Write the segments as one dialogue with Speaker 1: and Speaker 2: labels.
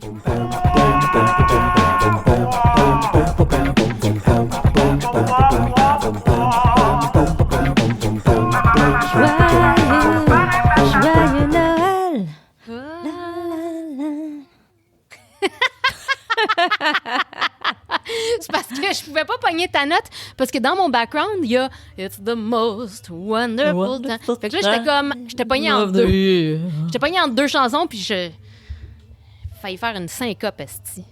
Speaker 1: Joyeux Noël!
Speaker 2: C'est parce que je pouvais pas pogner ta note, parce que dans mon background, il y a « It's the most wonderful time ». Fait que là, j'étais pognée entre deux. J'étais pognée entre deux chansons, puis j'ai failli faire une syncope, esti.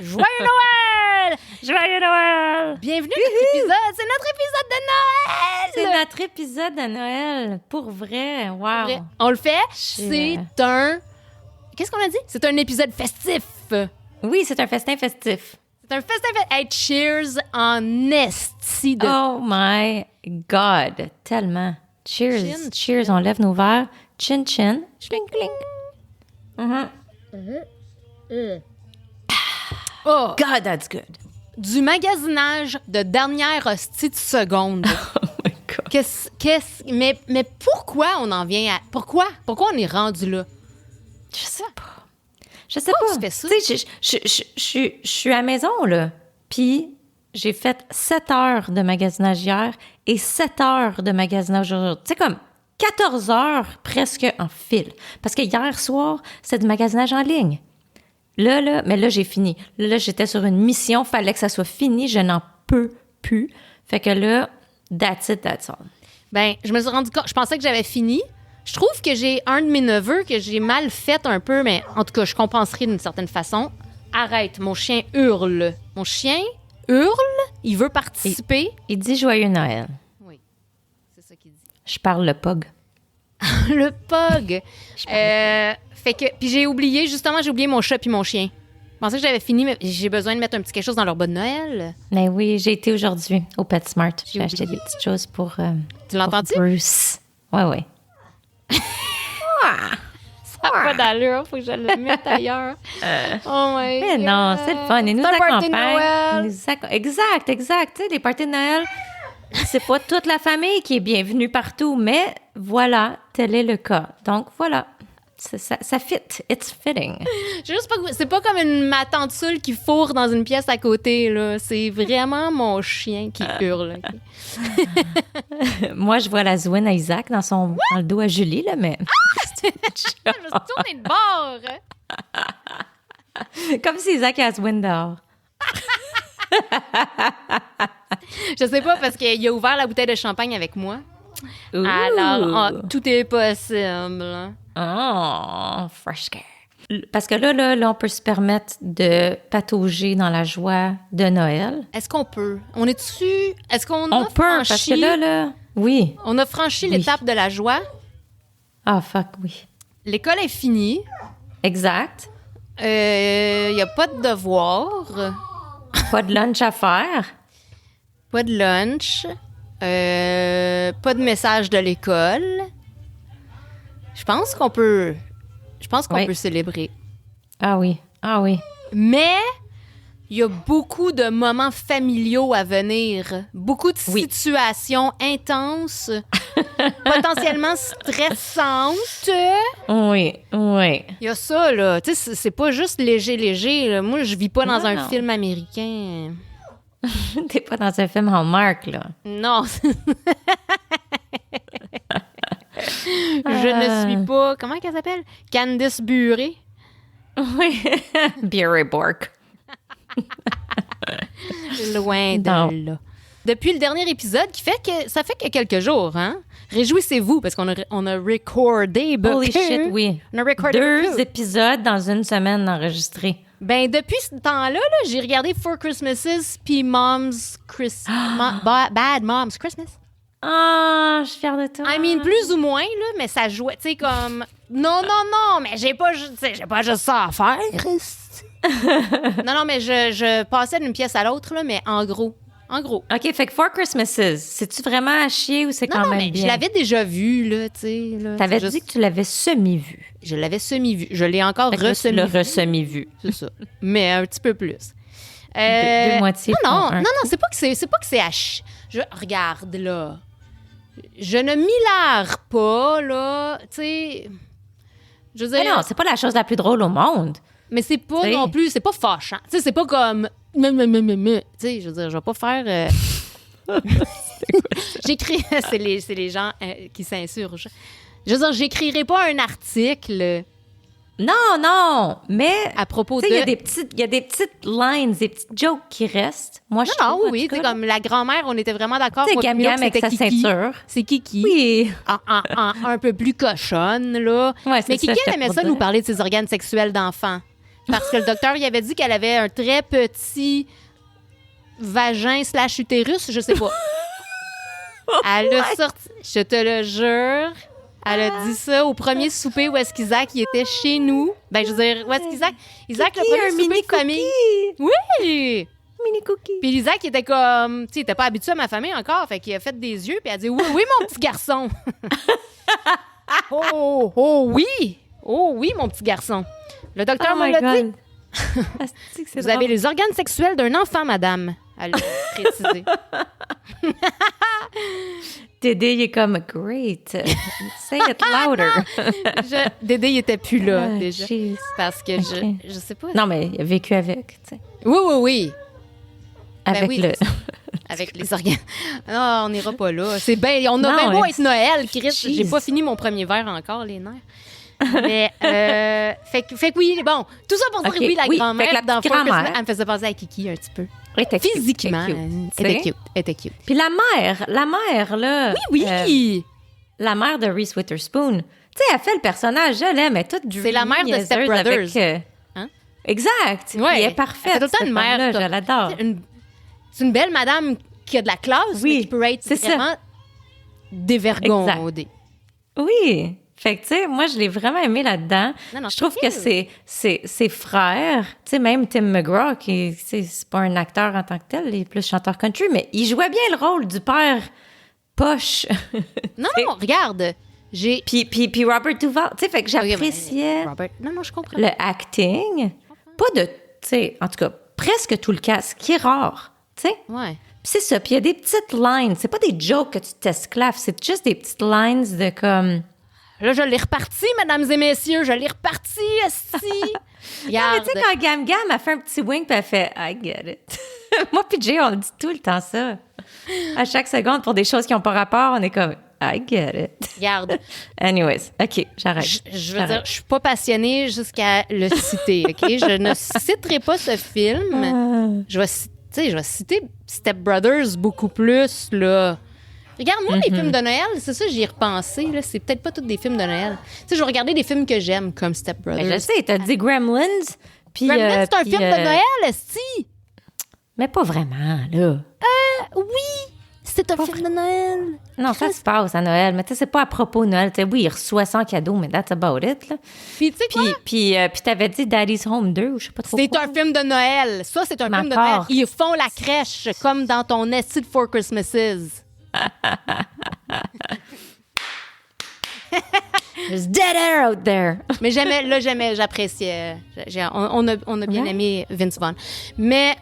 Speaker 2: Joyeux Noël! Joyeux Noël! Bienvenue à notre épisode! C'est notre épisode de Noël!
Speaker 1: C'est notre épisode de Noël, pour vrai. Wow!
Speaker 2: Vrai. On le fait. C'est un... Qu'est-ce qu'on a dit? C'est un épisode festif.
Speaker 1: Oui, c'est un festin festif.
Speaker 2: C'est un festin festif. Hey, cheers en esti de...
Speaker 1: Oh my God! Tellement. Cheers.
Speaker 2: Chin,
Speaker 1: Cheers. On lève nos verres. Chin, chin. Cling, cling.
Speaker 2: Oh!
Speaker 1: God, that's good.
Speaker 2: Du magasinage de dernière hostie de seconde.
Speaker 1: Oh my God.
Speaker 2: Mais pourquoi on en vient à... Pourquoi on est rendu là?
Speaker 1: Je sais pas. Je sais
Speaker 2: Pourquoi
Speaker 1: pas.
Speaker 2: tu fais ça?
Speaker 1: Tu sais, je suis à la maison, là. Puis j'ai fait 7 heures de magasinage hier et 7 heures de magasinage aujourd'hui. Tu sais, comme 14 heures presque en fil. Parce que hier soir, c'était du magasinage en ligne. Mais là, j'ai fini. Là, j'étais sur une mission. Fallait que ça soit fini. Je n'en peux plus. Fait que là, that's it, that's all.
Speaker 2: Ben, je me suis rendu compte... Je pensais que j'avais fini. Je trouve que j'ai un de mes neveux que j'ai mal fait un peu, mais en tout cas, je compenserai d'une certaine façon. Arrête, mon chien hurle. Mon chien hurle, il veut participer.
Speaker 1: Il dit Joyeux Noël.
Speaker 2: Oui, c'est ça qu'il dit.
Speaker 1: Je parle le pug.
Speaker 2: Le pug. Fait que, puis j'ai oublié mon chat puis mon chien. Je pensais que j'avais fini, mais j'ai besoin de mettre un petit quelque chose dans leur bas de Noël.
Speaker 1: Mais oui, j'ai été aujourd'hui au PetSmart. J'ai
Speaker 2: J'ai
Speaker 1: acheté
Speaker 2: oublié.
Speaker 1: des petites choses pour,
Speaker 2: Tu l'entends-tu?
Speaker 1: pour Bruce. Ouais.
Speaker 2: Ça n'a pas d'allure, faut que je le mette ailleurs. Oh my
Speaker 1: Mais
Speaker 2: God.
Speaker 1: non, c'est le fun. Il nous
Speaker 2: C'est un party de
Speaker 1: accompagne.
Speaker 2: Noël.
Speaker 1: Il nous Exact. Tu sais, les parties de Noël, c'est pas toute la famille qui est bienvenue partout, mais voilà, tel est le cas. Donc voilà, ça fit. It's fitting.
Speaker 2: C'est pas comme ma tante Soul qui fourre dans une pièce à côté, là. C'est vraiment mon chien qui hurle. OK?
Speaker 1: Moi, je vois la zouine à Isaac dans le dos à Julie, là, mais...
Speaker 2: Je me suis tournée de bord.
Speaker 1: Comme si Isaac a la zouine dehors.
Speaker 2: Je sais pas, parce qu'il a ouvert la bouteille de champagne avec moi.
Speaker 1: Ouh.
Speaker 2: Alors, tout est possible.
Speaker 1: Oh, fresh care. Parce que là, on peut se permettre de patauger dans la joie de Noël.
Speaker 2: Est-ce qu'on peut? On est dessus? Est-ce qu'on
Speaker 1: On
Speaker 2: a
Speaker 1: peut,
Speaker 2: franchi?
Speaker 1: parce que là... Oui.
Speaker 2: On a franchi l'étape de la joie.
Speaker 1: Ah, fuck, oui.
Speaker 2: L'école est finie.
Speaker 1: Exact.
Speaker 2: Il n'y a pas de devoir.
Speaker 1: Pas de lunch à faire.
Speaker 2: Pas de lunch. Pas de message de l'école. Je pense qu'on peut...
Speaker 1: Oui.
Speaker 2: peut célébrer.
Speaker 1: Ah oui.
Speaker 2: Mais il y a beaucoup de moments familiaux à venir. Beaucoup de situations intenses, potentiellement stressantes.
Speaker 1: Oui.
Speaker 2: Il y a ça, là. Tu sais, c'est pas juste léger. Là. Moi, je vis pas dans un film américain.
Speaker 1: T'es pas dans un film Hallmark, là.
Speaker 2: Non. Je ne suis pas... Comment qu'elle s'appelle? Candice Buré.
Speaker 1: Oui. Bury Bork.
Speaker 2: Loin de
Speaker 1: Non.
Speaker 2: là. Depuis le dernier épisode, ça fait que quelques jours, hein? Réjouissez-vous, parce qu'on a recordé beaucoup.
Speaker 1: Holy shit, oui.
Speaker 2: On a recordé
Speaker 1: 2
Speaker 2: beaucoup.
Speaker 1: épisodes dans une semaine enregistrés.
Speaker 2: Ben, depuis ce temps-là, là, j'ai regardé Four Christmases puis Bad Mom's Christmas.
Speaker 1: Ah, je suis fière de toi.
Speaker 2: I mean, plus ou moins, là, mais ça jouait, tu sais, comme... Non, mais j'ai pas juste ça à faire. non, mais je passais d'une pièce à l'autre, là, mais en gros.
Speaker 1: OK, fait que Four Christmases, c'est-tu vraiment à chier ou c'est quand
Speaker 2: Non,
Speaker 1: même
Speaker 2: mais
Speaker 1: bien?
Speaker 2: je l'avais déjà vu, là, tu sais. Là,
Speaker 1: T'avais
Speaker 2: c'est
Speaker 1: dit
Speaker 2: juste-
Speaker 1: que tu l'avais semi-vu.
Speaker 2: Je l'avais semi-vu. Je l'ai encore
Speaker 1: Fait que là, tu l'as
Speaker 2: ressemi-vu.
Speaker 1: re-semi-vu.
Speaker 2: C'est ça. Mais un petit peu plus.
Speaker 1: Deux moitiés
Speaker 2: Non,
Speaker 1: font un.
Speaker 2: c'est pas que c'est à regarde, là. Je ne millare pas, là, tu sais... Je veux dire...
Speaker 1: Mais non, c'est pas la chose la plus drôle au monde.
Speaker 2: Mais c'est pas
Speaker 1: T'sais.
Speaker 2: non plus, c'est pas fâchant. Tu sais, c'est pas comme... Tu sais, je veux dire, je vais pas faire... J'écris... c'est les gens qui s'insurgent. Je veux dire, j'écrirai pas un article
Speaker 1: Non, mais
Speaker 2: à propos de...
Speaker 1: il y a des petites lines, des petites jokes qui restent. Moi, je
Speaker 2: Non,
Speaker 1: trouve,
Speaker 2: oui,
Speaker 1: en tout
Speaker 2: c'est
Speaker 1: cas,
Speaker 2: comme la grand-mère, on était vraiment d'accord.
Speaker 1: Tu sais,
Speaker 2: moi,
Speaker 1: Gam
Speaker 2: puis
Speaker 1: Gam
Speaker 2: l'autre,
Speaker 1: avec
Speaker 2: c'était
Speaker 1: sa
Speaker 2: Kiki.
Speaker 1: ceinture.
Speaker 2: C'est Kiki.
Speaker 1: Oui.
Speaker 2: Un peu plus cochonne, là.
Speaker 1: Ouais, c'est
Speaker 2: Mais
Speaker 1: ça,
Speaker 2: Kiki,
Speaker 1: j'étais
Speaker 2: elle aimait
Speaker 1: pour
Speaker 2: ça
Speaker 1: dire.
Speaker 2: nous parler de ses organes sexuels d'enfant. Parce que le docteur, il avait dit qu'elle avait un très petit vagin/utérus, je sais pas. Elle a sorti, je te le jure, elle a dit ça au premier souper où est-ce qu'Isaac il était chez nous. Ben, je veux dire, où est-ce qu'Isaac... Isaac, le
Speaker 1: Kiki,
Speaker 2: premier
Speaker 1: un
Speaker 2: souper
Speaker 1: mini
Speaker 2: de famille.
Speaker 1: cookie.
Speaker 2: Oui!
Speaker 1: Mini cookie.
Speaker 2: Puis Isaac, il était comme... Tu sais, il était pas habitué à ma famille encore, fait qu'il a fait des yeux, puis elle a dit « Oui, oui, mon petit garçon! » Oh oui! Oh oui, mon petit garçon! Le docteur me l'a dit.
Speaker 1: Asti que c'est
Speaker 2: Vous avez
Speaker 1: drôle.
Speaker 2: les organes sexuels d'un enfant, madame. Elle l'a précisé.
Speaker 1: Dédé, il est comme great. Say it louder.
Speaker 2: Dédé, il était plus là,
Speaker 1: Ah,
Speaker 2: déjà.
Speaker 1: jeez.
Speaker 2: Parce que
Speaker 1: Ok.
Speaker 2: je sais pas.
Speaker 1: Non, mais il a vécu avec, tu sais.
Speaker 2: Oui.
Speaker 1: Avec
Speaker 2: oui,
Speaker 1: le.
Speaker 2: Avec les organes. Non, on n'ira pas là. C'est bien. On a
Speaker 1: Non,
Speaker 2: bien beau
Speaker 1: mais-
Speaker 2: être Noël, Chris. J'ai
Speaker 1: Jeez.
Speaker 2: pas fini mon premier verre encore, les nerfs. Mais, fait que oui, bon. Tout ça pour dire
Speaker 1: Ok,
Speaker 2: oui, la
Speaker 1: oui, fait
Speaker 2: grand-mère
Speaker 1: que la
Speaker 2: dans
Speaker 1: petite
Speaker 2: Four
Speaker 1: grand-mère.
Speaker 2: Christmas, elle me faisait penser à Kiki un petit peu.
Speaker 1: Elle était cute,
Speaker 2: Physiquement,
Speaker 1: elle était
Speaker 2: elle était
Speaker 1: cute,
Speaker 2: cute. Elle était cute.
Speaker 1: Puis la mère, là.
Speaker 2: Oui!
Speaker 1: La mère de Reese Witherspoon. Tu sais, elle fait le personnage, je l'aime, elle est toute
Speaker 2: C'est la mère de
Speaker 1: niaiseuse
Speaker 2: Step Brothers.
Speaker 1: avec,
Speaker 2: Hein?
Speaker 1: Exact.
Speaker 2: Ouais.
Speaker 1: Puis elle est parfaite.
Speaker 2: Elle fait tout le temps
Speaker 1: cette
Speaker 2: une mère,
Speaker 1: femme-là,
Speaker 2: toi.
Speaker 1: je l'adore.
Speaker 2: C'est une belle madame qui a de la classe,
Speaker 1: Oui,
Speaker 2: mais qui peut être
Speaker 1: c'est ça.
Speaker 2: vraiment dévergondée.
Speaker 1: Oui. Fait que, tu sais, moi, je l'ai vraiment aimé là-dedans.
Speaker 2: Non,
Speaker 1: Je trouve
Speaker 2: c'est
Speaker 1: que ses frères, tu sais, même Tim McGraw, qui, c'est pas un acteur en tant que tel, il est plus chanteur country, mais il jouait bien le rôle du père poche.
Speaker 2: Non, regarde. J'ai...
Speaker 1: puis Robert Duvall, tu sais, fait que j'appréciais
Speaker 2: Robert... Non, je comprends.
Speaker 1: le acting. Pas de, tu sais, en tout cas, presque tout le cast, ce qui est rare, tu sais.
Speaker 2: Ouais.
Speaker 1: Puis c'est ça, puis il y a des petites lines. C'est pas des jokes que tu t'esclaves, c'est juste des petites lines de comme...
Speaker 2: Là, je l'ai reparti, mesdames et messieurs. Je l'ai reparti, esti.
Speaker 1: Mais
Speaker 2: Regarde.
Speaker 1: tu sais, quand Gam Gam a fait un petit wink, puis elle fait « I get it ». Moi puis Jay, on dit tout le temps ça. À chaque seconde, pour des choses qui n'ont pas rapport, on est comme « I get it
Speaker 2: Regarde. ».
Speaker 1: Anyways, OK, j'arrête.
Speaker 2: Je veux dire, je suis pas passionnée jusqu'à le citer, OK? Je ne citerai pas ce film. Je vais citer Step Brothers beaucoup plus, là. Regarde, moi, les films de Noël, c'est ça, j'y ai repensé, là. C'est peut-être pas tous des films de Noël. Tu sais, je vais regarder des films que j'aime, comme Step Brothers.
Speaker 1: Mais je sais, t'as dit Gremlins, puis...
Speaker 2: Gremlins, c'est un
Speaker 1: puis,
Speaker 2: film de Noël, esti!
Speaker 1: Mais pas vraiment, là.
Speaker 2: Oui! C'est un film de Noël.
Speaker 1: Non, ça se passe à Noël, mais tu sais, c'est pas à propos de Noël. Tu sais, oui, il reçoit 100 cadeaux, mais that's about it, là.
Speaker 2: Puis, tu sais quoi?
Speaker 1: Puis t'avais dit Daddy's Home 2, ou je sais pas trop
Speaker 2: C'est
Speaker 1: quoi.
Speaker 2: un film de Noël. Ça, c'est un film de
Speaker 1: D'accord.
Speaker 2: Noël. Ils font la crèche, comme dans ton esti de Four Christmases.
Speaker 1: There's dead air out there.
Speaker 2: Mais j'appréciais. On a bien
Speaker 1: Ouais.
Speaker 2: aimé Vince Vaughn. Mais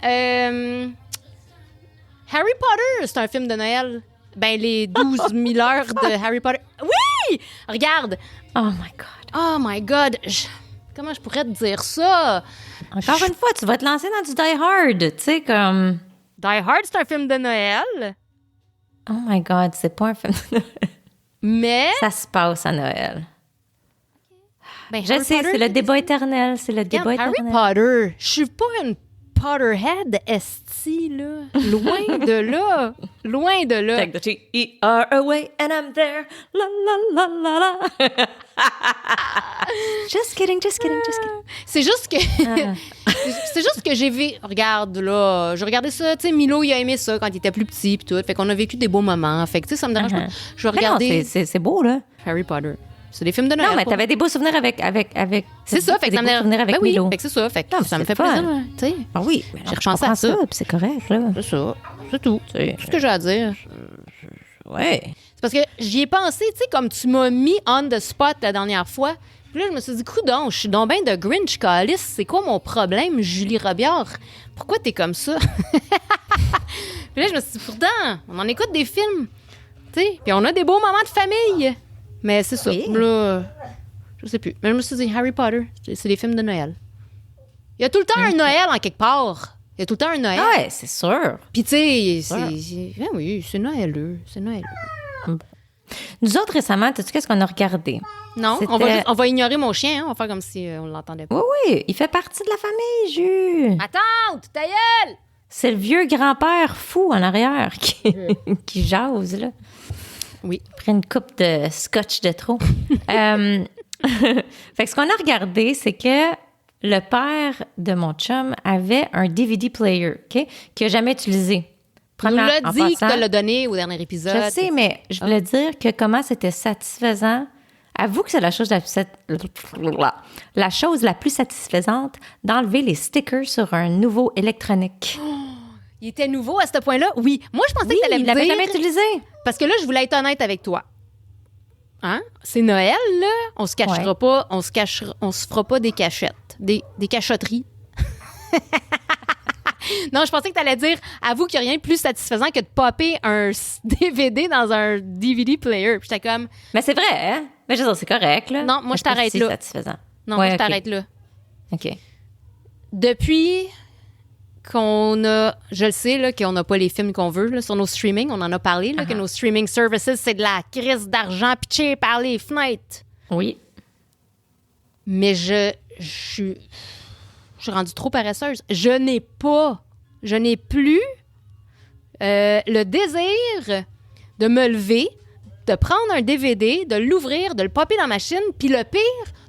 Speaker 2: Harry Potter, c'est un film de Noël. Ben, les 12 000 heures de Harry Potter. Oui! Regarde.
Speaker 1: Oh my God.
Speaker 2: Oh my God. Comment je pourrais te dire ça?
Speaker 1: Encore une fois, tu vas te lancer dans du Die Hard, tu sais, comme...
Speaker 2: Die Hard, c'est un film de Noël.
Speaker 1: Oh my God, c'est pas un film de Noël.
Speaker 2: Mais...
Speaker 1: Ça se passe à Noël.
Speaker 2: ben,
Speaker 1: Je
Speaker 2: Harry
Speaker 1: sais,
Speaker 2: Potter,
Speaker 1: c'est le débat éternel, c'est le débat
Speaker 2: Regarde,
Speaker 1: éternel.
Speaker 2: Harry Potter, je suis pas une Potterhead esti, là. Loin de là. Loin de là.
Speaker 1: Take the T-E-R away and I'm there. La la la la la. Just kidding, just kidding, just kidding.
Speaker 2: C'est juste que... c'est juste que j'ai vu... Regarde, là, je regardais ça, tu sais, Milo, il a aimé ça quand il était plus petit pis tout. Fait qu'on a vécu des beaux moments. Fait que, tu sais, ça me dérange pas. Je vais
Speaker 1: Mais non,
Speaker 2: regarder
Speaker 1: c'est beau, là.
Speaker 2: Harry Potter. C'est des films de Noël.
Speaker 1: Non, mais
Speaker 2: pour-
Speaker 1: t'avais des beaux souvenirs avec
Speaker 2: C'est ça, fait que
Speaker 1: des
Speaker 2: ça me
Speaker 1: beaux
Speaker 2: dérange.
Speaker 1: souvenirs avec
Speaker 2: Ben oui,
Speaker 1: Milo.
Speaker 2: fait que c'est ça. Fait que
Speaker 1: Non,
Speaker 2: ça me
Speaker 1: c'est
Speaker 2: fait
Speaker 1: fun.
Speaker 2: plaisir, tu sais.
Speaker 1: Ah oui, mais
Speaker 2: J'ai
Speaker 1: je
Speaker 2: repensé
Speaker 1: comprends
Speaker 2: à ça.
Speaker 1: puis c'est correct, là.
Speaker 2: C'est ça. C'est tout.
Speaker 1: C'est
Speaker 2: Tout ce que j'ai à dire.
Speaker 1: Ouais.
Speaker 2: C'est parce que j'y ai pensé, tu sais, comme tu m'as mis on the spot la dernière fois. Puis là, je me suis dit, coudonc, je suis donc ben de Grinch, calice. C'est quoi mon problème, Julie Robillard? Pourquoi t'es comme ça? Puis là, je me suis dit, pourtant, on en écoute des films. Tu sais, puis on a des beaux moments de famille. Mais c'est ça.
Speaker 1: Oui.
Speaker 2: Là, je sais plus. Mais je me suis dit, Harry Potter, c'est des films de Noël. Il y a tout le temps un Noël en quelque part. Il y a tout le temps un Noël.
Speaker 1: Ouais, c'est sûr.
Speaker 2: Puis, tu sais, oui, c'est Noëleux. C'est Noëleux.
Speaker 1: Nous autres, récemment, sais-tu qu'est-ce qu'on a regardé?
Speaker 2: Non, on va ignorer mon chien. Hein? On va faire comme si on l'entendait pas.
Speaker 1: Oui, il fait partie de la famille, Jus.
Speaker 2: Attends, ta gueule!
Speaker 1: C'est le vieux grand-père fou en arrière qui jase, là.
Speaker 2: Oui.
Speaker 1: Après une coupe de scotch de trop. Fait que ce qu'on a regardé, c'est que le père de mon chum avait un DVD player, OK, qu'il n'a jamais utilisé.
Speaker 2: Tu nous l'as dit que tu l'as donné au dernier épisode.
Speaker 1: Je sais, mais je voulais dire que comment c'était satisfaisant. Avoue que c'est la chose la chose la plus satisfaisante d'enlever les stickers sur un nouveau électronique.
Speaker 2: Il était nouveau à ce point-là? Oui. Moi, je pensais que tu allais me dire...
Speaker 1: il l'avait jamais utilisé.
Speaker 2: Parce que là, je voulais être honnête avec toi. Hein? C'est Noël, là. On se cachera pas, on se fera pas des cachettes. Des cachotteries. Non, je pensais que tu allais dire, avoue qu'il n'y a rien de plus satisfaisant que de popper un DVD dans un DVD player. Puis j'étais comme...
Speaker 1: Mais c'est vrai, hein? Mais je veux dire, c'est correct, là.
Speaker 2: Non, moi, je t'arrête là.
Speaker 1: C'est satisfaisant.
Speaker 2: Non, moi, je t'arrête là.
Speaker 1: OK.
Speaker 2: Depuis qu'on a... Je le sais, là, qu'on n'a pas les films qu'on veut là, sur nos streaming. On en a parlé, là, que nos streaming services, c'est de la crise d'argent pitchée par les fenêtres.
Speaker 1: Oui.
Speaker 2: Mais je suis rendue trop paresseuse. Je n'ai plus le désir de me lever, de prendre un DVD, de l'ouvrir, de le popper dans la machine, puis le pire,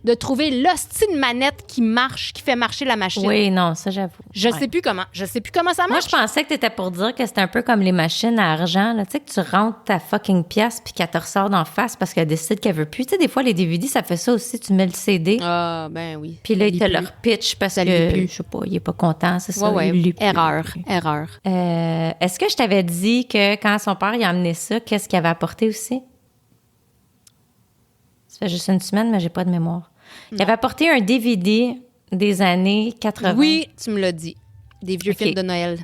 Speaker 2: de trouver l'hostie de manette qui marche, qui fait marcher la machine.
Speaker 1: Oui, non, ça, j'avoue.
Speaker 2: Je sais plus comment ça marche.
Speaker 1: Moi, je pensais que t'étais pour dire que c'était un peu comme les machines à argent, là. Tu sais, que tu rentres ta fucking pièce puis qu'elle te ressort d'en face parce qu'elle décide qu'elle veut plus. Tu sais, des fois, les DVD, ça fait ça aussi. Tu mets le CD.
Speaker 2: Ah, ben oui.
Speaker 1: Puis là, il te leur pitch parce que, je sais pas, il est pas content, c'est ça.
Speaker 2: Ouais.
Speaker 1: Il
Speaker 2: Erreur.
Speaker 1: Est-ce que je t'avais dit que quand son père, il a amené ça, qu'est-ce qu'il avait apporté aussi? Ça fait juste une semaine, mais j'ai pas de mémoire. Non. Il avait apporté un DVD des années 80.
Speaker 2: Oui, tu me l'as dit. Des vieux films de Noël.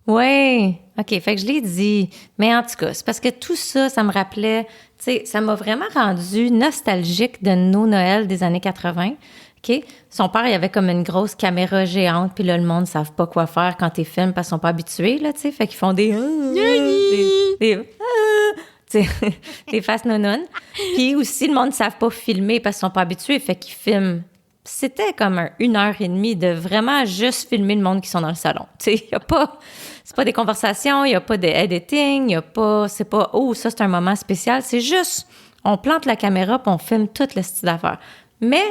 Speaker 1: Oui. OK, fait que je l'ai dit. Mais en tout cas, c'est parce que tout ça, ça me rappelait... Tu sais, ça m'a vraiment rendu nostalgique de nos Noëls des années 80. OK? Son père, il avait comme une grosse caméra géante, puis là, le monde ne savent pas quoi faire quand ils filment parce qu'ils sont pas habitués, là, tu sais. Fait qu'ils font des faces nonones. Puis aussi, le monde ne savent pas filmer parce qu'ils sont pas habitués, fait qu'ils filment. C'était comme 1h30 de vraiment juste filmer le monde qui sont dans le salon. Tu sais, il y a pas... C'est pas des conversations, il y a pas d'editing, il y a pas... C'est pas, oh, ça, c'est un moment spécial. C'est juste, on plante la caméra puis on filme tout le style d'affaires. Mais,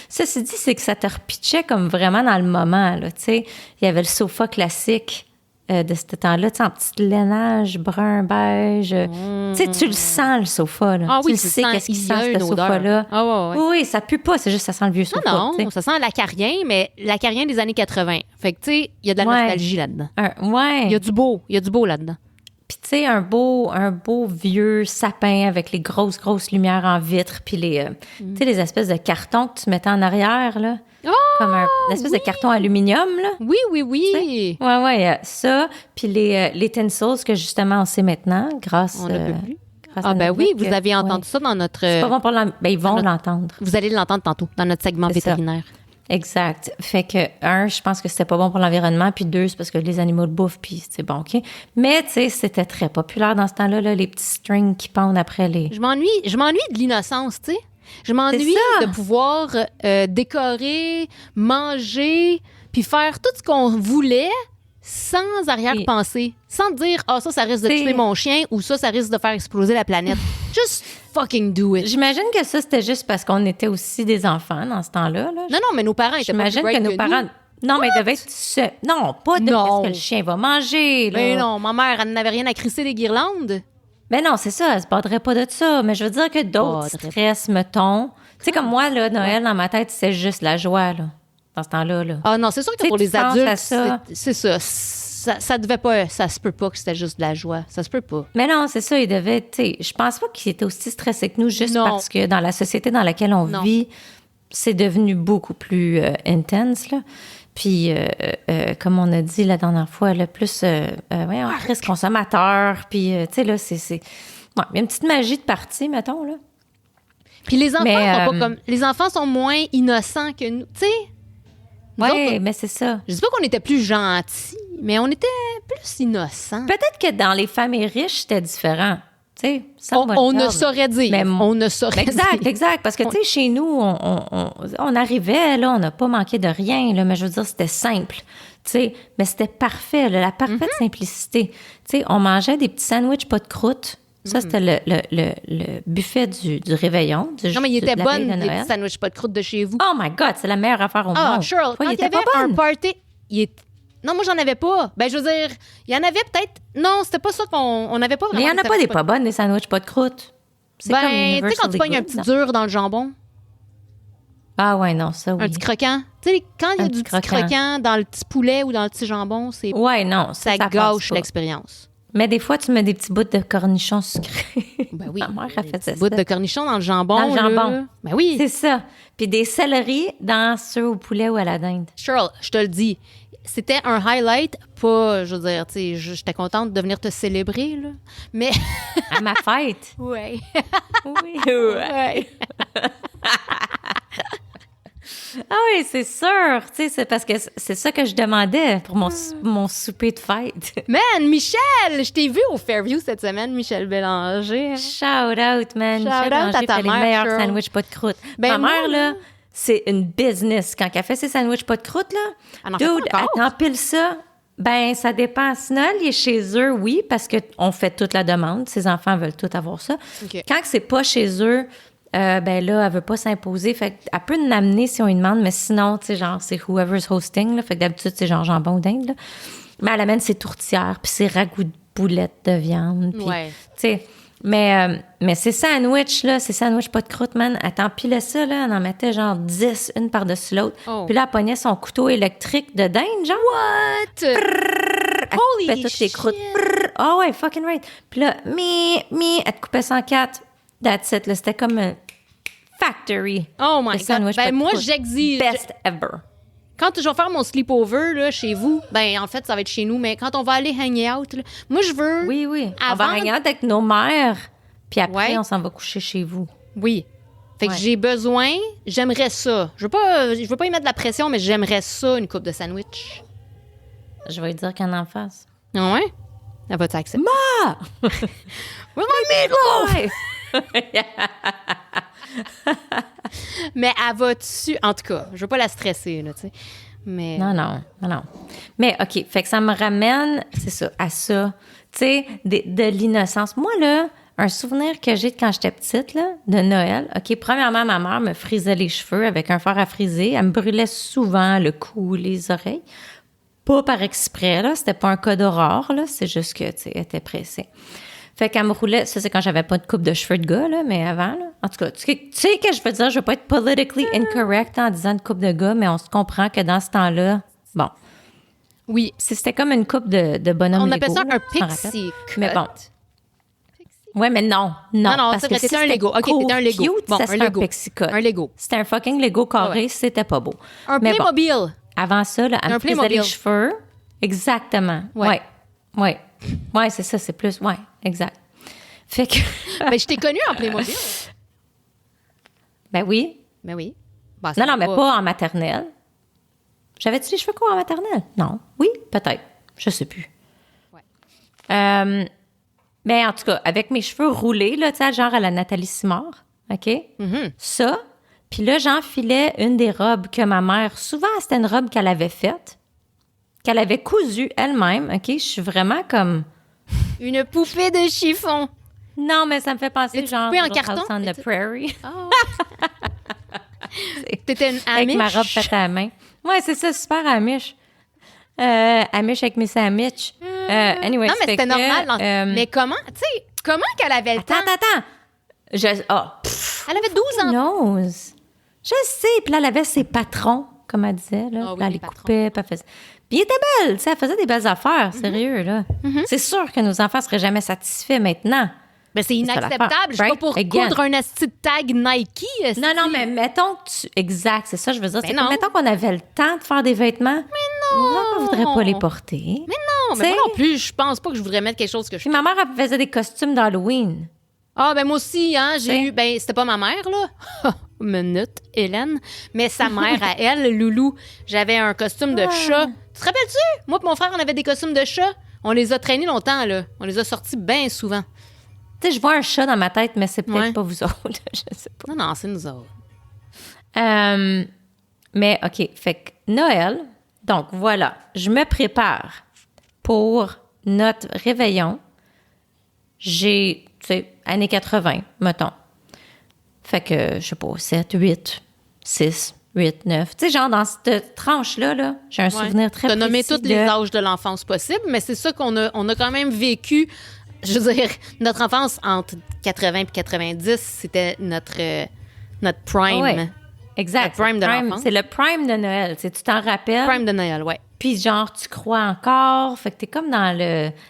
Speaker 1: ceci dit, c'est que ça te repitchait comme vraiment dans le moment, là, tu sais. Il y avait le sofa classique de ce temps-là, tu sais, en petit lainage brun, beige. Tu sais, tu le sens, le sofa, là.
Speaker 2: Ah oui,
Speaker 1: tu le sais qu'est-ce qui sent, ce sofa-là.
Speaker 2: Ah ouais.
Speaker 1: Oui, ça pue pas, c'est juste ça sent le vieux sofa.
Speaker 2: Non,
Speaker 1: t'sais.
Speaker 2: ça sent l'acarien, mais l'acarien des années 80. Fait que, tu sais, il y a de la nostalgie là-dedans. Il y a du beau là-dedans.
Speaker 1: Puis, tu sais, un beau vieux sapin avec les grosses lumières en vitre, puis tu sais, les espèces de cartons que tu mettais en arrière, là.
Speaker 2: Oh,
Speaker 1: comme une espèce de carton aluminium, là.
Speaker 2: Oui.
Speaker 1: Ouais, ça. Puis les tinsels que, justement, on sait maintenant, grâce
Speaker 2: on ne peut plus.
Speaker 1: Ah,
Speaker 2: ben oui, vous avez entendu ça dans notre...
Speaker 1: C'est pas bon pour ils vont l'entendre.
Speaker 2: Vous allez l'entendre tantôt, dans notre segment vétérinaire.
Speaker 1: Exact. Fait que, je pense que c'était pas bon pour l'environnement, puis 2, c'est parce que les animaux le bouffent, puis c'est bon, OK? Mais, tu sais, c'était très populaire dans ce temps-là, là, les petits strings qui pendent après les...
Speaker 2: Je m'ennuie de l'innocence, tu sais. Je m'ennuie de pouvoir décorer, manger, puis faire tout ce qu'on voulait sans arrière-pensée. Sans dire, ça risque de tuer mon chien ou ça risque de faire exploser la planète. Just fucking do it.
Speaker 1: J'imagine que ça, c'était juste parce qu'on était aussi des enfants dans ce temps-là. Là.
Speaker 2: Non, mais nos parents étaient pas plus bright que nos parents...
Speaker 1: Non, mais ils devaient être... Non, pas de qu'est-ce que le chien va manger. Là.
Speaker 2: Mais non, ma mère, elle n'avait rien à crisser des guirlandes.
Speaker 1: Ben non, c'est ça, elle se battrait pas de ça. Mais je veux dire que d'autres stress, mettons... Tu sais, comme moi, là, Noël, dans ma tête, c'est juste la joie, là, dans ce temps-là. Là.
Speaker 2: Ah non, c'est sûr que pour les adultes, c'est ça. Ça devait pas... Ça se peut pas que c'était juste de la joie. Ça se peut pas.
Speaker 1: Mais non, c'est ça, il devait... Tu sais, je pense pas qu'il était aussi stressé que nous, juste parce que dans la société dans laquelle on vit, c'est devenu beaucoup plus intense, là. Puis, comme on a dit la dernière fois, le plus risque consommateur. Puis, tu sais, là, c'est... Ouais, il y a une petite magie de partie, mettons, là.
Speaker 2: Puis les enfants sont pas comme... Les enfants sont moins innocents que nous. Tu sais, Nous
Speaker 1: Oui,
Speaker 2: autres,
Speaker 1: mais c'est ça.
Speaker 2: je dis pas qu'on était plus gentils, mais on était plus innocents.
Speaker 1: Peut-être que dans les familles riches, c'était différent. Tu sais,
Speaker 2: On ne saurait dire.
Speaker 1: Mais
Speaker 2: on ne saurait
Speaker 1: Exact,
Speaker 2: dire.
Speaker 1: exact. Parce que, tu sais, chez nous, on arrivait, là, on n'a pas manqué de rien, là, mais je veux dire, c'était simple. Tu sais, mais c'était parfait, là, la parfaite simplicité. Tu sais, on mangeait des petits sandwichs pas de croûte. Ça, c'était le buffet du réveillon.
Speaker 2: Non, mais il était
Speaker 1: de la
Speaker 2: bon,
Speaker 1: veille de
Speaker 2: les
Speaker 1: Noël.
Speaker 2: petits sandwichs pas de croûte de chez vous.
Speaker 1: Oh my God, c'est la meilleure affaire au monde.
Speaker 2: Cheryl,
Speaker 1: Toi,
Speaker 2: quand il y avait un party, non, moi, j'en avais pas. Ben, je veux dire, il y en avait peut-être... Non, c'était pas ça qu'on n'avait pas
Speaker 1: Mais il
Speaker 2: vraiment...
Speaker 1: n'y en a pas des pas bonnes, des sandwichs pas de croûte. C'est comme
Speaker 2: Ben, tu sais, quand tu
Speaker 1: universally
Speaker 2: pognes un
Speaker 1: good,
Speaker 2: petit
Speaker 1: ça.
Speaker 2: dur dans le jambon,
Speaker 1: Ah ouais, non, ça, oui.
Speaker 2: un petit croquant. Tu sais, quand il y a
Speaker 1: Un
Speaker 2: du
Speaker 1: petit
Speaker 2: petit
Speaker 1: croquant.
Speaker 2: croquant dans le petit poulet ou dans le petit jambon, c'est
Speaker 1: Ouais, non,
Speaker 2: ça
Speaker 1: passe
Speaker 2: gâche
Speaker 1: pas.
Speaker 2: l'expérience.
Speaker 1: Mais des fois, tu mets des petits bouts de cornichons sucrés.
Speaker 2: Ben oui.
Speaker 1: Ma mère a fait ça.
Speaker 2: Bout de cornichon dans le jambon.
Speaker 1: Dans le jambon.
Speaker 2: Là. Ben oui.
Speaker 1: C'est ça. Puis des céleris dans ceux au poulet ou à la dinde.
Speaker 2: Cheryl, je te le dis, c'était un highlight, pas, je veux dire, tu sais, j'étais contente de venir te célébrer, là. Mais.
Speaker 1: À ma fête.
Speaker 2: Ouais.
Speaker 1: Oui. Ouais. Ah oui, c'est sûr. Tu sais, c'est parce que c'est ça que je demandais pour mon souper de fête.
Speaker 2: Man, Michel, je t'ai vu au Fairview cette semaine, Michel Bélanger.
Speaker 1: Shout out, man.
Speaker 2: Shout
Speaker 1: Michel
Speaker 2: out
Speaker 1: Bélanger
Speaker 2: à ta
Speaker 1: fait les
Speaker 2: mère,
Speaker 1: meilleurs
Speaker 2: Cheryl.
Speaker 1: sandwichs pas de croûte.
Speaker 2: Ben,
Speaker 1: Ma mère,
Speaker 2: moi,
Speaker 1: là, c'est une business. Quand elle fait ses sandwichs pas de croûte, là,
Speaker 2: Elle en fait
Speaker 1: dude,
Speaker 2: pas encore?
Speaker 1: elle t'empile ça. Ben, ça dépend. Sinon, elle est chez eux, oui, parce qu'on fait toute la demande. Ses enfants veulent tout avoir ça.
Speaker 2: OK.
Speaker 1: Quand c'est pas chez eux, ben là, elle veut pas s'imposer. Fait qu'elle peut nous amener si on lui demande, mais sinon, tu sais, genre, c'est whoever's hosting, là. Fait que d'habitude, c'est genre jambon ou dinde, là. Mais elle amène ses tourtières, puis ses ragoûts de boulettes de viande. Puis,
Speaker 2: Ouais.
Speaker 1: tu sais, mais ces sandwichs, là, ces sandwichs pas de croûte, man, elle t'empilait ça, là, elle en mettait genre 10, une par-dessus l'autre.
Speaker 2: Oh.
Speaker 1: Puis là, elle pognait son couteau électrique de dinde, genre.
Speaker 2: What?
Speaker 1: Elle
Speaker 2: Holy
Speaker 1: coupait toutes les croûtes.
Speaker 2: shit.
Speaker 1: Ah ouais, fucking right. Puis là, elle te coupait 104. That's it, là. C'était comme un factory.
Speaker 2: Oh my
Speaker 1: de
Speaker 2: God.
Speaker 1: sandwich pas
Speaker 2: Ben,
Speaker 1: de
Speaker 2: moi,
Speaker 1: croûte.
Speaker 2: j'exige.
Speaker 1: Best ever.
Speaker 2: Quand je vais faire mon sleepover, là, chez vous, ben, en fait, ça va être chez nous, mais quand on va aller hang out, là, moi, je veux.
Speaker 1: Oui, oui. On va
Speaker 2: Avant-
Speaker 1: hang out avec nos mères. Puis après,
Speaker 2: Ouais.
Speaker 1: on s'en va coucher chez vous.
Speaker 2: Oui. Fait que
Speaker 1: Ouais.
Speaker 2: j'ai besoin, j'aimerais ça. Je veux pas y mettre de la pression, mais j'aimerais ça, une coupe de sandwich.
Speaker 1: Je vais lui dire qu'elle en fasse.
Speaker 2: Ah ouais? Elle va t'accepter.
Speaker 1: Ah!
Speaker 2: With my meatloaf! Mais elle va dessus. En tout cas, je veux pas la stresser, là, tu sais. Mais.
Speaker 1: Non. Mais OK, fait que ça me ramène, c'est ça, à ça. Tu sais, de l'innocence. Moi, là, un souvenir que j'ai de quand j'étais petite, là, de Noël, OK, premièrement, ma mère me frisait les cheveux avec un fer à friser. Elle me brûlait souvent le cou, les oreilles. Pas par exprès, là. C'était pas un cas d'horreur, là. C'est juste que, tu sais, elle était pressée. Fait qu'elle me roulait, ça c'est quand j'avais pas de coupe de cheveux de gars, là, mais avant, là. En tout cas, tu sais que je veux dire, je veux pas être politically incorrect en disant de coupe de gars, mais on se comprend que dans ce temps-là, bon,
Speaker 2: Oui.
Speaker 1: c'était comme une coupe de bonhomme
Speaker 2: On appelle
Speaker 1: Lego,
Speaker 2: ça
Speaker 1: là,
Speaker 2: un
Speaker 1: tu t'en rappelles?
Speaker 2: pixie cut.
Speaker 1: Mais bon. Ouais, mais non.
Speaker 2: Non,
Speaker 1: parce
Speaker 2: c'est
Speaker 1: que
Speaker 2: vrai,
Speaker 1: si
Speaker 2: c'était un Lego. OK, c'était un Lego.
Speaker 1: cute,
Speaker 2: Bon,
Speaker 1: ça
Speaker 2: un
Speaker 1: serait un
Speaker 2: Lego.
Speaker 1: pixie cut.
Speaker 2: Un Lego.
Speaker 1: C'était un fucking Lego carré,
Speaker 2: Ouais.
Speaker 1: c'était pas beau.
Speaker 2: Un
Speaker 1: Mais bon,
Speaker 2: Playmobil.
Speaker 1: avant ça, là, elle
Speaker 2: Un
Speaker 1: me frisait
Speaker 2: Playmobil.
Speaker 1: les cheveux. Exactement.
Speaker 2: Ouais.
Speaker 1: Ouais, c'est ça, c'est plus... Ouais, exact. Fait que...
Speaker 2: Ben, je t'ai connue en Playmobil.
Speaker 1: Ben oui.
Speaker 2: Ben oui. Ben, ça
Speaker 1: Non,
Speaker 2: va
Speaker 1: mais pas en maternelle. J'avais-tu les cheveux courts en maternelle? Non. Oui, peut-être. Je sais plus.
Speaker 2: Ouais.
Speaker 1: Mais en tout cas, avec mes cheveux roulés, là, tu sais, genre à la Nathalie Simard, OK?
Speaker 2: Mm-hmm.
Speaker 1: Ça. Puis là, j'enfilais une des robes que ma mère... Souvent, c'était une robe qu'elle avait faite, qu'elle avait cousue elle-même, OK? Je suis vraiment comme...
Speaker 2: Une poupée de chiffon.
Speaker 1: Non, mais ça me fait penser
Speaker 2: L'as-tu
Speaker 1: genre...
Speaker 2: coupée en
Speaker 1: Little
Speaker 2: carton?
Speaker 1: House on the Prairie.
Speaker 2: Oh. T'étais une
Speaker 1: Avec
Speaker 2: Amish.
Speaker 1: ma robe faite à la main. Ouais, c'est ça, super Amish. Amish avec mes sandwichs. Anyway,
Speaker 2: Non, mais
Speaker 1: fait
Speaker 2: c'était
Speaker 1: que,
Speaker 2: normal. Mais comment, tu sais, comment qu'elle avait le temps?
Speaker 1: Attends.
Speaker 2: Elle avait 12 ans.
Speaker 1: Knows. Je sais. Puis là, elle avait ses patrons, comme elle disait. Là.
Speaker 2: Ah oui,
Speaker 1: Puis là, elle
Speaker 2: les
Speaker 1: les
Speaker 2: patrons.
Speaker 1: coupait. Puis elle faisait... Puis elle était belle. Tu sais, elle faisait des belles affaires. Sérieux, là. C'est sûr que nos enfants seraient jamais satisfaits maintenant.
Speaker 2: Ben, c'est
Speaker 1: ça
Speaker 2: inacceptable.
Speaker 1: l'affaire,
Speaker 2: Je suis pas
Speaker 1: right?
Speaker 2: pour
Speaker 1: Again.
Speaker 2: coudre un asti de tag Nike. esti.
Speaker 1: Non, mais mettons que tu... Exact, c'est ça, je veux dire.
Speaker 2: Mais
Speaker 1: C'est
Speaker 2: non.
Speaker 1: que mettons qu'on avait le temps de faire des vêtements. Mais non! Nos enfants ne voudraient pas les porter.
Speaker 2: Non, mais moi non plus, je pense pas que je voudrais mettre quelque chose que je...
Speaker 1: Puis ma mère, elle faisait des costumes d'Halloween.
Speaker 2: Ah, ben moi aussi, hein, j'ai
Speaker 1: C'est-
Speaker 2: eu... Ben, c'était pas ma mère, là. Minute, Hélène. Mais sa mère, à elle, Loulou, j'avais un costume de chat. Tu te rappelles-tu? Moi et mon frère, on avait des costumes de chat. On les a traînés longtemps, là. On les a sortis bien souvent.
Speaker 1: Tu sais, je vois un chat dans ma tête, mais c'est peut-être
Speaker 2: Ouais.
Speaker 1: pas vous autres. Je sais pas.
Speaker 2: Non, c'est nous autres.
Speaker 1: Mais OK, fait que Noël, donc voilà, je me prépare pour notre réveillon. J'ai, tu sais, années 80, mettons. Fait que, je sais pas, 7, 8, 6, 8, 9. Tu sais, genre dans cette tranche-là, là, j'ai un souvenir très
Speaker 2: T'as
Speaker 1: précis
Speaker 2: nommé tous
Speaker 1: de...
Speaker 2: les âges de l'enfance possible, mais c'est ça qu'on a, on a quand même vécu. Je veux dire, notre enfance entre 80 et 90, c'était notre prime.
Speaker 1: Ouais, exact.
Speaker 2: Le prime de l'enfance.
Speaker 1: C'est le prime de Noël. Tu sais, tu t'en rappelles.
Speaker 2: Prime de Noël, ouais.
Speaker 1: Puis genre, tu crois encore. Fait que t'es comme dans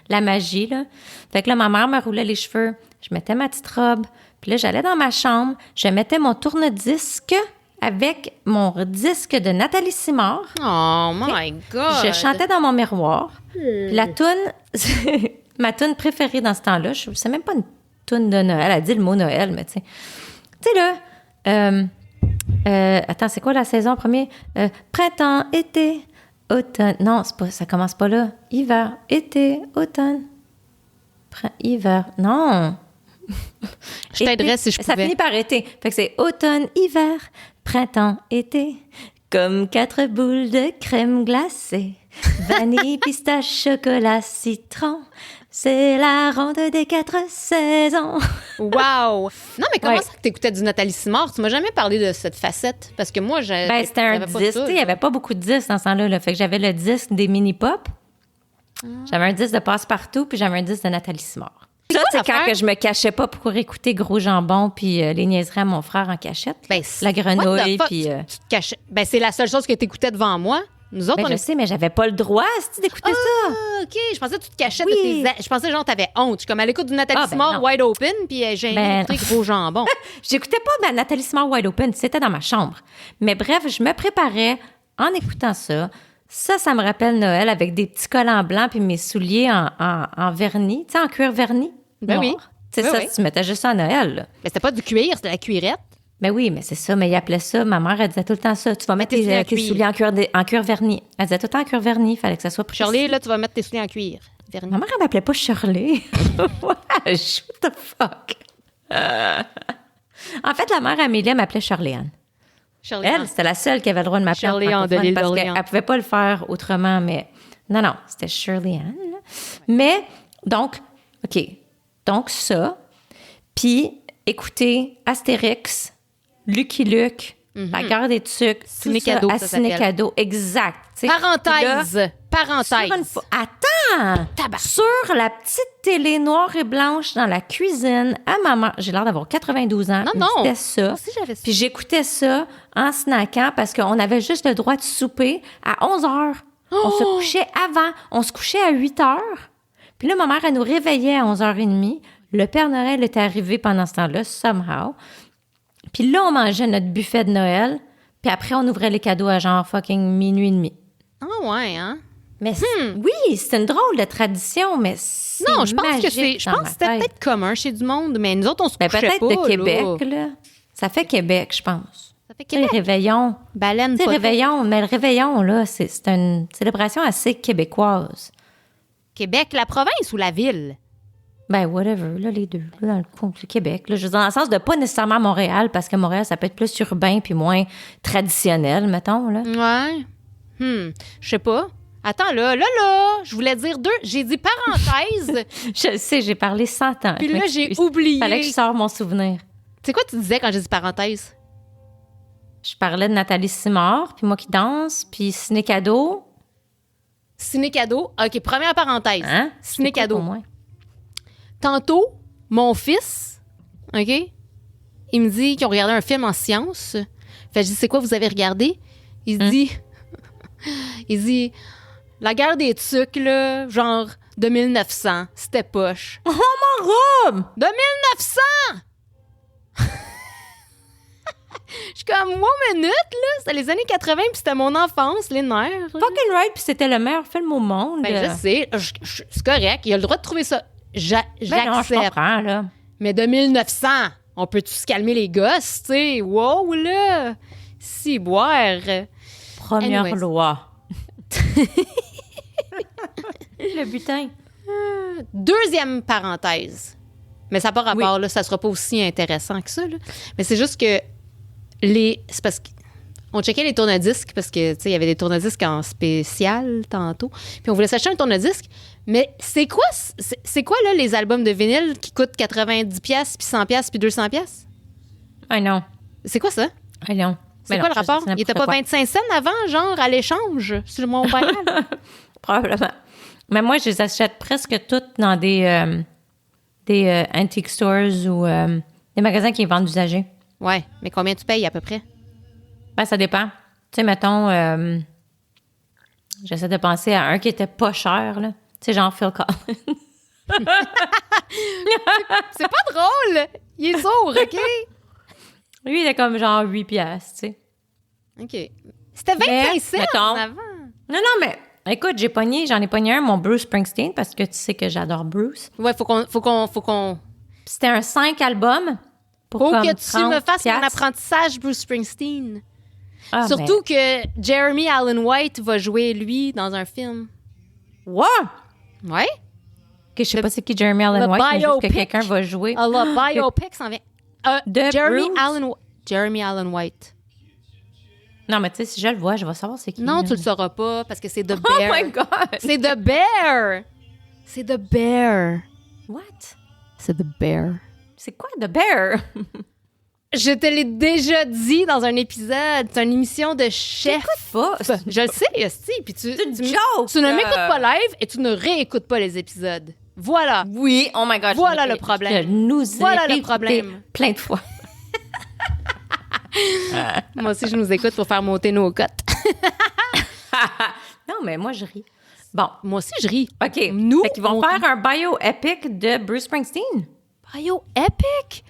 Speaker 1: la magie, là. Fait que là, ma mère me roulait les cheveux. Je mettais ma petite robe. Puis là, j'allais dans ma chambre. Je mettais mon tourne-disque avec mon disque de Nathalie Simard.
Speaker 2: Oh my God!
Speaker 1: Je chantais dans mon miroir. Puis la toune, ma toune préférée dans ce temps-là, je sais même pas une toune de Noël. Elle a dit le mot Noël, mais tu sais. Tu sais, là, attends, c'est quoi la saison en premier? Printemps, été, automne. Non, c'est pas, ça commence pas là. Hiver, été, automne. Hiver. Non.
Speaker 2: Je t'aiderais si je
Speaker 1: Ça
Speaker 2: pouvais.
Speaker 1: finit par été. Fait que c'est automne, hiver, printemps, été. Comme 4 boules de crème glacée. Vanille, pistache, chocolat, citron. C'est la ronde des 4 saisons.
Speaker 2: Wow! Non, mais comment
Speaker 1: Ouais.
Speaker 2: ça que t'écoutais du Nathalie Simard? Tu m'as jamais parlé de cette facette. Parce que moi,
Speaker 1: Ben, c'était un
Speaker 2: j'avais pas
Speaker 1: disque.
Speaker 2: ça,
Speaker 1: Tu sais, il n'y avait pas beaucoup de disques dans ce temps-là. Là. Fait que j'avais le disque des mini-pop. J'avais un disque de Passe-Partout, puis j'avais un disque de Nathalie Simard. Ça,
Speaker 2: quoi
Speaker 1: c'est quand
Speaker 2: l'affaire?
Speaker 1: que je me cachais pas pour écouter Gros Jambon puis les niaiseries à mon frère en cachette.
Speaker 2: Ben,
Speaker 1: La
Speaker 2: what the
Speaker 1: grenouille,
Speaker 2: fuck?
Speaker 1: puis...
Speaker 2: Tu te cachais. Ben, c'est la seule chose que t'écoutais devant moi. Nous autres,
Speaker 1: Ben,
Speaker 2: on
Speaker 1: je
Speaker 2: est.
Speaker 1: sais, mais j'avais pas le droit, d'écouter ça.
Speaker 2: Ah, OK. Je pensais que tu te cachais
Speaker 1: Oui.
Speaker 2: de tes. Je pensais, genre, t'avais honte. Je suis comme à l'écoute du Nathalie
Speaker 1: Ah, ben
Speaker 2: Simard,
Speaker 1: non.
Speaker 2: wide open, puis j'ai
Speaker 1: Ben
Speaker 2: écouté Gros Jambon.
Speaker 1: J'écoutais pas Nathalie Simard Wide Open, c'était dans ma chambre. Mais bref, je me préparais en écoutant ça. Ça me rappelle Noël avec des petits collants blancs puis mes souliers en vernis, tu sais, en cuir verni.
Speaker 2: Ben
Speaker 1: noir.
Speaker 2: oui.
Speaker 1: C'est
Speaker 2: Oui,
Speaker 1: ça,
Speaker 2: oui.
Speaker 1: tu mettais juste ça à Noël, là.
Speaker 2: Mais c'était pas du cuir, c'était la cuirette.
Speaker 1: Ben oui, mais c'est ça, mais il appelait ça, ma mère, elle disait tout le temps ça. Tu vas mettre
Speaker 2: tes souliers en
Speaker 1: tes
Speaker 2: cuir.
Speaker 1: souliers en cuir verni. Elle disait tout le temps en cuir verni, il fallait que ça soit précis.
Speaker 2: Shirley, là, tu vas mettre tes souliers en cuir. Vernis.
Speaker 1: Ma mère, elle m'appelait pas Shirley. Wesh, what the fuck? En fait, la mère Amélie, elle m'appelait Shirley-Anne.
Speaker 2: Shirley.
Speaker 1: Elle, c'était la seule qui avait le droit de m'appeler en
Speaker 2: Shirley Anne de
Speaker 1: francophone
Speaker 2: l'île
Speaker 1: parce
Speaker 2: d'Orléans.
Speaker 1: qu'elle pouvait pas le faire autrement, mais... Non, c'était Shirley-Anne. Là. Mais, donc, OK. Donc, ça. Puis, écoutez, Astérix, Lucky Luke, La Guerre des Tucs,
Speaker 2: Ciné-Cadeau,
Speaker 1: à
Speaker 2: ça s'appelle.
Speaker 1: Ciné-Cadeau, exact. Tu sais.
Speaker 2: Parenthèse.
Speaker 1: Puis là,
Speaker 2: Parenthèse.
Speaker 1: Attends! Sur la petite télé noire et blanche dans la cuisine, à maman, j'ai l'air d'avoir 92 ans.
Speaker 2: Non,
Speaker 1: mais
Speaker 2: non.
Speaker 1: C'était ça.
Speaker 2: Moi aussi, j'avais ça.
Speaker 1: Puis j'écoutais ça en snackant parce qu'on avait juste le droit de souper à 11 heures. On se couchait avant. On se couchait à 8 heures. Puis là, ma mère, elle nous réveillait à 11h30. Le Père Noël était arrivé pendant ce temps-là, somehow. Puis là, on mangeait notre buffet de Noël. Puis après, on ouvrait les cadeaux à genre fucking minuit et demi.
Speaker 2: Ah ouais, hein?
Speaker 1: Mais oui, c'est une drôle de tradition, mais c'est
Speaker 2: Non, je pense que
Speaker 1: magique
Speaker 2: c'est. Je
Speaker 1: dans
Speaker 2: pense
Speaker 1: ma
Speaker 2: que c'était
Speaker 1: tête.
Speaker 2: peut-être commun chez du monde, mais nous autres, on se
Speaker 1: Ben,
Speaker 2: couchait
Speaker 1: peut-être
Speaker 2: pas.
Speaker 1: de Québec,
Speaker 2: là.
Speaker 1: là. Ça fait Québec, je pense.
Speaker 2: Ça fait
Speaker 1: Tu sais, les
Speaker 2: Québec.
Speaker 1: réveillons.
Speaker 2: Baleine,
Speaker 1: Tu sais,
Speaker 2: pas
Speaker 1: réveillon, mais le réveillon, là, c'est une célébration assez québécoise.
Speaker 2: Québec, la province ou la ville?
Speaker 1: Ben, whatever, là, les deux, là, dans le coin du Québec. Là, je veux dire, dans le sens de pas nécessairement Montréal, parce que Montréal, ça peut être plus urbain puis moins traditionnel, mettons, là.
Speaker 2: Ouais. Je sais pas. Attends, là, je voulais dire deux. J'ai dit parenthèse,
Speaker 1: Je le sais, j'ai parlé 100 ans.
Speaker 2: puis
Speaker 1: Je
Speaker 2: là, j'ai
Speaker 1: m'excuse.
Speaker 2: oublié.
Speaker 1: Fallait que je sorte mon souvenir.
Speaker 2: C'est quoi tu disais quand j'ai dit parenthèse?
Speaker 1: Je parlais de Nathalie Simard, puis moi qui danse, puis Ciné-Cadeau.
Speaker 2: Ciné-Cadeau. OK, première parenthèse.
Speaker 1: Hein?
Speaker 2: Ciné-Cadeau.
Speaker 1: C'est quoi pour moi?
Speaker 2: Tantôt, mon fils, OK, il me dit qu'ils ont regardé un film en sciences. Fait que je dis, c'est quoi vous avez regardé? Il dit, la guerre des tucs, là, genre de 1900, c'était poche.
Speaker 1: Oh, mon robe!
Speaker 2: De 1900! Je suis comme, wow, minute, là, c'était les années 80, puis c'était mon enfance, les nerfs. là.
Speaker 1: Fucking right, puis c'était le meilleur film au monde.
Speaker 2: Ben, je sais, c'est correct, il a le droit de trouver ça.
Speaker 1: Ben non, je
Speaker 2: J'accepte.
Speaker 1: comprends, là.
Speaker 2: Mais de 1900, on peut-tu se calmer les gosses, tu sais? Wow, là! Si, boire.
Speaker 1: Première
Speaker 2: Anyways.
Speaker 1: loi. Le butin.
Speaker 2: Deuxième parenthèse. Mais ça n'a pas rapport, là, ça sera pas aussi intéressant que ça, là. Mais c'est juste que c'est parce qu'on checkait les tourne-disques parce que, tu sais, il y avait des tourne-disques en spécial tantôt. Puis on voulait s'acheter un tourne-disque. Mais c'est quoi, là, les albums de vinyle qui coûtent 90$, puis 100$, puis 200$?
Speaker 1: Ah non.
Speaker 2: C'est quoi ça?
Speaker 1: Ah non.
Speaker 2: C'est
Speaker 1: Mais
Speaker 2: quoi
Speaker 1: non,
Speaker 2: le rapport?
Speaker 1: c'est
Speaker 2: Il était pas
Speaker 1: n'importe quoi.
Speaker 2: 25 cents avant, genre, à l'échange, sur mon banal?
Speaker 1: Probablement. Mais moi, je les achète presque toutes dans des antique stores ou des magasins qui vendent d'usagers.
Speaker 2: Ouais, mais combien tu payes à peu près?
Speaker 1: Ben, ça dépend. Tu sais, mettons, j'essaie de penser à un qui était pas cher, là. Tu sais, genre Phil Collins.
Speaker 2: C'est pas drôle! Il est sourd, OK?
Speaker 1: Lui, il était comme genre 8$, tu sais.
Speaker 2: OK. C'était 25 cents
Speaker 1: mettons-
Speaker 2: avant.
Speaker 1: Non, mais écoute, j'en ai pogné un, mon Bruce Springsteen, parce que tu sais que j'adore Bruce.
Speaker 2: Ouais, faut qu'on...
Speaker 1: Puis c'était un 5 albums pour
Speaker 2: Faut
Speaker 1: comme
Speaker 2: que tu me fasses mon
Speaker 1: 30$.
Speaker 2: apprentissage Bruce Springsteen.
Speaker 1: Ah,
Speaker 2: Surtout que Jeremy Allen White va jouer, lui, dans un film.
Speaker 1: Ben, what?
Speaker 2: Ouais?
Speaker 1: Que je sais pas c'est qui Jeremy Allen
Speaker 2: le
Speaker 1: White, mais juste que
Speaker 2: biopic.
Speaker 1: quelqu'un va jouer.
Speaker 2: Ah, le biopic s'en vient.
Speaker 1: De Bruce?
Speaker 2: Jeremy Allen White.
Speaker 1: Non, mais tu sais, si je le vois, je vais savoir c'est qui.
Speaker 2: Non,
Speaker 1: là.
Speaker 2: tu le sauras pas parce que c'est The
Speaker 1: Oh
Speaker 2: Bear.
Speaker 1: my God!
Speaker 2: C'est The Bear! C'est The Bear.
Speaker 1: What?
Speaker 2: C'est The Bear.
Speaker 1: C'est quoi The Bear?
Speaker 2: Je te l'ai déjà dit dans un épisode. C'est une émission de chef.
Speaker 1: Pas.
Speaker 2: Je le sais, Esti. Puis tu
Speaker 1: C'est une
Speaker 2: tu-
Speaker 1: joke!
Speaker 2: tu ne m'écoutes pas live et tu ne réécoutes pas les épisodes. Voilà.
Speaker 1: Oui, oh my God.
Speaker 2: Voilà
Speaker 1: je
Speaker 2: le
Speaker 1: l'ai-
Speaker 2: problème.
Speaker 1: Je nous
Speaker 2: Voilà
Speaker 1: ai
Speaker 2: le
Speaker 1: écouté
Speaker 2: problème.
Speaker 1: plein de fois.
Speaker 2: Moi aussi, je nous écoute pour faire monter nos cotes.
Speaker 1: Non, mais moi, je ris. Bon,
Speaker 2: Moi aussi, je ris.
Speaker 1: OK.
Speaker 2: Nous,
Speaker 1: Fait qu'ils vont
Speaker 2: on
Speaker 1: faire un bio-epic de Bruce Springsteen.
Speaker 2: Bio epic.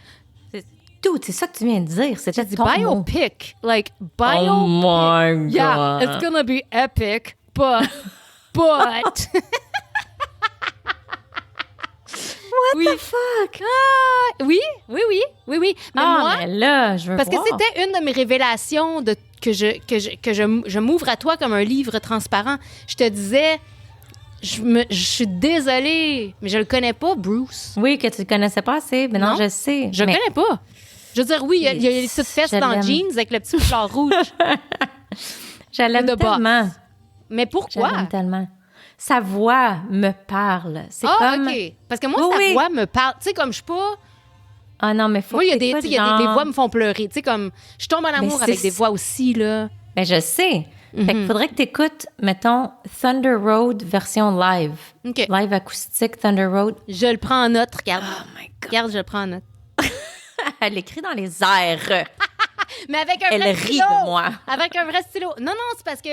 Speaker 1: Tout, c'est ça que tu viens de dire. C'était
Speaker 2: J'ai dit
Speaker 1: ton mot.
Speaker 2: biopic. Like, bio.
Speaker 1: Oh my God.
Speaker 2: Yeah, it's gonna be epic, but. What
Speaker 1: What the fuck?
Speaker 2: Ah, oui. Mais moi,
Speaker 1: Mais là, je veux
Speaker 2: parce
Speaker 1: voir.
Speaker 2: que c'était une de mes révélations que je m'ouvre à toi comme un livre transparent. Je te disais, je suis désolée, mais je le connais pas, Bruce.
Speaker 1: Oui, que tu ne connaissais pas assez. Mais non,
Speaker 2: Non,
Speaker 1: je sais.
Speaker 2: Je le
Speaker 1: mais
Speaker 2: connais pas. Je veux dire, oui, il y a les petites fesses
Speaker 1: Je
Speaker 2: dans
Speaker 1: l'aime.
Speaker 2: jeans avec le petit foulard rouge.
Speaker 1: je l'aime
Speaker 2: de boss.
Speaker 1: tellement.
Speaker 2: Mais
Speaker 1: Je
Speaker 2: pourquoi?
Speaker 1: l'aime tellement. Sa voix me parle. C'est
Speaker 2: Ah,
Speaker 1: comme...
Speaker 2: OK. Parce que moi,
Speaker 1: Oui,
Speaker 2: sa
Speaker 1: oui.
Speaker 2: voix me parle. Tu sais, comme je suis pas...
Speaker 1: Ah non, mais faut
Speaker 2: Moi, il y a
Speaker 1: que
Speaker 2: des,
Speaker 1: t'écoutes
Speaker 2: tu sais, il y a des
Speaker 1: genre-
Speaker 2: voix me font pleurer. Tu sais, comme... Je tombe en amour
Speaker 1: c'est-
Speaker 2: avec des voix aussi, là.
Speaker 1: Ben, je sais. Fait qu'il faudrait que tu écoutes, mettons, Thunder Road version live.
Speaker 2: OK.
Speaker 1: Live acoustique Thunder Road.
Speaker 2: Je le prends en note, regarde.
Speaker 1: Oh my God.
Speaker 2: Regarde, je le prends en note.
Speaker 1: Elle écrit dans les airs.
Speaker 2: Mais avec un
Speaker 1: Elle
Speaker 2: vrai
Speaker 1: rit
Speaker 2: stylo.
Speaker 1: de moi.
Speaker 2: Avec un vrai stylo. Non, c'est parce que...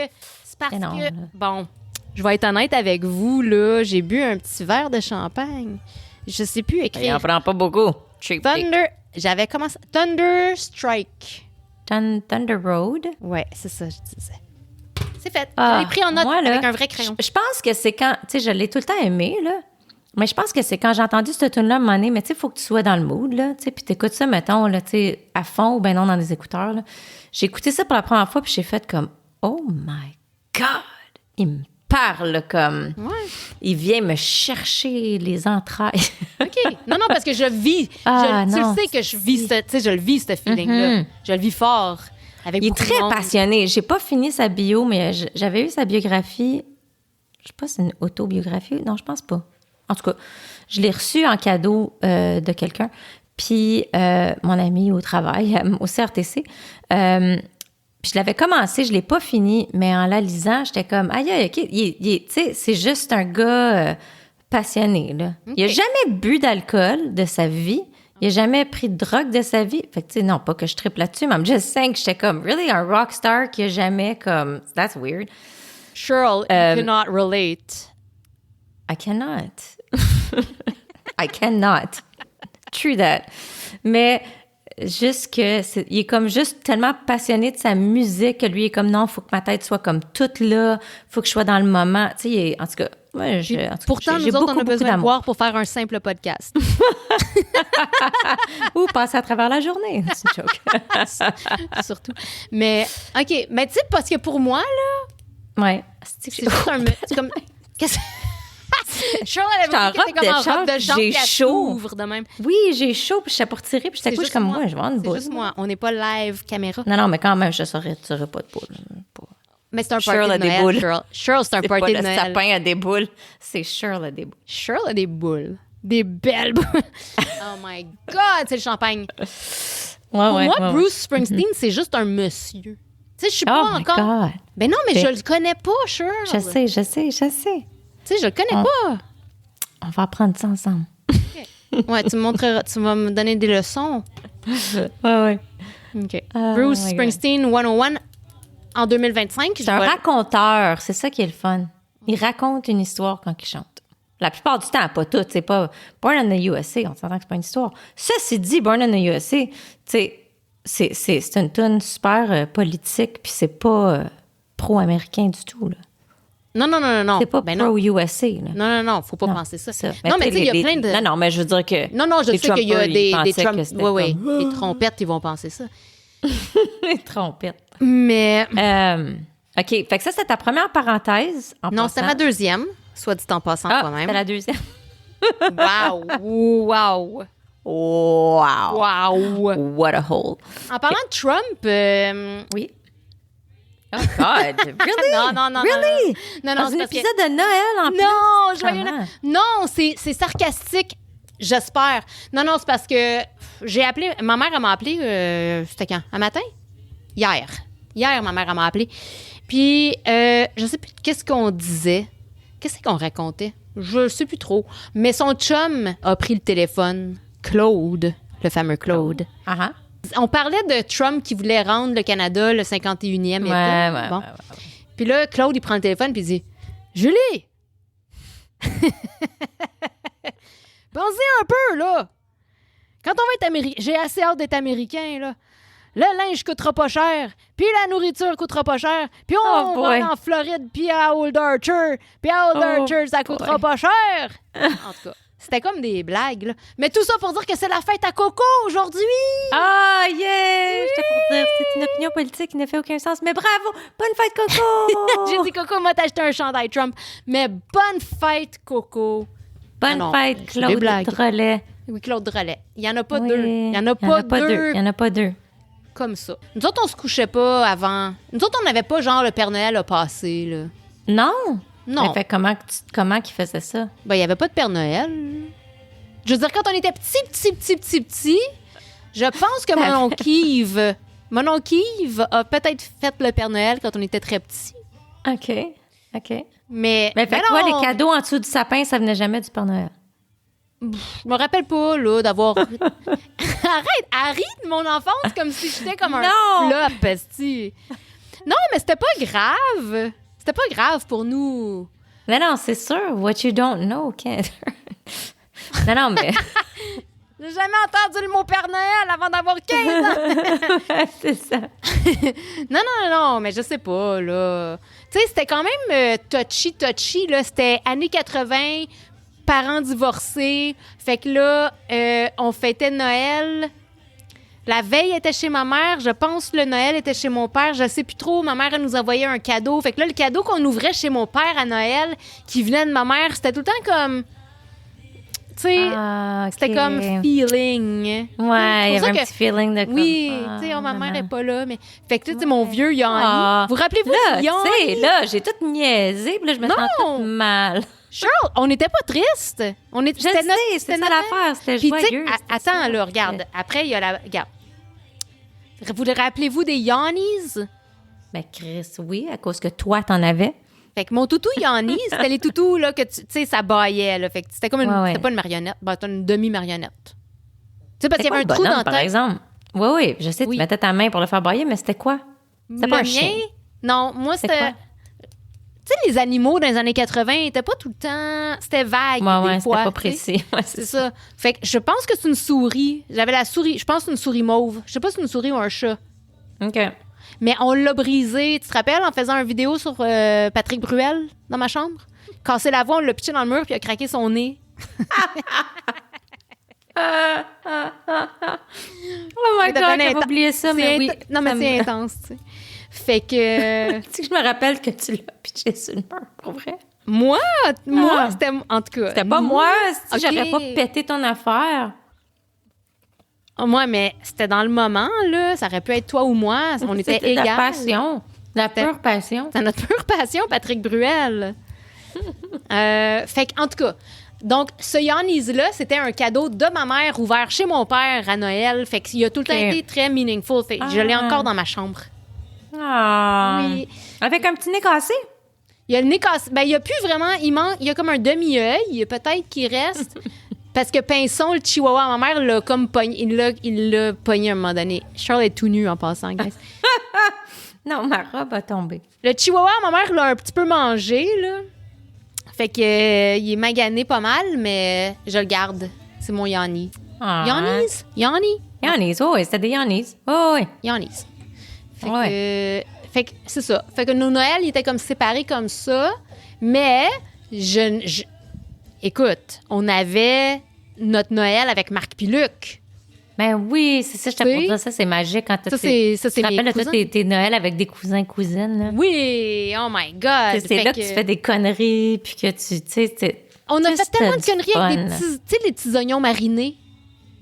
Speaker 1: Mais non,
Speaker 2: que...
Speaker 1: là.
Speaker 2: Bon, je vais être honnête avec vous, là. J'ai bu un petit verre de champagne. Je sais plus
Speaker 1: Il
Speaker 2: écrire.
Speaker 1: en prend pas beaucoup. Cheap date.
Speaker 2: Thunder... J'avais commencé... Thunder Strike.
Speaker 1: Thunder Road.
Speaker 2: Ouais, c'est ça, je disais. C'est fait.
Speaker 1: Ah,
Speaker 2: je l'ai pris en note
Speaker 1: moi, là,
Speaker 2: avec un vrai crayon.
Speaker 1: Je pense que c'est quand... Tu sais, je l'ai tout le temps aimé, là. Mais je pense que c'est quand j'ai entendu cette tune-là, à un moment donné, mais tu sais, il faut que tu sois dans le mood, là. Tu sais, puis t'écoutes ça, mettons, là, tu sais, à fond ou ben non, dans des écouteurs, là. J'ai écouté ça pour la première fois, puis j'ai fait comme, oh my God! Il me parle comme...
Speaker 2: Ouais.
Speaker 1: Il vient me chercher les entrailles.
Speaker 2: OK. Non, parce que je vis.
Speaker 1: Ah,
Speaker 2: tu le
Speaker 1: non,
Speaker 2: sais que je vis, tu sais, je le vis, ce feeling-là. Je le vis fort. Avec
Speaker 1: Il est
Speaker 2: beaucoup de
Speaker 1: très
Speaker 2: monde.
Speaker 1: passionné. J'ai pas fini sa bio, mais j'avais eu sa biographie. Je sais pas si c'est une autobiographie. Non, je pense pas. En tout cas, je l'ai reçu en cadeau de quelqu'un. Puis mon ami au travail, au CRTC. Puis je l'avais commencé, je l'ai pas fini, mais en la lisant, j'étais comme, aïe, aïe, OK. Tu sais, c'est juste un gars passionné, là. Il a jamais bu d'alcool de sa vie. Il a jamais pris de drogue de sa vie. Fait que, tu sais, non, pas que je triple là-dessus, mais I'm just saying que j'étais comme, really, un rockstar qui a jamais comme, that's weird.
Speaker 2: Cheryl, you cannot relate.
Speaker 1: I cannot. I cannot. True that. Mais juste que il est comme juste tellement passionné de sa musique que lui il est comme non, faut que ma tête soit comme toute là, faut que je sois dans le moment. Tu sais, en tout cas, moi,
Speaker 2: pourtant nous autres on a besoin de boire pour faire un simple podcast.
Speaker 1: Ou passer à travers la journée, c'est une joke.
Speaker 2: Surtout. Mais OK, mais tu sais parce que pour moi là,
Speaker 1: ouais,
Speaker 2: c'est juste un c'est comme qu'est-ce Charles, elle avait dit
Speaker 1: comme en robe de chambre, j'ai chaud.
Speaker 2: De même.
Speaker 1: Oui, j'ai chaud, puis j'étais pour tirer, puis j'étais couche comme moi, je vais avoir une boule.
Speaker 2: C'est juste moi, on n'est pas live caméra.
Speaker 1: Non, mais quand même, je saurais tirer pas de boule.
Speaker 2: Mais c'est un party de Noël, Charles, c'est un party de Noël.
Speaker 1: Le sapin a des boules, c'est Charles a des boules.
Speaker 2: Charles a des boules. Des belles boules. Oh my God, c'est le champagne. Pour moi, Bruce Springsteen, c'est juste un monsieur. Tu sais, je suis pas encore... God. Ben non, mais je le connais pas, Charles.
Speaker 1: Je sais.
Speaker 2: Tu sais, je le connais pas.
Speaker 1: On va apprendre ça ensemble.
Speaker 2: Okay. Ouais, tu vas me donner des leçons.
Speaker 1: Ouais.
Speaker 2: OK. Bruce Springsteen 101 en 2025.
Speaker 1: C'est un raconteur, c'est ça qui est le fun. Il raconte une histoire quand il chante. La plupart du temps, pas toutes. C'est pas Born in the USA, on s'entend que c'est pas une histoire. Ceci dit, Born in the USA, tu sais, c'est une tune super politique, puis c'est pas pro-américain du tout, là.
Speaker 2: Non.
Speaker 1: C'est pas pro-USA, là.
Speaker 2: Non, faut pas penser ça.
Speaker 1: Mais
Speaker 2: non, mais tu sais, il y a plein de...
Speaker 1: Non, mais je veux dire que...
Speaker 2: Non, je sais qu'il y a des Trump... Oui,
Speaker 1: comme...
Speaker 2: les trompettes, ils vont penser ça.
Speaker 1: Les trompettes.
Speaker 2: Mais...
Speaker 1: OK, fait que ça, c'était ta première parenthèse.
Speaker 2: Non, c'était ma deuxième, soit dit en passant quand même.
Speaker 1: C'était la deuxième.
Speaker 2: Wow!
Speaker 1: What a hole.
Speaker 2: En parlant de Trump...
Speaker 1: Oui. Oh God, really?
Speaker 2: Non.
Speaker 1: Really?
Speaker 2: Non,
Speaker 1: c'est un épisode de Noël en plus.
Speaker 2: Non, joyeux Noël. Non, c'est sarcastique, j'espère. Non, c'est parce que j'ai appelé... Ma mère, elle m'a appelé, c'était quand? Un matin? Hier, ma mère, elle m'a appelé. Puis, je sais plus qu'est-ce qu'on disait. Qu'est-ce qu'on racontait? Je sais plus trop. Mais son chum a pris le téléphone. Claude, le fameux Claude.
Speaker 1: Uh-huh.
Speaker 2: On parlait de Trump qui voulait rendre le Canada le 51e État.
Speaker 1: Ouais.
Speaker 2: Puis là, Claude, il prend le téléphone puis il dit « Julie! Pensez un peu, là! Quand on va être américain, j'ai assez hâte d'être américain, là. Le linge coûtera pas cher, puis la nourriture coûtera pas cher, puis on va aller en Floride, puis à Old Archer, puis à Old Archer, ça coûtera pas cher! » En tout cas, c'était comme des blagues, là. Mais tout ça pour dire que c'est la fête à Coco aujourd'hui!
Speaker 1: Ah, yeah! J'étais pour dire, c'est une opinion politique qui ne fait aucun sens, mais bravo! Bonne fête, Coco!
Speaker 2: J'ai dit, Coco, m'a acheté un chandail Trump. Mais bonne fête, Coco!
Speaker 1: Bonne fête, Claude Drolet.
Speaker 2: Oui, Claude Drolet. Il n'y en a pas deux. Il n'y en a pas deux.
Speaker 1: Il n'y en a pas deux.
Speaker 2: Comme ça. Nous autres, on se couchait pas avant. Nous autres, on n'avait pas genre le Père Noël a passé, là.
Speaker 1: Non?
Speaker 2: Non.
Speaker 1: Mais fait comment qu'il faisait ça?
Speaker 2: Ben, il n'y avait pas de Père Noël. Je veux dire, quand on était petit, je pense que mon oncle Yves a peut-être fait le Père Noël quand on était très petit.
Speaker 1: OK.
Speaker 2: Mais
Speaker 1: fait quoi, les cadeaux en dessous du sapin, ça venait jamais du Père Noël?
Speaker 2: Je me rappelle pas, là, d'avoir... Arrête de mon enfance comme si j'étais comme un flop, esti. Non, mais c'était pas grave. C'était pas grave pour nous.
Speaker 1: Mais non, c'est sûr. What you don't know, can't... non, mais...
Speaker 2: J'ai jamais entendu le mot Père Noël avant d'avoir 15 ans.
Speaker 1: C'est ça.
Speaker 2: Non, mais je sais pas, là. Tu sais, c'était quand même touchy, là. C'était années 80... parents divorcés. Fait que là, on fêtait Noël. La veille était chez ma mère. Je pense que le Noël était chez mon père. Je sais plus trop. Ma mère, elle nous envoyait un cadeau. Fait que là, le cadeau qu'on ouvrait chez mon père à Noël, qui venait de ma mère, c'était tout le temps comme... Tu sais, c'était comme feeling.
Speaker 1: Ouais, il y avait un petit feeling de comme...
Speaker 2: Oui, tu sais, ma mère est pas là, mais... Fait que tu sais, mon vieux Yanni... Vous rappelez-vous de Yanni?
Speaker 1: Tu sais, là, j'ai tout niaisé, puis là, je me sens toute mal.
Speaker 2: Charles, on n'était pas triste.
Speaker 1: C'était ça l'affaire, c'était joyeux.
Speaker 2: Attends, là, regarde. Après, il y a la... Regarde. Vous rappelez-vous des Yannis?
Speaker 1: Ben, Chris, oui, à cause que toi, t'en avais.
Speaker 2: Fait que mon toutou Yanni, c'était les toutous, là, que tu sais, ça baillait, là. Fait que c'était comme une... C'était pas une marionnette. Ben, c'était une demi-marionnette. Tu sais, parce qu'il y avait un trou dans ta tête.
Speaker 1: Par exemple. Oui, je sais, tu mettais ta main pour le faire bailler, mais c'était quoi? C'était pas un chien?
Speaker 2: Non, moi, c'était... Tu sais, les animaux dans les années 80 n'étaient pas tout le temps... C'était vague, des fois.
Speaker 1: C'était pas précis. Ouais,
Speaker 2: c'est ça. Fait que je pense que c'est une souris. J'avais la souris... Je pense que c'est une souris mauve. Je sais pas si c'est une souris ou un chat.
Speaker 1: OK.
Speaker 2: Mais on l'a brisé. Tu te rappelles, en faisant une vidéo sur Patrick Bruel dans ma chambre? Cassé la voix, on l'a pitché dans le mur puis il a craqué son nez.
Speaker 1: Oh my God, j'avais oublié ça, mais oui.
Speaker 2: Non, mais c'est intense, tu sais. Fait que...
Speaker 1: Tu sais que je me rappelle que tu l'as pitché sur le mur, pour vrai.
Speaker 2: Moi, c'était... En tout cas...
Speaker 1: C'était pas moi. Si
Speaker 2: Okay.
Speaker 1: j'aurais pas pété ton affaire.
Speaker 2: Moi, mais c'était dans le moment, là. Ça aurait pu être toi ou moi. On était
Speaker 1: C'était
Speaker 2: égales.
Speaker 1: la passion. La pure passion.
Speaker 2: C'est notre pure passion, Patrick Bruel. Fait qu'en tout cas... Donc, ce Yannies-là, c'était un cadeau de ma mère ouvert chez mon père à Noël. Fait qu'il a tout le temps été très meaningful. Fait que je l'ai encore dans ma chambre.
Speaker 1: Ah.
Speaker 2: Oui.
Speaker 1: Avec un petit nez cassé?
Speaker 2: Il a le nez cassé. Ben, il y a plus vraiment... Il y a comme un demi-œil, peut-être, qui reste. Parce que Pinson, le chihuahua, ma mère l'a comme pogné. Il l'a pogné à un moment donné. Charles est tout nu en passant, guys.
Speaker 1: Non, ma robe a tombé.
Speaker 2: Le chihuahua, ma mère l'a un petit peu mangé, là. Fait que il est magané pas mal, mais je le garde. C'est mon Yanni.
Speaker 1: Ah.
Speaker 2: Yannis?
Speaker 1: Yannis, oh, c'était des Yannis. Oh, oui.
Speaker 2: Yannis. Fait
Speaker 1: Ouais.
Speaker 2: que c'est ça. Fait que nos Noëls, ils étaient comme séparés comme ça. Mais, écoute, on avait notre Noël avec Marc puis Luc.
Speaker 1: Ben oui, c'est ça, je te pour dire, ça, c'est magique quand
Speaker 2: Ça, c'est
Speaker 1: tu te
Speaker 2: mes
Speaker 1: rappelles de
Speaker 2: cousins.
Speaker 1: toi, tes Noëls avec des cousins-cousines, là.
Speaker 2: Oui, oh my God.
Speaker 1: C'est là que tu fais des conneries, puis que tu sais...
Speaker 2: On a fait tellement de
Speaker 1: c'était
Speaker 2: conneries avec des
Speaker 1: fun.
Speaker 2: petits, tu sais, les petits oignons marinés.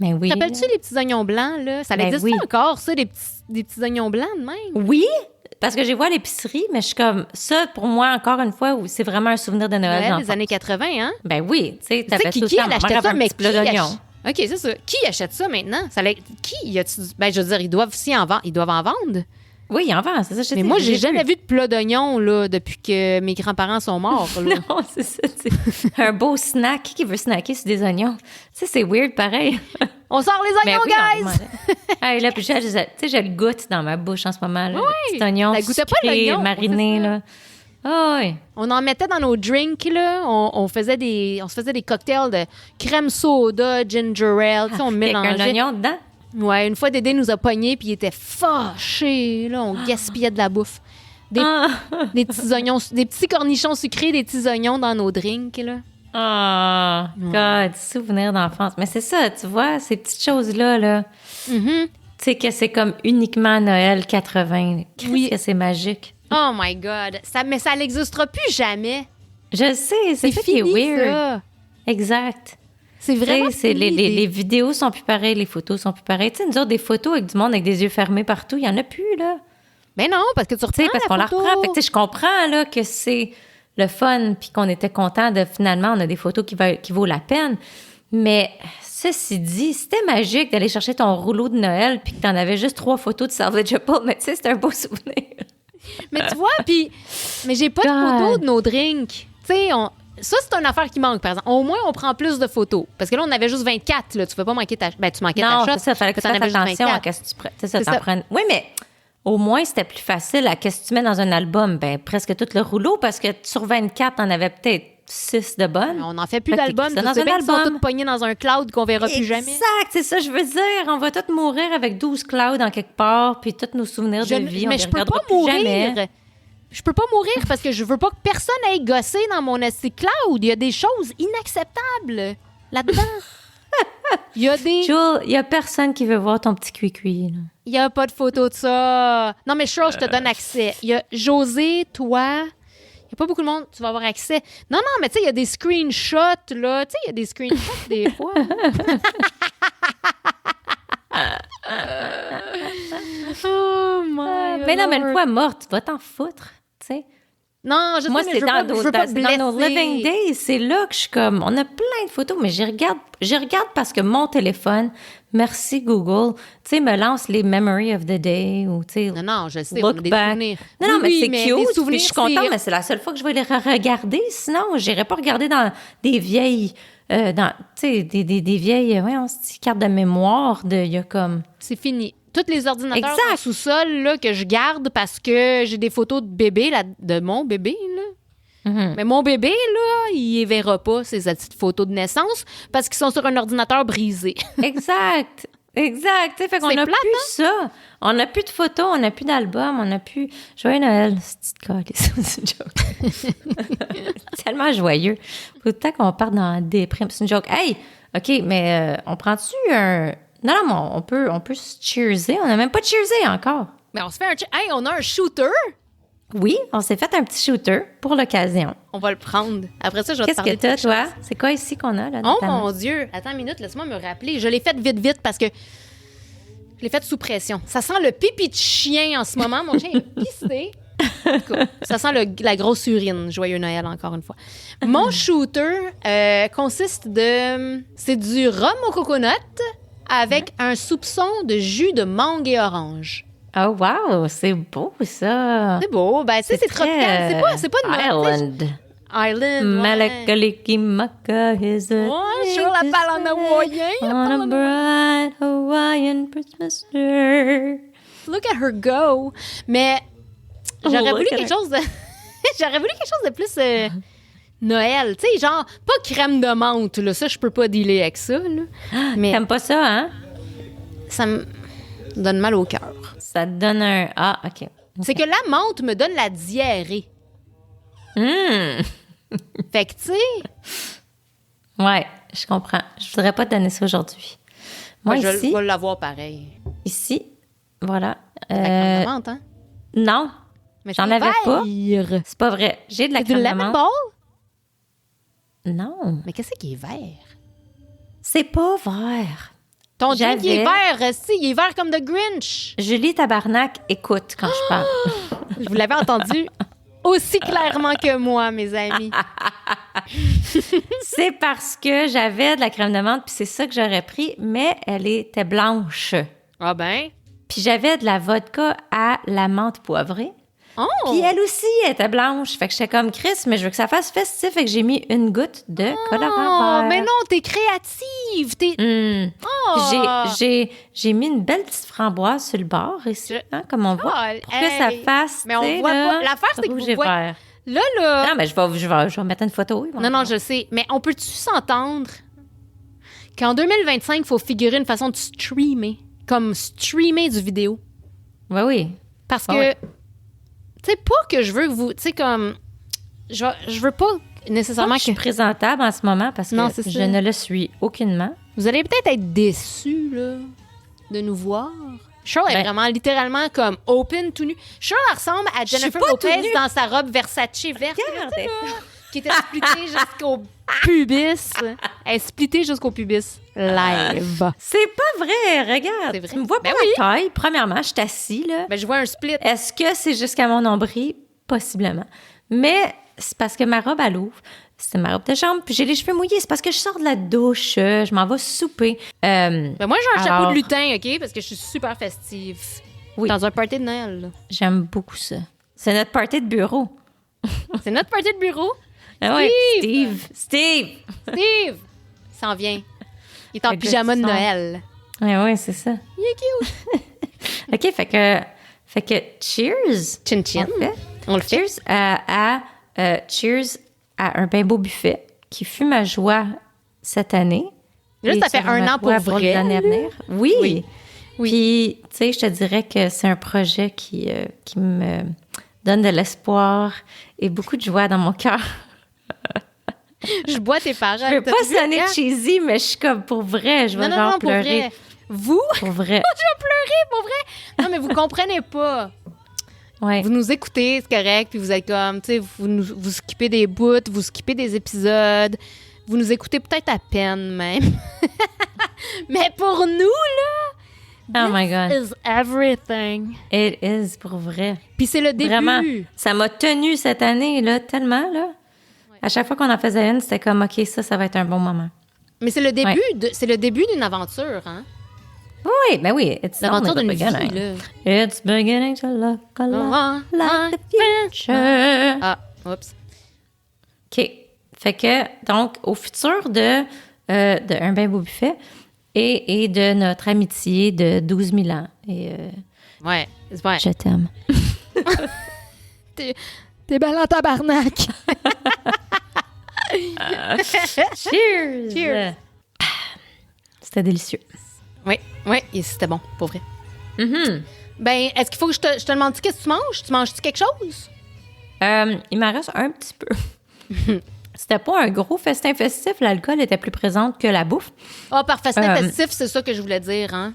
Speaker 1: Ben oui.
Speaker 2: Te rappelles-tu les petits oignons blancs, là? Ça
Speaker 1: Ben
Speaker 2: existe
Speaker 1: oui.
Speaker 2: encore, ça, des petits oignons blancs de même?
Speaker 1: Oui, parce que j'ai vu à l'épicerie, mais je suis comme... Ça, pour moi, encore une fois, c'est vraiment un souvenir de Noël.
Speaker 2: Noël des années 80, hein?
Speaker 1: Ben oui, tu sais,
Speaker 2: Tu sais,
Speaker 1: t'avais tout le
Speaker 2: Kiki,
Speaker 1: temps.
Speaker 2: elle
Speaker 1: Ma mère
Speaker 2: achetait
Speaker 1: avait
Speaker 2: ça,
Speaker 1: un
Speaker 2: mais
Speaker 1: petit plat d'oignon.
Speaker 2: OK, c'est ça. Qui achète ça maintenant? Qui y a Ben, je veux dire, ils doivent ils doivent en vendre.
Speaker 1: Oui, il en vend, c'est ça.
Speaker 2: Mais moi, j'ai jamais vu de plat d'oignon, là, depuis que mes grands-parents sont morts, là.
Speaker 1: Non, c'est ça. C'est un beau snack. Qui veut snacker sur des oignons? Tu sais, c'est weird, pareil.
Speaker 2: On sort les
Speaker 1: Mais
Speaker 2: oignons,
Speaker 1: oui, on
Speaker 2: guys!
Speaker 1: demandait. Hey, là, puis tu sais, je le goûte dans ma bouche en ce moment. Là,
Speaker 2: Oui.
Speaker 1: le petit oignon
Speaker 2: Ça goûtait pas
Speaker 1: sucré,
Speaker 2: l'oignon,
Speaker 1: mariné,
Speaker 2: c'est ça.
Speaker 1: là. Ah oui.
Speaker 2: On en mettait dans nos drinks, là. On se faisait des cocktails de crème soda, ginger ale. Tu sais, on
Speaker 1: Avec
Speaker 2: mélangeait.
Speaker 1: un oignon dedans?
Speaker 2: Ouais, une fois, Dédé nous a pognés, puis il était fâché. Là, on gaspillait de la bouffe. Des petits oignons, des petits cornichons sucrés, des petits oignons dans nos drinks, là.
Speaker 1: Ah, God, souvenir d'enfance. Mais c'est ça, tu vois, ces petites choses-là, là.
Speaker 2: Mm-hmm.
Speaker 1: Tu sais que c'est comme uniquement Noël 80.
Speaker 2: Oui.
Speaker 1: Que c'est magique.
Speaker 2: Oh my God. Mais ça n'existera plus jamais.
Speaker 1: Je sais, c'est ça qui est
Speaker 2: fini,
Speaker 1: weird.
Speaker 2: ça.
Speaker 1: Exact.
Speaker 2: C'est vraiment
Speaker 1: Tu sais,
Speaker 2: fini,
Speaker 1: les vidéos sont plus pareilles, les photos sont plus pareilles. Tu sais, nous autres, des photos avec du monde avec des yeux fermés partout, il y en a plus, là.
Speaker 2: Ben non, parce que tu
Speaker 1: Tu
Speaker 2: reprends
Speaker 1: sais, parce qu'on la
Speaker 2: photo.
Speaker 1: reprend. Fait que, tu sais, je comprends, là, que c'est le fun, puis qu'on était content de, finalement, on a des photos qui vaut la peine. Mais, ceci dit, c'était magique d'aller chercher ton rouleau de Noël, puis que t'en avais juste 3 photos de Salvage Apple, mais tu sais, c'est un beau souvenir.
Speaker 2: Mais tu vois, mais j'ai pas de
Speaker 1: God.
Speaker 2: photos de nos drinks. Tu sais, ça, c'est une affaire qui manque, par exemple. Au moins, on prend plus de photos. Parce que là, on avait juste 24, là. Tu peux pas manquer tu manquais
Speaker 1: Non,
Speaker 2: ta shot.
Speaker 1: c'est ça, fallait que tu
Speaker 2: t'en
Speaker 1: fasses
Speaker 2: avais juste
Speaker 1: attention
Speaker 2: 24.
Speaker 1: à qu'est-ce que tu prends. C'est ça,
Speaker 2: C'est
Speaker 1: t'en
Speaker 2: ça.
Speaker 1: prennes. Oui, mais au moins, c'était plus facile à qu'est-ce que tu mets dans un album. Ben, presque tout le rouleau, parce que sur 24, t'en avais peut-être 6 de bonnes.
Speaker 2: On n'en fait plus
Speaker 1: Fait que
Speaker 2: d'albums.
Speaker 1: t'écris ça
Speaker 2: Tu sais
Speaker 1: dans
Speaker 2: bien
Speaker 1: un
Speaker 2: qu'ils sont
Speaker 1: album.
Speaker 2: tous pognés dans un cloud qu'on verra plus jamais.
Speaker 1: Exact, c'est ça, je veux dire. On va tous mourir avec 12 clouds en quelque part, puis tous nos souvenirs de vie, on
Speaker 2: mais
Speaker 1: les
Speaker 2: je peux
Speaker 1: regardera
Speaker 2: pas
Speaker 1: plus
Speaker 2: mourir.
Speaker 1: jamais.
Speaker 2: Je peux pas mourir parce que je veux pas que personne aille gosser dans mon SD Cloud. Il y a des choses inacceptables là-dedans. Il y a des...
Speaker 1: Jules, il y a personne qui veut voir ton petit cuicui, là.
Speaker 2: Il y a pas de photo de ça. Non, mais Charles, je te donne accès. Il y a José, toi... Il n'y a pas beaucoup de monde, tu vas avoir accès. Non, mais tu sais, il y a des screenshots, là. Tu sais, il y a des screenshots des fois. Oh my
Speaker 1: Mais non, mais
Speaker 2: Lord.
Speaker 1: une fois morte, va t'en foutre, tu sais.
Speaker 2: Non, je sais,
Speaker 1: Moi,
Speaker 2: mais
Speaker 1: c'est
Speaker 2: je veux pas, je veux pas
Speaker 1: dans nos
Speaker 2: blesser.
Speaker 1: Living Days, c'est là que je suis comme, on a plein de photos, mais je regarde parce que mon téléphone, merci Google, tu sais, me lance les Memory of the Day ou, tu sais,
Speaker 2: Non, je sais,
Speaker 1: look
Speaker 2: on a des
Speaker 1: back.
Speaker 2: souvenirs.
Speaker 1: Non, mais
Speaker 2: Oui,
Speaker 1: c'est
Speaker 2: des
Speaker 1: cute, puis
Speaker 2: souvenirs,
Speaker 1: je suis contente,
Speaker 2: c'est-
Speaker 1: mais c'est la seule fois que je vais les regarder, sinon, j'irai pas regarder dans des vieilles, tu sais, des vieilles, voyons, ces cartes de mémoire il y a comme...
Speaker 2: C'est fini. Tous les ordinateurs
Speaker 1: Exact.
Speaker 2: au sous-sol là, que je garde parce que j'ai des photos de bébé, là, de mon bébé, là. Mais mon bébé, là, il verra pas ses petites photos de naissance parce qu'ils sont sur un ordinateur brisé.
Speaker 1: Exact. Exact. T'sais, fait qu'on
Speaker 2: C'est
Speaker 1: a
Speaker 2: plate,
Speaker 1: plus ça. On n'a plus de photos, on n'a plus d'albums, on n'a plus... Joyeux Noël, c'est c'est une joke. C'est tellement joyeux. Faut tout le temps qu'on parte dans la déprime. C'est une joke. Hey, OK, mais on prend-tu un... Non, mais on peut se cheerser. On n'a même pas cheersé encore.
Speaker 2: Mais on se fait Hey, on a un shooter!
Speaker 1: Oui, on s'est fait un petit shooter pour l'occasion.
Speaker 2: On va le prendre. Après ça, je vais te
Speaker 1: Qu'est-ce
Speaker 2: parler
Speaker 1: que t'as,
Speaker 2: de
Speaker 1: toi? C'est quoi ici qu'on a, là?
Speaker 2: Oh mon Dieu! Attends une minute, laisse-moi me rappeler. Je l'ai fait vite parce que je l'ai fait sous pression. Ça sent le pipi de chien en ce moment. Mon chien est pissé. En tout cas, ça sent la grosse urine. Joyeux Noël, encore une fois. Mon shooter consiste de... C'est du rhum au coconut avec un soupçon de jus de mangue et orange.
Speaker 1: Oh, wow! C'est beau, ça!
Speaker 2: C'est beau. Ben, tu sais, c'est tropical. C'est pas de
Speaker 1: Island.
Speaker 2: Island, ouais.
Speaker 1: Malacalikimaka is a...
Speaker 2: Ouais, sur la parle en hawaïen.
Speaker 1: On a bright Hawaiian Christmas day.
Speaker 2: Look at her go. Mais j'aurais voulu
Speaker 1: look at
Speaker 2: quelque chose de... J'aurais voulu quelque chose de plus Noël. Tu sais, genre, pas crème de menthe, là. Ça, je peux pas dealer avec ça, là. Mais
Speaker 1: T'aimes pas ça, hein?
Speaker 2: ça me donne mal au cœur.
Speaker 1: Ça te donne un... Ah, OK.
Speaker 2: C'est que la menthe me donne la diarrhée. Fait que, tu sais...
Speaker 1: Ouais, je comprends. Je voudrais pas te donner ça aujourd'hui. Moi,
Speaker 2: je
Speaker 1: ici,
Speaker 2: vais l'avoir pareil.
Speaker 1: ici, voilà.
Speaker 2: La crème de menthe, hein?
Speaker 1: Non,
Speaker 2: Mais
Speaker 1: j'en
Speaker 2: c'est
Speaker 1: avais pas.
Speaker 2: vert.
Speaker 1: C'est pas vrai. J'ai de la
Speaker 2: C'est du
Speaker 1: crème de
Speaker 2: lemon
Speaker 1: menthe.
Speaker 2: ball?
Speaker 1: Non,
Speaker 2: Mais qu'est-ce qui est vert?
Speaker 1: c'est pas vert.
Speaker 2: Ton drink, il est
Speaker 1: J'avais-
Speaker 2: vert, si, il est vert comme The Grinch.
Speaker 1: Julie Tabarnak, écoute quand je parle.
Speaker 2: Vous l'avez entendu aussi clairement que moi, mes amis.
Speaker 1: C'est parce que j'avais de la crème de menthe, puis c'est ça que j'aurais pris, mais elle était blanche.
Speaker 2: Ah ben?
Speaker 1: Puis j'avais de la vodka à la menthe poivrée.
Speaker 2: Oh!
Speaker 1: Puis elle aussi était blanche. Fait que j'étais comme Chris, mais je veux que ça fasse festif. Fait que j'ai mis une goutte de colorant
Speaker 2: Oh,
Speaker 1: vert.
Speaker 2: mais non, t'es créative. T'es... Oh!
Speaker 1: J'ai mis une belle petite framboise sur le bord ici, hein, comme on voit,
Speaker 2: Oh,
Speaker 1: pour que ça
Speaker 2: hey.
Speaker 1: fasse,
Speaker 2: Mais on
Speaker 1: tu sais,
Speaker 2: voit
Speaker 1: là,
Speaker 2: pas. L'affaire, c'est que
Speaker 1: rouge
Speaker 2: vous
Speaker 1: et
Speaker 2: voyez-
Speaker 1: vert.
Speaker 2: Là...
Speaker 1: Non, mais je vais mettre une photo. Oui,
Speaker 2: Non, je sais. Mais on peut-tu s'entendre qu'en 2025, il faut figurer une façon de streamer? Comme streamer du vidéo.
Speaker 1: Oui.
Speaker 2: Parce
Speaker 1: Ah
Speaker 2: que...
Speaker 1: ouais.
Speaker 2: Tu sais, pas que je veux que vous... Tu sais, comme... Je veux pas nécessairement
Speaker 1: Je suis
Speaker 2: que...
Speaker 1: présentable en ce moment parce que
Speaker 2: Non, c'est
Speaker 1: je
Speaker 2: ça.
Speaker 1: ne le suis aucunement.
Speaker 2: Vous allez peut-être être déçus, là, de nous voir. Charles est
Speaker 1: Ben-
Speaker 2: vraiment littéralement comme open tout nu. Charles elle ressemble à
Speaker 1: suis
Speaker 2: Jennifer
Speaker 1: pas
Speaker 2: Lopez
Speaker 1: tout nue.
Speaker 2: dans sa robe Versace verte,
Speaker 1: Regarde.
Speaker 2: qui était splittée jusqu'au pubis. Elle est splittée jusqu'au pubis. Live.
Speaker 1: C'est pas vrai, regarde.
Speaker 2: C'est vrai.
Speaker 1: Tu me vois pas
Speaker 2: Ben
Speaker 1: la
Speaker 2: oui.
Speaker 1: taille. Premièrement, je suis assis, là.
Speaker 2: Ben, je vois un split.
Speaker 1: Est-ce que c'est jusqu'à mon nombril? Possiblement. Mais c'est parce que ma robe, elle ouvre. C'est ma robe de chambre, puis j'ai les cheveux mouillés. C'est parce que je sors de la douche, je m'en vais souper.
Speaker 2: Ben, moi, j'ai un chapeau
Speaker 1: Alors-
Speaker 2: de lutin, OK? Parce que je suis super festive.
Speaker 1: Oui.
Speaker 2: Dans un party de Noël, là.
Speaker 1: J'aime beaucoup ça. C'est notre party de bureau.
Speaker 2: C'est notre party de bureau.
Speaker 1: Ah ouais,
Speaker 2: Steve!
Speaker 1: Steve!
Speaker 2: Steve! Il s'en vient. Il est en
Speaker 1: Le gars
Speaker 2: pyjama
Speaker 1: qui
Speaker 2: de
Speaker 1: sort.
Speaker 2: Noël.
Speaker 1: Ouais, c'est ça.
Speaker 2: Il est cute.
Speaker 1: OK, fait que cheers.
Speaker 2: Chin chin.
Speaker 1: On fait.
Speaker 2: On le fait.
Speaker 1: Cheers à un bien beau buffet qui fut ma joie cette année.
Speaker 2: Là,
Speaker 1: Et
Speaker 2: ça fait
Speaker 1: sera
Speaker 2: un
Speaker 1: ma
Speaker 2: an pour
Speaker 1: joie
Speaker 2: vrai,
Speaker 1: l'année à
Speaker 2: là.
Speaker 1: venir. Oui.
Speaker 2: Oui. Oui.
Speaker 1: Puis, tu sais, je te dirais que c'est un projet qui me donne de l'espoir et beaucoup de joie dans mon cœur.
Speaker 2: Je bois tes paroles.
Speaker 1: Je veux pas
Speaker 2: T'as-tu vu,
Speaker 1: sonner
Speaker 2: hein?
Speaker 1: cheesy, mais je suis comme pour vrai. Je vais
Speaker 2: Non,
Speaker 1: genre
Speaker 2: non, pour
Speaker 1: pleurer.
Speaker 2: vrai. Vous?
Speaker 1: Pour vrai.
Speaker 2: Je vais pleurer, pour vrai. Non, mais vous comprenez pas.
Speaker 1: Ouais.
Speaker 2: Vous nous écoutez, c'est correct, puis vous êtes comme, tu sais, vous skippez des bouts, vous skippez des épisodes. Vous nous écoutez peut-être à peine, même. Mais pour nous, là,
Speaker 1: Oh my God.
Speaker 2: is everything.
Speaker 1: It is pour vrai.
Speaker 2: Puis c'est le début.
Speaker 1: Vraiment. Ça m'a tenu cette année, là, tellement, là. À chaque fois qu'on en faisait une, c'était comme, OK, ça va être un bon moment.
Speaker 2: Mais c'est le début,
Speaker 1: Ouais.
Speaker 2: c'est le début d'une aventure, hein?
Speaker 1: Oui, ben oui. It's
Speaker 2: L'aventure
Speaker 1: only
Speaker 2: d'une
Speaker 1: the
Speaker 2: vie,
Speaker 1: beginning.
Speaker 2: là.
Speaker 1: It's beginning to look a lot
Speaker 2: Ah,
Speaker 1: like the future.
Speaker 2: Ah, oups.
Speaker 1: OK. Fait que, donc, au futur de Un bien beau buffet et de notre amitié de 12 000 ans. Et
Speaker 2: Ouais.
Speaker 1: je t'aime.
Speaker 2: T'es T'es belle en tabarnak!
Speaker 1: Cheers!
Speaker 2: Cheers!
Speaker 1: C'était délicieux.
Speaker 2: Oui, et c'était bon, pour vrai.
Speaker 1: Mm-hmm.
Speaker 2: Ben, est-ce qu'il faut que je te demande qu'est-ce que tu manges? Tu manges-tu quelque chose?
Speaker 1: Il m'en reste un petit peu. C'était pas un gros festin festif. L'alcool était plus présente que la bouffe.
Speaker 2: Ah, par festin festif, c'est ça que je voulais dire, hein?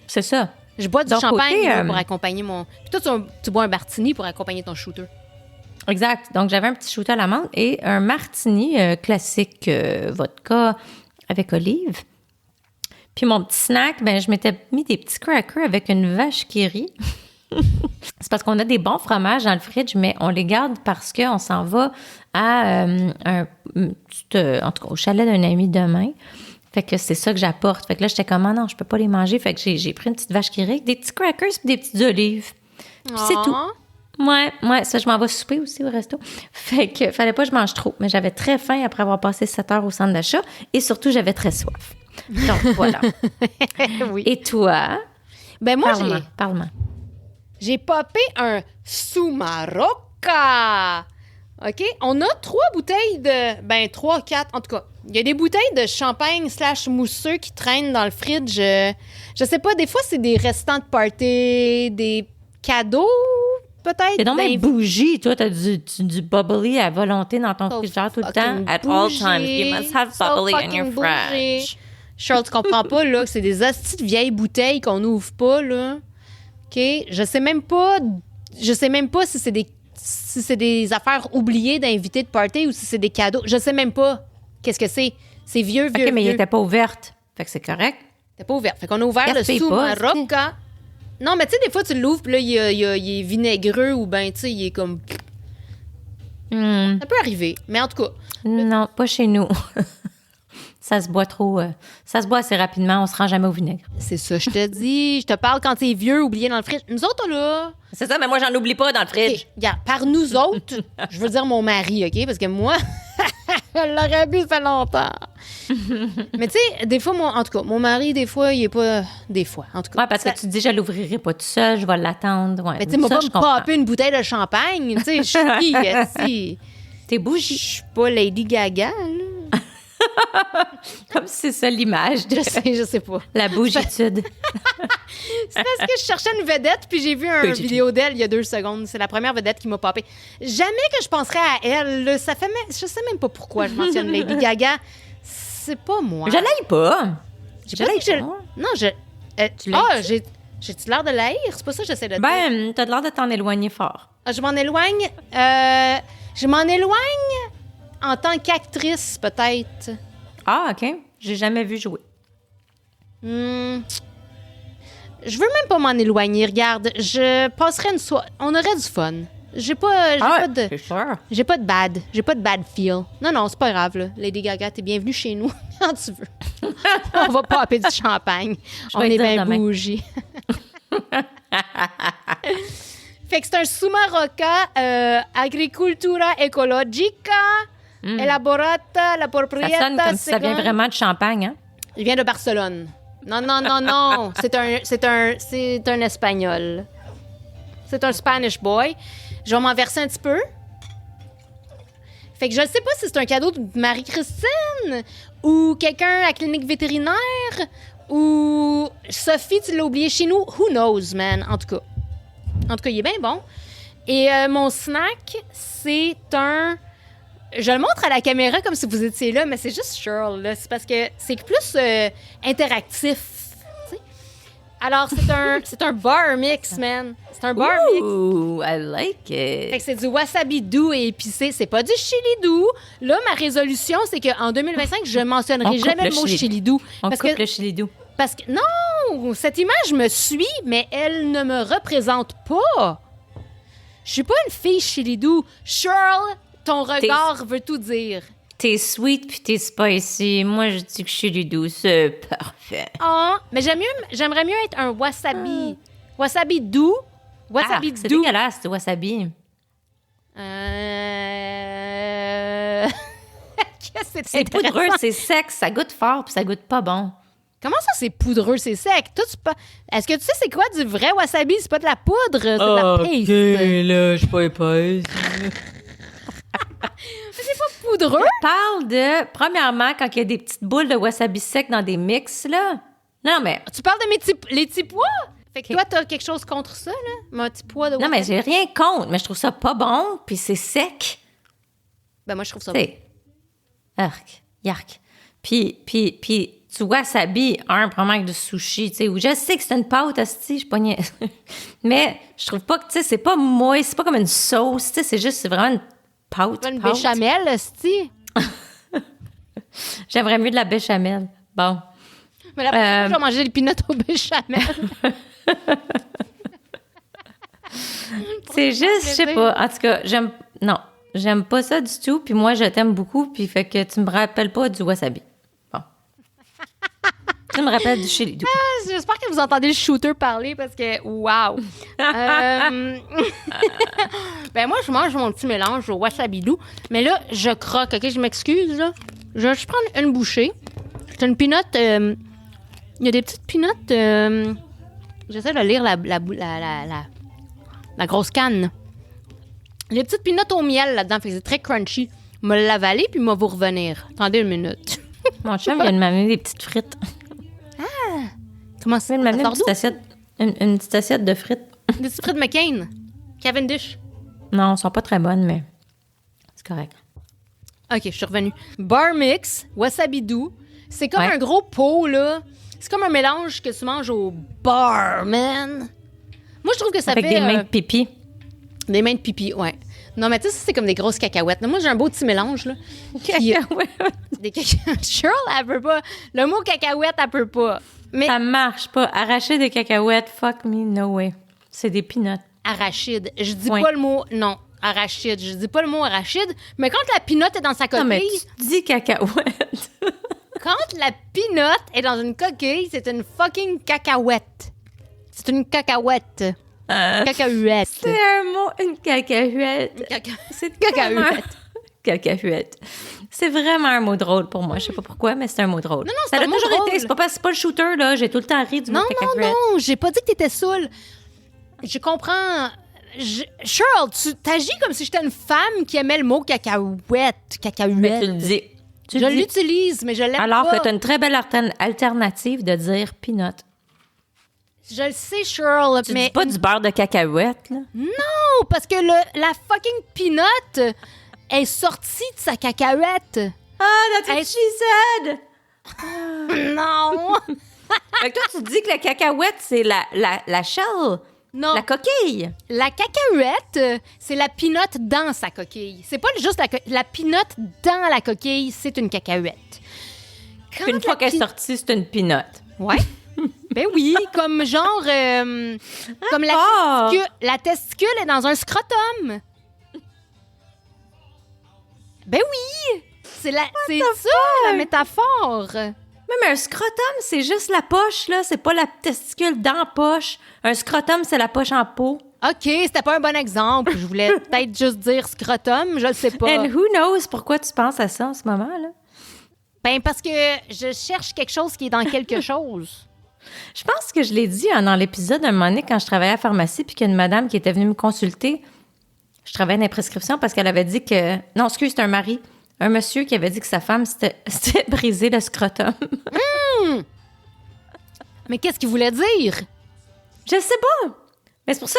Speaker 1: C'est ça.
Speaker 2: Je bois du
Speaker 1: Donc,
Speaker 2: champagne
Speaker 1: côté,
Speaker 2: là, pour accompagner mon... Puis toi, tu bois un martini pour accompagner ton shooter.
Speaker 1: Exact. Donc, j'avais un petit shooter à la menthe et un martini classique vodka avec olive. Puis mon petit snack, ben je m'étais mis des petits crackers avec une vache qui rit. C'est parce qu'on a des bons fromages dans le fridge, mais on les garde parce qu'on s'en va à en tout cas, au chalet d'un ami demain. Fait que c'est ça que j'apporte. Fait que là, j'étais comme, ah non, je peux pas les manger. Fait que j'ai pris une petite vache qui rit avec des petits crackers et des petites olives. Puis c'est tout. Ouais, ça, je m'en vais souper aussi au resto. Fait que fallait pas que je mange trop. Mais j'avais très faim après avoir passé 7 heures au centre d'achat et surtout, j'avais très soif. Donc, voilà.
Speaker 2: Oui.
Speaker 1: Et toi?
Speaker 2: Ben moi,
Speaker 1: Parle-moi.
Speaker 2: J'ai popé un Sumaroca. OK? On a 3 bouteilles de... Ben, 3, 4, en tout cas. Il y a des bouteilles de champagne / mousseux qui traînent dans le fridge. Je sais pas, des fois, c'est des restants de party, des cadeaux, peut-être.
Speaker 1: C'est donc même bougie. Toi, t'as du bubbly à volonté dans ton frigidaire tout le temps.
Speaker 2: At all times, you must have bubbly in your fridge. Charles, tu comprends pas, là, que c'est des hosties de vieilles bouteilles qu'on n'ouvre pas, là. OK? Je sais même pas si c'est des affaires oubliées d'invités de party ou si c'est des cadeaux. Je sais même pas qu'est-ce que c'est. C'est vieux.
Speaker 1: OK, mais il était pas ouverte. Fait que c'est correct.
Speaker 2: C'était pas ouvert. Fait qu'on a ouvert le Sumaroca. Non, mais tu sais, des fois, tu l'ouvres, puis là, il est vinaigreux ou ben, tu sais, il est comme... Ça peut arriver. Mais en tout cas...
Speaker 1: Non, pas chez nous. Ça se boit trop... ça se boit assez rapidement. On se rend jamais au vinaigre.
Speaker 2: C'est ça, je te dis. Je te parle quand c'est vieux, oublié dans le fridge. Nous autres, là...
Speaker 1: C'est ça, mais moi, j'en oublie pas dans le fridge.
Speaker 2: Okay, regarde, par nous autres, je veux dire mon mari, OK? Parce que moi, je l'aurais bu, ça fait longtemps. Mais tu sais, des fois, en tout cas, mon mari, des fois, il est pas... Des fois, en tout cas.
Speaker 1: Ouais, parce que tu dis, je l'ouvrirai pas tout seul, je vais l'attendre. Ouais,
Speaker 2: mais tu sais, moi, pas me popper une bouteille de champagne. Tu sais, je suis... si...
Speaker 1: T'es bougie.
Speaker 2: Je suis pas Lady Gaga, là.
Speaker 1: Comme si c'est ça l'image.
Speaker 2: Je sais pas.
Speaker 1: La bougitude.
Speaker 2: C'est parce que je cherchais une vedette, puis j'ai vu une vidéo d'elle il y a 2 secondes. C'est la première vedette qui m'a popé. Jamais que je penserais à elle. Là. Ça fait je sais même pas pourquoi je mentionne Lady Gaga. C'est pas moi.
Speaker 1: Je l'aille pas.
Speaker 2: Je l'aille pas. Non, j'ai-tu l'air de l'haïr? C'est pas ça que j'essaie de dire.
Speaker 1: Ben, t'as l'air de t'en éloigner fort.
Speaker 2: Je m'en éloigne. Je m'en éloigne en tant qu'actrice, peut-être.
Speaker 1: Ah, OK. J'ai jamais vu jouer.
Speaker 2: Je veux même pas m'en éloigner. Regarde, je passerais une soirée. On aurait du fun. J'ai pas de bad feel. Non, c'est pas grave, là. Lady Gaga, t'es bienvenue chez nous quand tu veux. On va popper du champagne. On est bien bougie. Fait que c'est un Sumaroca Agricultura Ecologica Elaborata la proprietà.
Speaker 1: Ça sonne comme si ça vient vraiment de Champagne, hein?
Speaker 2: Il vient de Barcelone. Non. C'est un Espagnol. C'est un Spanish boy. Je vais m'en verser un petit peu. Fait que je ne sais pas si c'est un cadeau de Marie-Christine ou quelqu'un à la clinique vétérinaire ou Sophie, tu l'as oublié chez nous. Who knows, man? En tout cas, il est bien bon. Et mon snack, c'est un... Je le montre à la caméra comme si vous étiez là, mais c'est juste Shirl, là. C'est parce que c'est plus interactif. T'sais. Alors, c'est un bar mix, man. C'est un bar mix.
Speaker 1: Ooh, I like it.
Speaker 2: Fait que c'est du wasabi doux et épicé. C'est pas du chili doux. Là, ma résolution, c'est qu'en 2025, je mentionnerai jamais le mot chili doux.
Speaker 1: On coupe le chili doux.
Speaker 2: Parce que, non, cette image me suit, mais elle ne me représente pas. Je suis pas une fille chili doux. Shirl, ton regard veut tout dire.
Speaker 1: T'es sweet puis t'es spicy. Moi, je dis que je suis du doux. C'est parfait.
Speaker 2: Ah, mais j'aimerais mieux être un wasabi. Wasabi doux. Wasabi doux.
Speaker 1: C'est dégueulasse, ce wasabi.
Speaker 2: Qu'est-ce que
Speaker 1: c'est poudreux, c'est sec, ça goûte fort puis ça goûte pas bon.
Speaker 2: Comment ça, c'est poudreux, c'est sec? Toi, est-ce que tu sais c'est quoi du vrai wasabi? C'est pas de la poudre, c'est de la paste.
Speaker 1: OK, là, je suis pas épaisse.
Speaker 2: C'est pas poudreux?
Speaker 1: Je parle de, premièrement, quand il y a des petites boules de wasabi sec dans des mix, là. Non, mais...
Speaker 2: Tu parles de les petits pois? Fait que toi, t'as quelque chose contre ça, là? Mon petit pois de wasabi?
Speaker 1: Non, mais j'ai rien contre, mais je trouve ça pas bon, puis c'est sec.
Speaker 2: Ben moi, je trouve ça bon.
Speaker 1: Arc, yark. Puis tu wasabi, probablement avec du sushi, tu sais, où je sais que c'est une pâte, asti, je suis pas niaise. Mais je trouve pas que, tu sais, c'est pas molle, c'est pas comme une sauce, tu sais, c'est vraiment une pâte.
Speaker 2: Pas une béchamel, asti.
Speaker 1: J'aimerais mieux de la béchamel. Bon.
Speaker 2: Mais la prochaine fois, je vais manger des peanuts au béchamel.
Speaker 1: C'est juste, je sais pas, en tout cas, j'aime pas ça du tout, puis moi, je t'aime beaucoup, puis fait que tu me rappelles pas du wasabi. Bon. Tu me rappelles du chili doux.
Speaker 2: J'espère que vous entendez le shooter parler parce que, wow! Ben moi, je mange mon petit mélange au wasabi doux, mais là, je croque, OK? Je m'excuse, là. Je vais juste prendre une bouchée. C'est une peanut... Il y a des petites peanuts... J'essaie de lire la grosse canne. Il y a des petites peanuts au miel là-dedans, fait que c'est très crunchy. Me l'avaler, puis moi vous revenir. Attendez une minute.
Speaker 1: Mon chum vient de m'amener des petites frites.
Speaker 2: Comment
Speaker 1: Il
Speaker 2: ça?
Speaker 1: vient de m'amener une petite assiette de frites.
Speaker 2: Des petites frites McCain. Cavendish.
Speaker 1: Non, elles sont pas très bonnes, mais c'est correct.
Speaker 2: OK, je suis revenue. Bar mix, wasabi doux. C'est comme
Speaker 1: Ouais.
Speaker 2: un gros pot, là. C'est comme un mélange que tu manges au bar, man. Moi, je trouve que ça
Speaker 1: Avec
Speaker 2: fait...
Speaker 1: des mains de pipi.
Speaker 2: Des mains de pipi, ouais. Non, mais tu sais, c'est comme des grosses cacahuètes. Moi, j'ai un beau petit mélange, là. Puis, des cacahuètes. Cheryl, elle peut pas. Le mot cacahuète, elle peut pas. Mais
Speaker 1: Ça marche pas. Arracher des cacahuètes, fuck me, no way. C'est des peanuts.
Speaker 2: arachide. Je dis
Speaker 1: Ouais.
Speaker 2: pas le mot... Non, arachide. Je dis pas le mot arachide. Mais quand la pinotte est dans sa
Speaker 1: Non, mais
Speaker 2: coquille...
Speaker 1: tu dis cacahuètes.
Speaker 2: Quand la pinotte est dans une coquille, c'est une fucking cacahuète. C'est une cacahuète. Cacahuète.
Speaker 1: C'est un mot, une cacahuète. C'est
Speaker 2: Cacahuète.
Speaker 1: Cacahuète. C'est vraiment un mot drôle pour moi. Je sais pas pourquoi, mais c'est un mot drôle.
Speaker 2: Non, c'est
Speaker 1: ça
Speaker 2: un
Speaker 1: a
Speaker 2: mot
Speaker 1: toujours
Speaker 2: drôle.
Speaker 1: été. C'est pas le shooter, là. J'ai tout le temps ri du
Speaker 2: Non,
Speaker 1: mot cacahuète.
Speaker 2: non, j'ai pas dit que t'étais saoule. Je comprends. Cheryl, tu t'agis comme si j'étais une femme qui aimait le mot cacahuète. Cacahuète.
Speaker 1: Mais tu le dis. Tu
Speaker 2: Je
Speaker 1: le dis.
Speaker 2: l'utilise, mais je l'aime
Speaker 1: Alors
Speaker 2: pas.
Speaker 1: que tu as une très belle alternative de dire peanut.
Speaker 2: Je le sais, Cheryl,
Speaker 1: Tu
Speaker 2: mais...
Speaker 1: dis pas du beurre de cacahuète, là.
Speaker 2: Non, parce que la fucking peanut est sortie de sa cacahuète.
Speaker 1: Ah, that's what she said!
Speaker 2: Non!
Speaker 1: Fait que toi, tu dis que la cacahuète, c'est la shell,
Speaker 2: Non.
Speaker 1: la coquille.
Speaker 2: La cacahuète, c'est la peanut dans sa coquille. C'est pas juste la peanut dans la coquille, c'est une cacahuète. Quand
Speaker 1: Puis une fois qu'elle est sortie, c'est une peanut.
Speaker 2: Ouais. Ben oui, comme genre... comme la testicule est dans un scrotum. Ben oui! C'est ça, la métaphore.
Speaker 1: Mais un scrotum, c'est juste la poche, là. C'est pas la testicule dans la poche. Un scrotum, c'est la poche en peau.
Speaker 2: OK, c'était pas un bon exemple. Je voulais peut-être juste dire scrotum, je le sais pas.
Speaker 1: And who knows pourquoi tu penses à ça en ce moment, là?
Speaker 2: Ben parce que je cherche quelque chose qui est dans quelque chose.
Speaker 1: Je pense que je l'ai dit dans l'épisode un moment donné quand je travaillais à la pharmacie puis qu'il y a une madame qui était venue me consulter. Je travaillais dans les prescriptions parce qu'elle avait dit que... Non, excuse, c'est un mari. Un monsieur qui avait dit que sa femme s'était brisé le scrotum.
Speaker 2: Mais qu'est-ce qu'il voulait dire?
Speaker 1: Je sais pas. Mais c'est pour ça,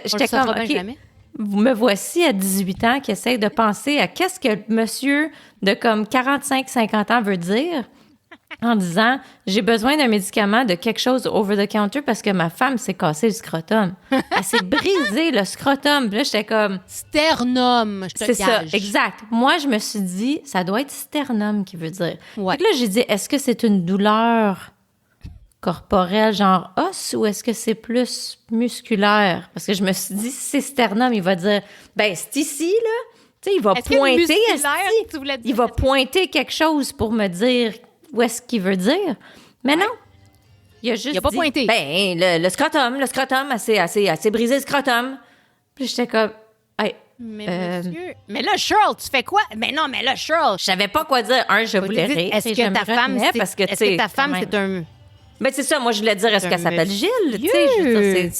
Speaker 1: j'étais comme...
Speaker 2: bien
Speaker 1: OK,
Speaker 2: jamais.
Speaker 1: vous me voici à 18 ans qui essaye de penser à qu'est-ce que monsieur de comme 45-50 ans veut dire en disant « J'ai besoin d'un médicament de quelque chose over the counter parce que ma femme s'est cassé le scrotum. Elle s'est brisé le scrotum. » Puis là, j'étais comme...
Speaker 2: Sternum, je te
Speaker 1: C'est ça,
Speaker 2: gage.
Speaker 1: exact. Moi, je me suis dit, ça doit être sternum qui veut dire.
Speaker 2: Ouais.
Speaker 1: Fait que là, j'ai dit, est-ce que c'est une douleur corporelle, genre os, ou est-ce que c'est plus musculaire? Parce que je me suis dit, si c'est sternum, il va dire, ben, c'est ici, là. Tu sais, il va
Speaker 2: Est-ce que
Speaker 1: pointer,
Speaker 2: musculaire,
Speaker 1: esti.
Speaker 2: tu voulais dire?
Speaker 1: Il va pointer quelque chose pour me dire où est-ce qu'il veut dire. Mais non. Il a juste
Speaker 2: Il a pas
Speaker 1: dit,
Speaker 2: pointé.
Speaker 1: ben, le scrotum, elle s'est brisé le scrotum. Puis j'étais comme, hey,
Speaker 2: Mais monsieur... Mais là, Cheryl, tu fais quoi? Mais non, mais là, Cheryl...
Speaker 1: je savais pas quoi dire. Je voulais rire.
Speaker 2: Est-ce
Speaker 1: et
Speaker 2: que
Speaker 1: je me
Speaker 2: ta femme,
Speaker 1: retenais
Speaker 2: c'est...
Speaker 1: parce que,
Speaker 2: Est-ce que ta femme,
Speaker 1: quand même. Ben, c'est ça, moi, je voulais dire, est-ce qu'elle s'appelle Gilles? Tu sais, je veux dire,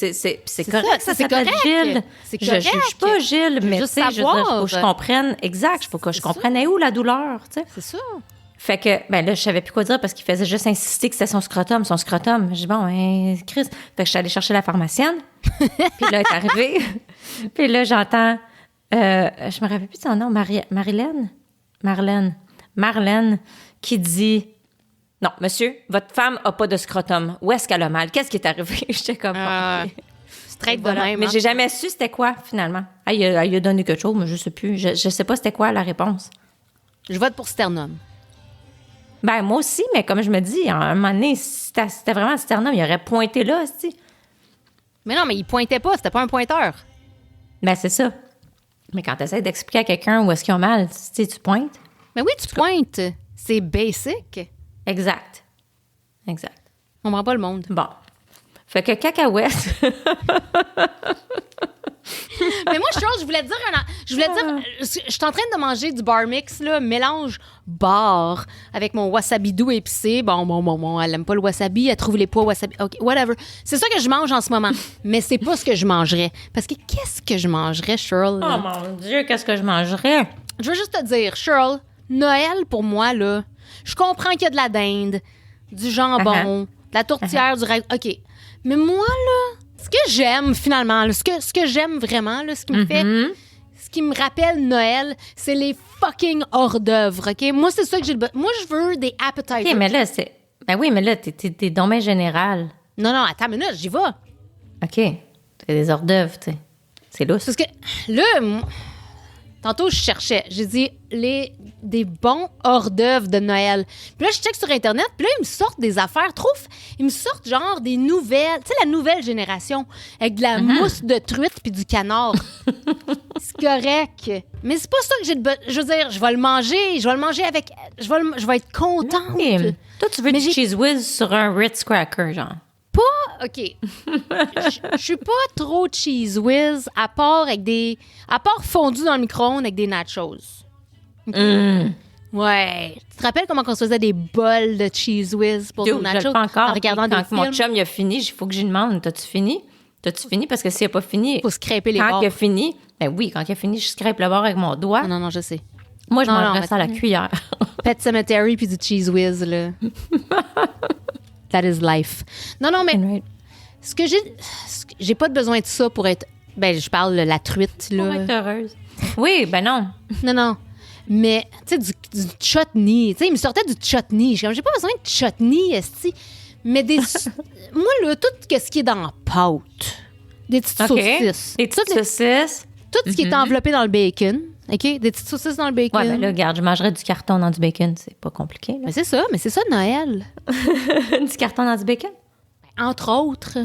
Speaker 1: c'est correct, ça s'appelle
Speaker 2: correct.
Speaker 1: Gilles.
Speaker 2: C'est
Speaker 1: Je
Speaker 2: correct.
Speaker 1: juge pas Gilles, mais tu
Speaker 2: juste
Speaker 1: sais, je veux dire, faut que je comprenne. Exact, faut que je comprenne où la douleur, tu sais.
Speaker 2: C'est ça.
Speaker 1: Fait que, ben là, je savais plus quoi dire parce qu'il faisait juste insister que c'était son scrotum. J'ai dit, bon, Chris. Fait que je suis allée chercher la pharmacienne. Puis là, elle est arrivée. Puis là, j'entends, je me rappelle plus de son nom, Marlène, qui dit, non, monsieur, votre femme a pas de scrotum. Où est-ce qu'elle a mal? Qu'est-ce qui est arrivé? J'étais comme,
Speaker 2: straight de même.
Speaker 1: mais j'ai jamais su c'était quoi, finalement. Elle a donné quelque chose, mais je sais plus. Je sais pas c'était quoi la réponse.
Speaker 2: Je vote pour sternum.
Speaker 1: Ben, moi aussi, mais comme je me dis, à un moment donné, si c'était vraiment un sternum, il aurait pointé là, tu sais.
Speaker 2: Mais non, mais il pointait pas, c'était pas un pointeur.
Speaker 1: Ben, c'est ça. Mais quand tu essaies d'expliquer à quelqu'un où est-ce qu'ils ont mal, tu sais, tu pointes.
Speaker 2: Mais oui, tu pointes. C'est basic.
Speaker 1: Exact.
Speaker 2: On comprend pas le monde.
Speaker 1: Bon. Fait que cacahuète.
Speaker 2: Mais moi, je voulais dire, je suis en train de manger du bar mix, là, mélange bar avec mon wasabi doux épicé. Bon, elle aime pas le wasabi, elle trouve les pois wasabi. OK, whatever. C'est ça que je mange en ce moment. Mais c'est pas ce que je mangerais. Parce que qu'est-ce que je mangerais, Shirl?
Speaker 1: Oh mon Dieu, qu'est-ce que je mangerais?
Speaker 2: Je veux juste te dire, Shirl, Noël, pour moi, là, je comprends qu'il y a de la dinde, du jambon, de la tourtière, du ragoût. OK. Mais moi, là, ce que j'aime, finalement, là, ce que j'aime vraiment, là, ce qui me fait... Ce qui me rappelle Noël, c'est les fucking hors-d'œuvre, OK? Moi, c'est ça que j'ai le... Moi, je veux des appetizers.
Speaker 1: OK, mais là, c'est... Ben oui, mais là, t'es domaine général.
Speaker 2: Non, attends une minute, j'y vais.
Speaker 1: OK. C'est des hors-d'œuvre, tu sais. C'est lousse.
Speaker 2: Parce que là, tantôt, je cherchais. J'ai dit des bons hors-d'œuvre de Noël. Puis là, je check sur Internet. Puis là, ils me sortent des affaires. Ils me sortent genre des nouvelles. Tu sais, la nouvelle génération. Avec de la mousse de truite puis du canard. C'est correct. Mais c'est pas ça que j'ai de... Je veux dire, je vais le manger avec... Je vais être contente.
Speaker 1: Oui. Toi, tu veux du cheese whiz sur un Ritz cracker, genre.
Speaker 2: Pas... OK. Je suis pas trop cheese whiz à part fondu dans le micro-ondes avec des nachos. Okay. Ouais. Tu te rappelles comment on se faisait des bols de cheese whiz pour nos nachos?
Speaker 1: Je le fais encore.
Speaker 2: En regardant des films?
Speaker 1: Mon chum, il a fini, il faut que je lui demande, t'as-tu fini? Parce que s'il n'a pas fini...
Speaker 2: Faut scraper les bords.
Speaker 1: Quand il a fini... Ben oui, quand il a fini, je scrape le bord avec mon doigt.
Speaker 2: Non, je sais.
Speaker 1: Moi, je mangerais ça à la cuillère.
Speaker 2: Pet Cemetery puis du cheese whiz, là. That is life. Non, mais ce que j'ai pas besoin de ça pour être... Ben, je parle de la truite, là.
Speaker 1: Pour être heureuse. Oui, ben non.
Speaker 2: Non. Mais, tu sais, du chutney. Tu sais, il me sortait du chutney. J'ai pas besoin de chutney, esti. Mais moi, là, tout ce qui est dans la pâte. Des petites saucisses.
Speaker 1: Des petites saucisses.
Speaker 2: Tout ce qui est enveloppé dans le bacon. OK? Des petites saucisses dans le bacon.
Speaker 1: Ouais, ben là, regarde, je mangerais du carton dans du bacon. C'est pas compliqué, là.
Speaker 2: Mais c'est ça Noël.
Speaker 1: Du carton dans du bacon?
Speaker 2: Entre autres.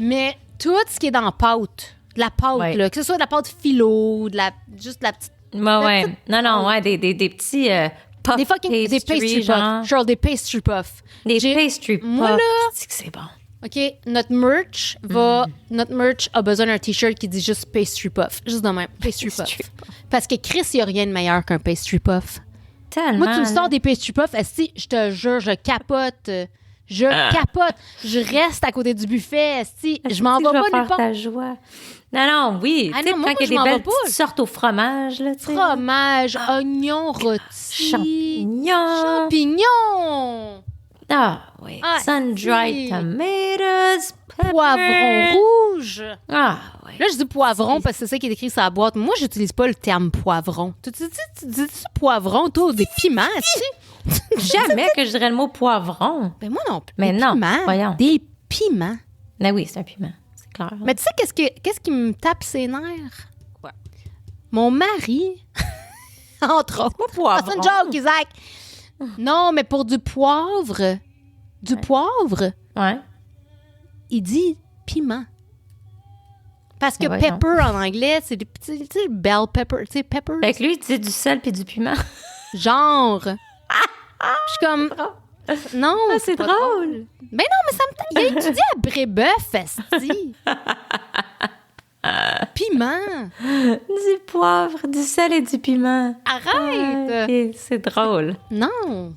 Speaker 2: Mais tout ce qui est dans la pâte. De la pâte, là. Que ce soit de la pâte philo, juste de la petite...
Speaker 1: Ouais. Non, des petits puffs.
Speaker 2: Des pastry puffs. Genre des pastry puffs.
Speaker 1: Des pastry puffs.
Speaker 2: Moi, là...
Speaker 1: C'est bon.
Speaker 2: OK, notre merch a besoin d'un T-shirt qui dit juste pastry puff. Juste de même, pastry puff. Parce que Chris, il n'y a rien de meilleur qu'un pastry puff.
Speaker 1: Tellement.
Speaker 2: Moi, tu me sors des pastry puffs, esti, je te jure, je capote. Je capote. Je reste à côté du buffet, esti. Je m'en vais pas nulle part.
Speaker 1: Ta joie. Non, oui.
Speaker 2: Ah
Speaker 1: tu sais,
Speaker 2: non,
Speaker 1: quand il y a des belles petites sortes au fromage, là, tu sais.
Speaker 2: Fromage, oignons rôtis. Champignons.
Speaker 1: Ah, oui. Sun-dried tomatoes.
Speaker 2: Poivron rouge.
Speaker 1: Ah, oui.
Speaker 2: Là, je dis poivron parce que c'est ça qui est écrit sur la boîte. Moi, j'utilise pas le terme poivron. Tu dis poivron, toi, des piments, tu sais?
Speaker 1: Jamais que je dirais le mot poivron.
Speaker 2: Ben moi non plus.
Speaker 1: Mais non,
Speaker 2: piments,
Speaker 1: voyons.
Speaker 2: Des piments.
Speaker 1: Ben oui, c'est un piment, c'est clair.
Speaker 2: Mais tu sais, qu'est-ce qui me tape ses nerfs?
Speaker 1: Quoi?
Speaker 2: Mon mari, entre autres.
Speaker 1: C'est pas poivron.
Speaker 2: C'est une joke, Isaac. Non, mais pour du poivre,
Speaker 1: Ouais.
Speaker 2: il dit piment. Parce que pepper en anglais, c'est des petits, tu sais, bell pepper, tu sais, pepper.
Speaker 1: Fait que lui, il dit du sel puis du piment.
Speaker 2: Genre. Je suis comme... Non,
Speaker 1: c'est drôle.
Speaker 2: Ben non, mais ça me... Il a étudié à Brébeuf, esti. Piment.
Speaker 1: Du poivre, du sel et du piment.
Speaker 2: Arrête.
Speaker 1: Okay, c'est drôle.
Speaker 2: Non.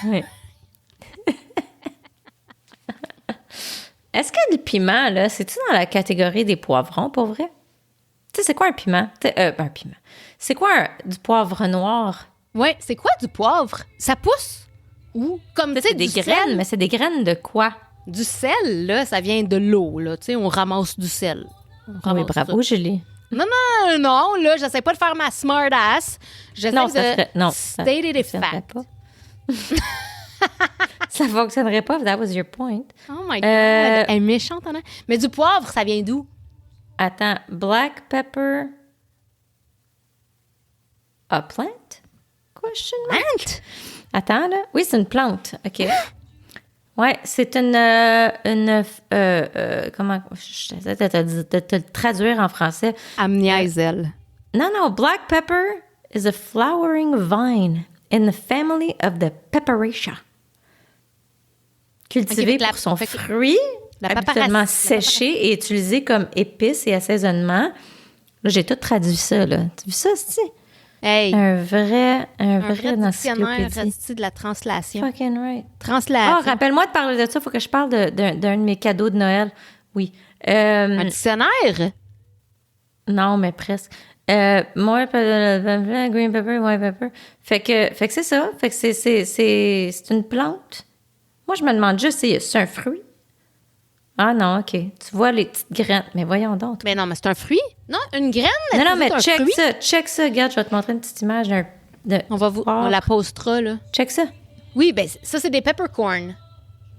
Speaker 1: Oui. Est-ce que le piment, là, c'est-tu dans la catégorie des poivrons, pour vrai? Tu sais, c'est quoi un piment? Un piment. C'est quoi du poivre noir?
Speaker 2: Ouais, c'est quoi du poivre? Ça pousse? Où? Comme, tu sais,
Speaker 1: des
Speaker 2: du
Speaker 1: graines,
Speaker 2: sel.
Speaker 1: mais c'est des graines de quoi?
Speaker 2: Du sel, là, ça vient de l'eau, là. Tu sais, on ramasse du sel. On
Speaker 1: Oui,
Speaker 2: ramasse
Speaker 1: bravo, Julie.
Speaker 2: Non, là, j'essaie pas de faire ma smart ass. J'essaie
Speaker 1: Non,
Speaker 2: de
Speaker 1: ça serait... Non,
Speaker 2: state it
Speaker 1: fonctionnerait
Speaker 2: fact.
Speaker 1: pas. Ça fonctionnerait pas, if that was your point.
Speaker 2: Oh my God, elle est méchante, Anna. Mais du poivre, ça vient d'où?
Speaker 1: Attends, black pepper... A plant? Question mark?
Speaker 2: Plante?
Speaker 1: Attends, là. Oui, c'est une plante. OK. Ouais, c'est une comment... Je de te le traduire en français.
Speaker 2: Amniaiselle.
Speaker 1: Non, black pepper is a flowering vine in the family of the Pepperaceae. Cultivé
Speaker 2: Ok,
Speaker 1: pour son fruit, habituellement séché et utilisé comme épice et assaisonnement. Là, j'ai tout traduit ça, là. Tu as vu ça, c'est
Speaker 2: Hey,
Speaker 1: un vrai
Speaker 2: dictionnaire
Speaker 1: encyclopédie.
Speaker 2: de la translation.
Speaker 1: Fucking right.
Speaker 2: Translation.
Speaker 1: Oh, rappelle-moi de parler de ça. Il faut que je parle d'un de mes cadeaux de Noël. Oui.
Speaker 2: Un dictionnaire?
Speaker 1: Non, mais presque. More pepper, green pepper, white pepper. Fait que c'est ça. Fait que c'est une plante. Moi, je me demande juste si c'est un fruit. Ah non, OK. Tu vois les petites graines. Mais voyons donc.
Speaker 2: Mais non, mais c'est un fruit? Non, une graine?
Speaker 1: Non, mais
Speaker 2: c'est un
Speaker 1: check
Speaker 2: fruit?
Speaker 1: ça. Check ça. Regarde, je vais te montrer une petite image
Speaker 2: On la postera, là.
Speaker 1: Check ça.
Speaker 2: Oui, ben ça, c'est des peppercorns.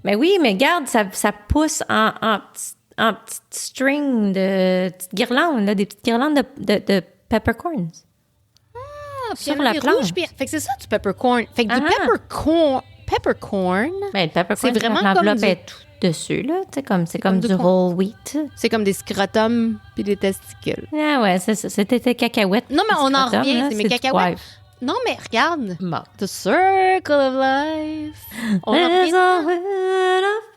Speaker 1: Mais oui, mais regarde, ça pousse en petites string de petites guirlandes, là, des petites guirlandes de peppercorns.
Speaker 2: Ah, puis
Speaker 1: Sur
Speaker 2: il y en a
Speaker 1: la
Speaker 2: des
Speaker 1: plante.
Speaker 2: rouges, puis... Fait que c'est ça, du peppercorn. Fait que du peppercorn,
Speaker 1: Ben, le peppercorn,
Speaker 2: c'est vraiment
Speaker 1: l'enveloppe
Speaker 2: comme
Speaker 1: est tout dessus, là. C'est comme
Speaker 2: comme
Speaker 1: du
Speaker 2: du
Speaker 1: whole wheat.
Speaker 2: c'est comme des scrotums puis des testicules.
Speaker 1: Ah ouais, c'est ça. C'était tes cacahuètes.
Speaker 2: Non, mais
Speaker 1: Des
Speaker 2: on en
Speaker 1: scrotums,
Speaker 2: revient,
Speaker 1: là,
Speaker 2: c'est mes
Speaker 1: du
Speaker 2: cacahuètes.
Speaker 1: poivre.
Speaker 2: Non, mais regarde.
Speaker 1: Bon.
Speaker 2: The circle of life. On en
Speaker 1: There's
Speaker 2: revient,
Speaker 1: always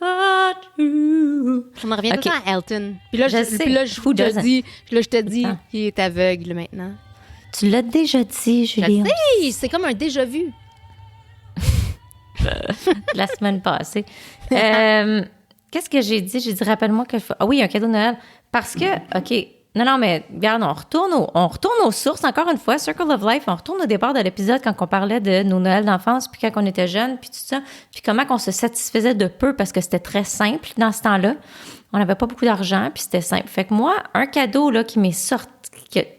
Speaker 1: a you.
Speaker 2: tout le temps à Elton. Puis là,
Speaker 1: Je sais. Who doesn't?
Speaker 2: je te dis,
Speaker 1: temps.
Speaker 2: il est aveugle maintenant.
Speaker 1: Tu l'as déjà dit,
Speaker 2: Je
Speaker 1: Julie.
Speaker 2: sais, c'est comme un déjà-vu.
Speaker 1: La semaine passée. Qu'est-ce que j'ai dit? J'ai dit, rappelle-moi que... Ah oui, un cadeau de Noël. Parce que, OK, non, mais regarde, on retourne aux sources, encore une fois, Circle of Life, on retourne au départ de l'épisode quand on parlait de nos Noëls d'enfance, puis quand on était jeunes, puis tout ça, puis comment on se satisfaisait de peu parce que c'était très simple dans ce temps-là. On n'avait pas beaucoup d'argent, puis c'était simple. Fait que moi, un cadeau là qui m'est sorti,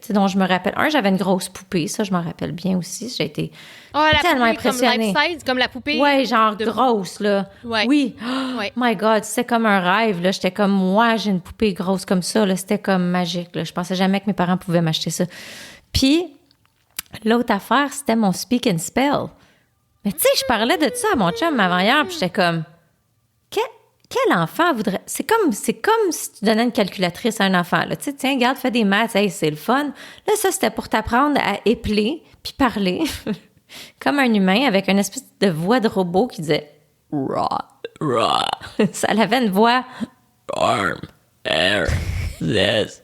Speaker 1: dont je me rappelle, j'avais une grosse poupée, ça, je m'en rappelle bien aussi. J'ai été
Speaker 2: Oh, la
Speaker 1: tellement
Speaker 2: poupée
Speaker 1: impressionnée.
Speaker 2: comme life size, comme la poupée.
Speaker 1: Ouais, genre
Speaker 2: de-
Speaker 1: grosse, là.
Speaker 2: Ouais.
Speaker 1: Oui.
Speaker 2: Ouais.
Speaker 1: Oh my God, c'était comme un rêve, là. J'étais comme, moi, j'ai une poupée grosse comme ça, là. C'était comme magique, là. Je pensais jamais que mes parents pouvaient m'acheter ça. Puis, l'autre affaire, c'était mon speak and spell. Mais tu sais, je parlais de ça à mon chum avant-hier, puis j'étais comme, quel enfant voudrait... C'est comme si tu donnais une calculatrice à un enfant, là. Tu sais, tiens, regarde, fais des maths, hey, c'est le fun. Là, ça, c'était pour t'apprendre à épeler puis parler comme un humain avec une espèce de voix de robot qui disait « Rah, rah ». Ça avait une voix « Arm, air, this,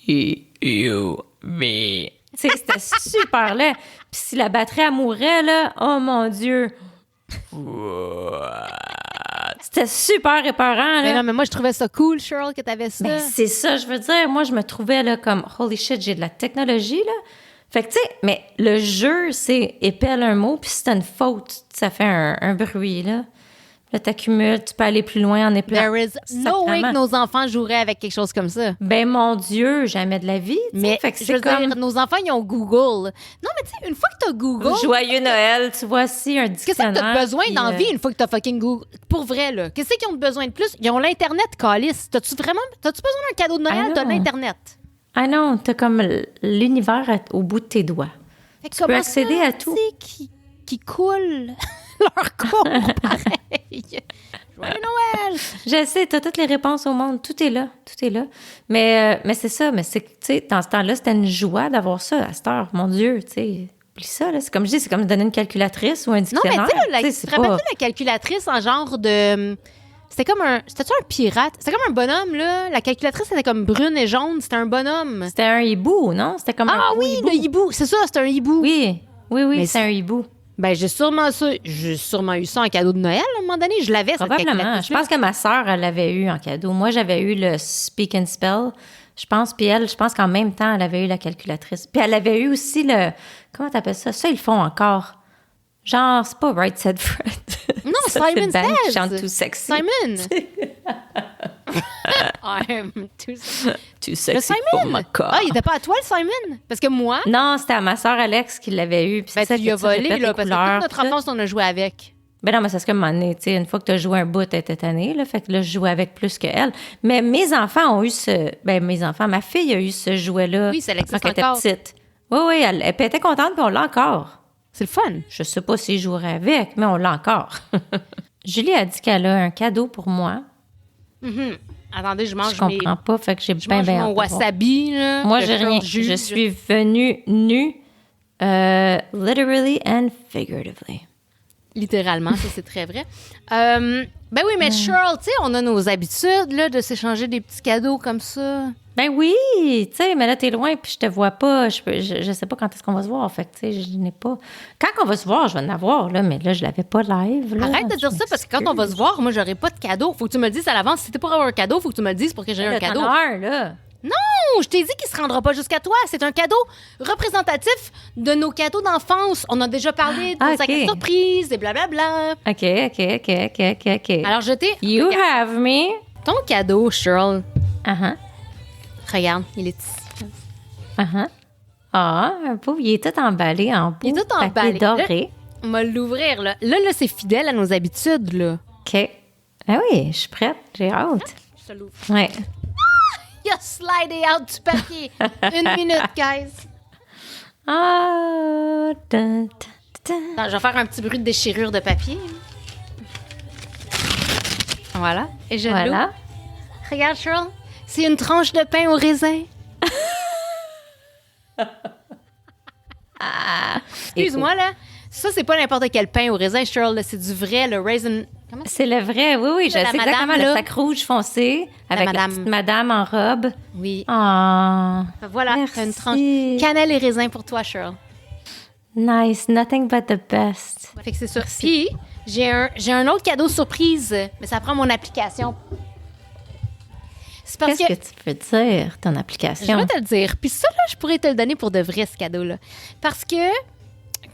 Speaker 1: T-U-V ». Tu sais, c'était super laid. Puis si la batterie, elle mourait, là, oh mon Dieu... C'était super épeurant,
Speaker 2: Mais
Speaker 1: là.
Speaker 2: non, mais moi, je trouvais ça cool, Cheryl, que t'avais ça.
Speaker 1: Ben, c'est ça, je veux dire. Moi, je me trouvais là comme holy shit, j'ai de la technologie, là. Fait que, tu sais, mais le jeu, c'est épelle un mot, puis si t'as une faute, ça fait un bruit, là. Là, t'accumules, tu peux aller plus loin en épelant.
Speaker 2: There is no way
Speaker 1: Sacrément.
Speaker 2: que nos enfants joueraient avec quelque chose comme ça.
Speaker 1: Ben, mon Dieu, jamais de la vie. tu sais.
Speaker 2: Mais
Speaker 1: fait que
Speaker 2: je
Speaker 1: c'est
Speaker 2: veux
Speaker 1: comme
Speaker 2: dire, nos enfants, ils ont Google. Non, mais tu sais, une fois que t'as Google,
Speaker 1: Joyeux Noël, tu vois, si un
Speaker 2: qu'est-ce que
Speaker 1: dictionnaire.
Speaker 2: t'as besoin
Speaker 1: puis,
Speaker 2: dans la vie une fois que t'as fucking Google? Pour vrai, là. Qu'est-ce qu'ils ont besoin de plus? Ils ont l'Internet, calice. T'as-tu besoin d'un cadeau de Noël?
Speaker 1: Ah
Speaker 2: T'as
Speaker 1: non.
Speaker 2: l'Internet.
Speaker 1: Ah non, t'as comme l'univers au bout de tes doigts.
Speaker 2: Fait que
Speaker 1: Tu peux
Speaker 2: comment
Speaker 1: accéder
Speaker 2: ça,
Speaker 1: à tout.
Speaker 2: tu sais, qui coulent leur cours, pareil. Joyeux Noël!
Speaker 1: Je sais, t'as toutes les réponses au monde. Tout est là. Tout est là. Mais c'est ça. Mais c'est que, tu sais, dans ce temps-là, c'était une joie d'avoir ça à cette heure. Mon Dieu, tu sais. Oublie ça, là. C'est comme je dis, c'est comme donner une calculatrice ou un
Speaker 2: Non, mais
Speaker 1: dictionnaire.
Speaker 2: tu sais,
Speaker 1: Tu sais,
Speaker 2: tu
Speaker 1: c'est
Speaker 2: te rappelles
Speaker 1: pas-
Speaker 2: la calculatrice en genre de... C'était comme un... C'était-tu un pirate? C'était comme un bonhomme, là. La calculatrice, était comme brune et jaune. C'était un bonhomme.
Speaker 1: C'était un hibou, non? C'était comme
Speaker 2: Ah
Speaker 1: un
Speaker 2: oui,
Speaker 1: hibou.
Speaker 2: le hibou. C'est ça, c'était un hibou.
Speaker 1: Oui,
Speaker 2: Mais
Speaker 1: c'est un hibou.
Speaker 2: Ben, j'ai sûrement eu ça en cadeau de Noël à un moment donné. Je l'avais, cette
Speaker 1: Probablement.
Speaker 2: calculatrice.
Speaker 1: Je pense que ma sœur, elle l'avait eu en cadeau. Moi, j'avais eu le Speak and Spell, je pense. Puis elle, je pense qu'en même temps, elle avait eu la calculatrice. Puis elle avait eu aussi le... Comment t'appelles ça? Ça, ils le font encore. Genre, c'est pas Right Said Fred.
Speaker 2: Non,
Speaker 1: Ça,
Speaker 2: Simon
Speaker 1: c'est Ben qui
Speaker 2: Says.
Speaker 1: chante tout sexy.
Speaker 2: Simon. I'm too
Speaker 1: Too
Speaker 2: Le
Speaker 1: sexy pour ma
Speaker 2: Simon.
Speaker 1: car.
Speaker 2: Ah, il était pas à toi, le Simon? Parce que moi,
Speaker 1: Non, c'était à ma sœur Alex qui l'avait eu. Puis
Speaker 2: ben,
Speaker 1: c'est ça
Speaker 2: tu lui as
Speaker 1: que
Speaker 2: volé,
Speaker 1: répètes
Speaker 2: là,
Speaker 1: les
Speaker 2: parce que
Speaker 1: couleurs,
Speaker 2: toute notre
Speaker 1: tout.
Speaker 2: enfance, on a joué avec.
Speaker 1: Ben non, mais c'est ce que m'en est, tu sais, une fois que tu as joué un bout, t'es tétanée, là, fait que là, je jouais avec plus qu'elle. Mais mes enfants ont eu ma fille a eu ce jouet-là
Speaker 2: Oui, ça existe
Speaker 1: quand elle était
Speaker 2: encore.
Speaker 1: petite. Oui, elle était contente, puis on l'a encore.
Speaker 2: C'est le fun.
Speaker 1: Je sais pas si je jouerais avec, mais on l'a encore. Julie a dit qu'elle a un cadeau pour moi.
Speaker 2: Attendez, je mange
Speaker 1: Je comprends pas, fait que j'ai
Speaker 2: je
Speaker 1: bien,
Speaker 2: mange
Speaker 1: bien
Speaker 2: mon
Speaker 1: hâte de voir.
Speaker 2: wasabi, là.
Speaker 1: Moi,
Speaker 2: que
Speaker 1: j'ai
Speaker 2: Charles
Speaker 1: rien.
Speaker 2: juge.
Speaker 1: Je suis venue nue, literally and figuratively.
Speaker 2: Littéralement, ça, c'est très vrai. Ben oui, mais Charles, tu sais, on a nos habitudes, là, de s'échanger des petits cadeaux comme ça.
Speaker 1: Ben oui, tu sais, mais là, t'es loin, puis je te vois pas. Je sais pas quand est-ce qu'on va se voir. Fait que, tu sais, je n'ai pas... Quand on va se voir, je vais en avoir, là, mais là, je l'avais pas live, là.
Speaker 2: Arrête de dire
Speaker 1: Je
Speaker 2: ça, parce que quand on va se voir, moi, j'aurai pas de cadeau. Faut que tu me le dises à l'avance. Si t'es pour avoir un cadeau, faut que tu me le dises pour que j'ai un
Speaker 1: m'excuse.
Speaker 2: cadeau.
Speaker 1: T'en as un, là.
Speaker 2: Non, je t'ai dit qu'il se rendra pas jusqu'à toi. C'est un cadeau représentatif de nos cadeaux d'enfance. On a déjà parlé de
Speaker 1: Ah,
Speaker 2: nos sacs
Speaker 1: ok.
Speaker 2: à surprise et blablabla.
Speaker 1: OK.
Speaker 2: Alors, je t'ai...
Speaker 1: You have me.
Speaker 2: Ton cadeau, Charles,
Speaker 1: Uh-huh,
Speaker 2: regarde, il est ici.
Speaker 1: uh-huh. Ah, un pauvre, il est tout emballé en beau
Speaker 2: Il est tout
Speaker 1: papier
Speaker 2: emballé.
Speaker 1: doré.
Speaker 2: On va l'ouvrir, là. Là, c'est fidèle à nos habitudes, là.
Speaker 1: OK. Ah oui, je suis prête. J'ai hâte.
Speaker 2: Je te l'ouvre.
Speaker 1: Ouais.
Speaker 2: Il a slidé out du papier. Une minute, guys.
Speaker 1: Ah, dun, dun, dun.
Speaker 2: Attends, je vais faire un petit bruit de déchirure de papier. Voilà. Et je l'ouvre.
Speaker 1: Voilà.
Speaker 2: Regarde, Charles. C'est une tranche de pain au raisin. Excuse-moi, là. Ça, c'est pas n'importe quel pain au raisin, Charles. là. C'est du vrai, le raisin... Comment
Speaker 1: C'est le vrai, oui, je
Speaker 2: la
Speaker 1: sais
Speaker 2: madame,
Speaker 1: exactement,
Speaker 2: là.
Speaker 1: le sac rouge foncé avec la
Speaker 2: madame.
Speaker 1: petite madame en robe.
Speaker 2: Oui.
Speaker 1: Ah,
Speaker 2: Voilà,
Speaker 1: merci.
Speaker 2: t'as une tranche. Cannelle et raisin pour toi, Charles.
Speaker 1: Nice, nothing but the best.
Speaker 2: Fait que c'est ça. Puis, j'ai un autre cadeau surprise, mais ça prend mon application. C'est parce
Speaker 1: Qu'est-ce
Speaker 2: que...
Speaker 1: que tu peux dire, ton
Speaker 2: Je
Speaker 1: application?
Speaker 2: vais te le dire. Puis ça, là, je pourrais te le donner pour de vrai, ce cadeau-là. Parce que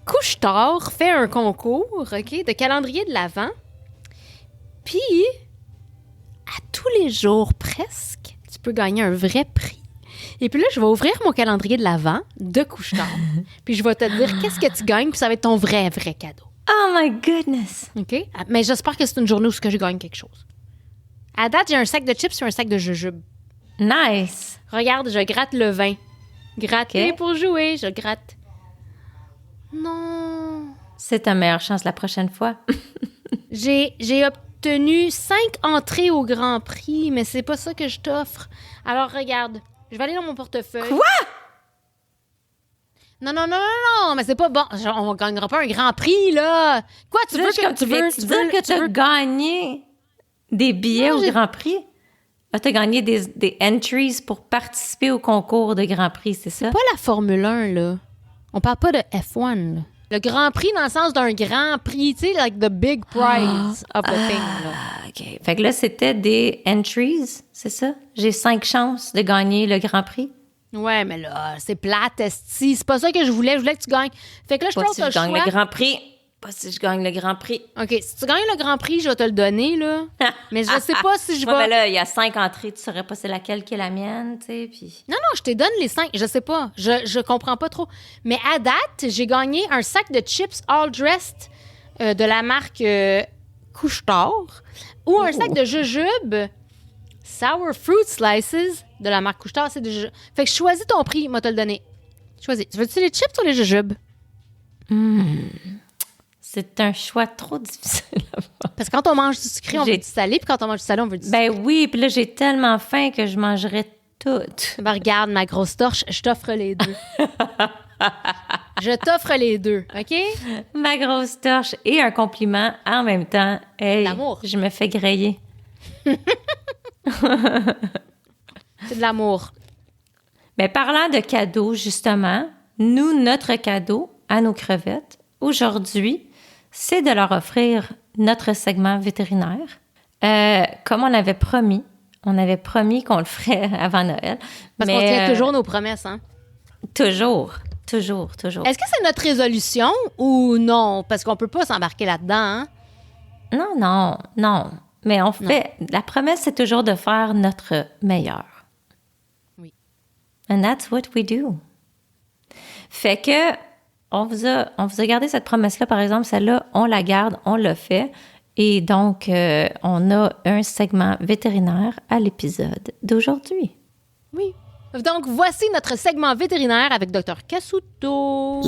Speaker 2: Couche-Tard fait un concours, OK, de calendrier de l'Avent. Puis, à tous les jours, presque, tu peux gagner un vrai prix. Et puis là, je vais ouvrir mon calendrier de l'Avent de Couche-Tard. Puis je vais te dire qu'est-ce que tu gagnes, puis ça va être ton vrai cadeau.
Speaker 1: Oh my goodness!
Speaker 2: OK? Mais j'espère que c'est une journée où je gagne quelque chose. À date, j'ai un sac de chips et un sac de jujubes.
Speaker 1: Nice!
Speaker 2: Regarde, je gratte le vin. Gratter
Speaker 1: OK.
Speaker 2: pour jouer, je gratte. Non.
Speaker 1: C'est ta meilleure chance la prochaine fois.
Speaker 2: J'ai obtenu 5 entrées au Grand Prix, mais c'est pas ça que je t'offre. Alors, regarde, je vais aller dans mon portefeuille.
Speaker 1: Quoi?
Speaker 2: Non, mais c'est pas bon. Genre, on gagnera pas un Grand Prix, là. Quoi, tu veux que
Speaker 1: tu veux dire que tu as gagné des billets
Speaker 2: Non,
Speaker 1: au
Speaker 2: j'ai-
Speaker 1: Grand Prix? Ah, tu as gagné des entries pour participer au concours de Grand Prix, c'est ça?
Speaker 2: Pas la Formule 1, là. On parle pas de F1, là. Le Grand Prix dans le sens d'un Grand Prix, tu sais, like the big prize of the thing, là.
Speaker 1: Ah, OK. Fait que là, c'était des entries, c'est ça? J'ai 5 chances de gagner le Grand Prix.
Speaker 2: Ouais, mais là, c'est plate, esti. C'est pas ça que je voulais. Je voulais que tu gagnes. Fait que là, je
Speaker 1: Pas
Speaker 2: pense
Speaker 1: si
Speaker 2: que
Speaker 1: je
Speaker 2: t'as le
Speaker 1: gagne
Speaker 2: choix.
Speaker 1: le Grand Prix. Pas si je gagne le Grand Prix.
Speaker 2: OK, si tu gagnes le Grand Prix, je vais te le donner, là. Mais je sais pas si je vais...
Speaker 1: Ouais, mais là, il y a 5 entrées. Tu saurais pas c'est laquelle qui est la mienne, tu sais, puis...
Speaker 2: Non, je te donne les 5. Je sais pas. Je comprends pas trop. Mais à date, j'ai gagné un sac de chips all dressed de la marque Couche-Tard ou un sac de jujubes sour fruit slices de la marque Couche-Tard. C'est des jujubes. Fait que choisis ton prix, moi te le donner. Choisis. Tu veux-tu les chips ou les jujubes?
Speaker 1: C'est un choix trop difficile à faire.
Speaker 2: Parce que quand on mange du sucré, on veut
Speaker 1: J'ai-
Speaker 2: du salé, puis quand on mange du salé, on veut du sucré.
Speaker 1: Ben oui, puis là, j'ai tellement faim que je mangerais tout.
Speaker 2: Ben, regarde, ma grosse torche, je t'offre les deux. Je t'offre les deux, OK?
Speaker 1: Ma grosse torche et un compliment en même temps. Hey,
Speaker 2: L'amour.
Speaker 1: je me fais griller.
Speaker 2: C'est de l'amour.
Speaker 1: Mais parlant de cadeaux, justement, nous, notre cadeau à nos crevettes, aujourd'hui, c'est de leur offrir notre segment vétérinaire. Comme on avait promis qu'on le ferait avant Noël.
Speaker 2: Parce qu'on tient toujours nos promesses, hein?
Speaker 1: Toujours.
Speaker 2: Est-ce que c'est notre résolution ou non? Parce qu'on peut pas s'embarquer là-dedans, hein?
Speaker 1: Non. Mais on fait... La promesse, c'est toujours de faire notre meilleur.
Speaker 2: Oui.
Speaker 1: And that's what we do. Fait que, on vous a gardé cette promesse-là, par exemple, celle-là, on la garde, on l'a fait. Et donc, on a un segment vétérinaire à l'épisode d'aujourd'hui.
Speaker 2: Oui. Donc, voici notre segment vétérinaire avec Dr. Cassuto.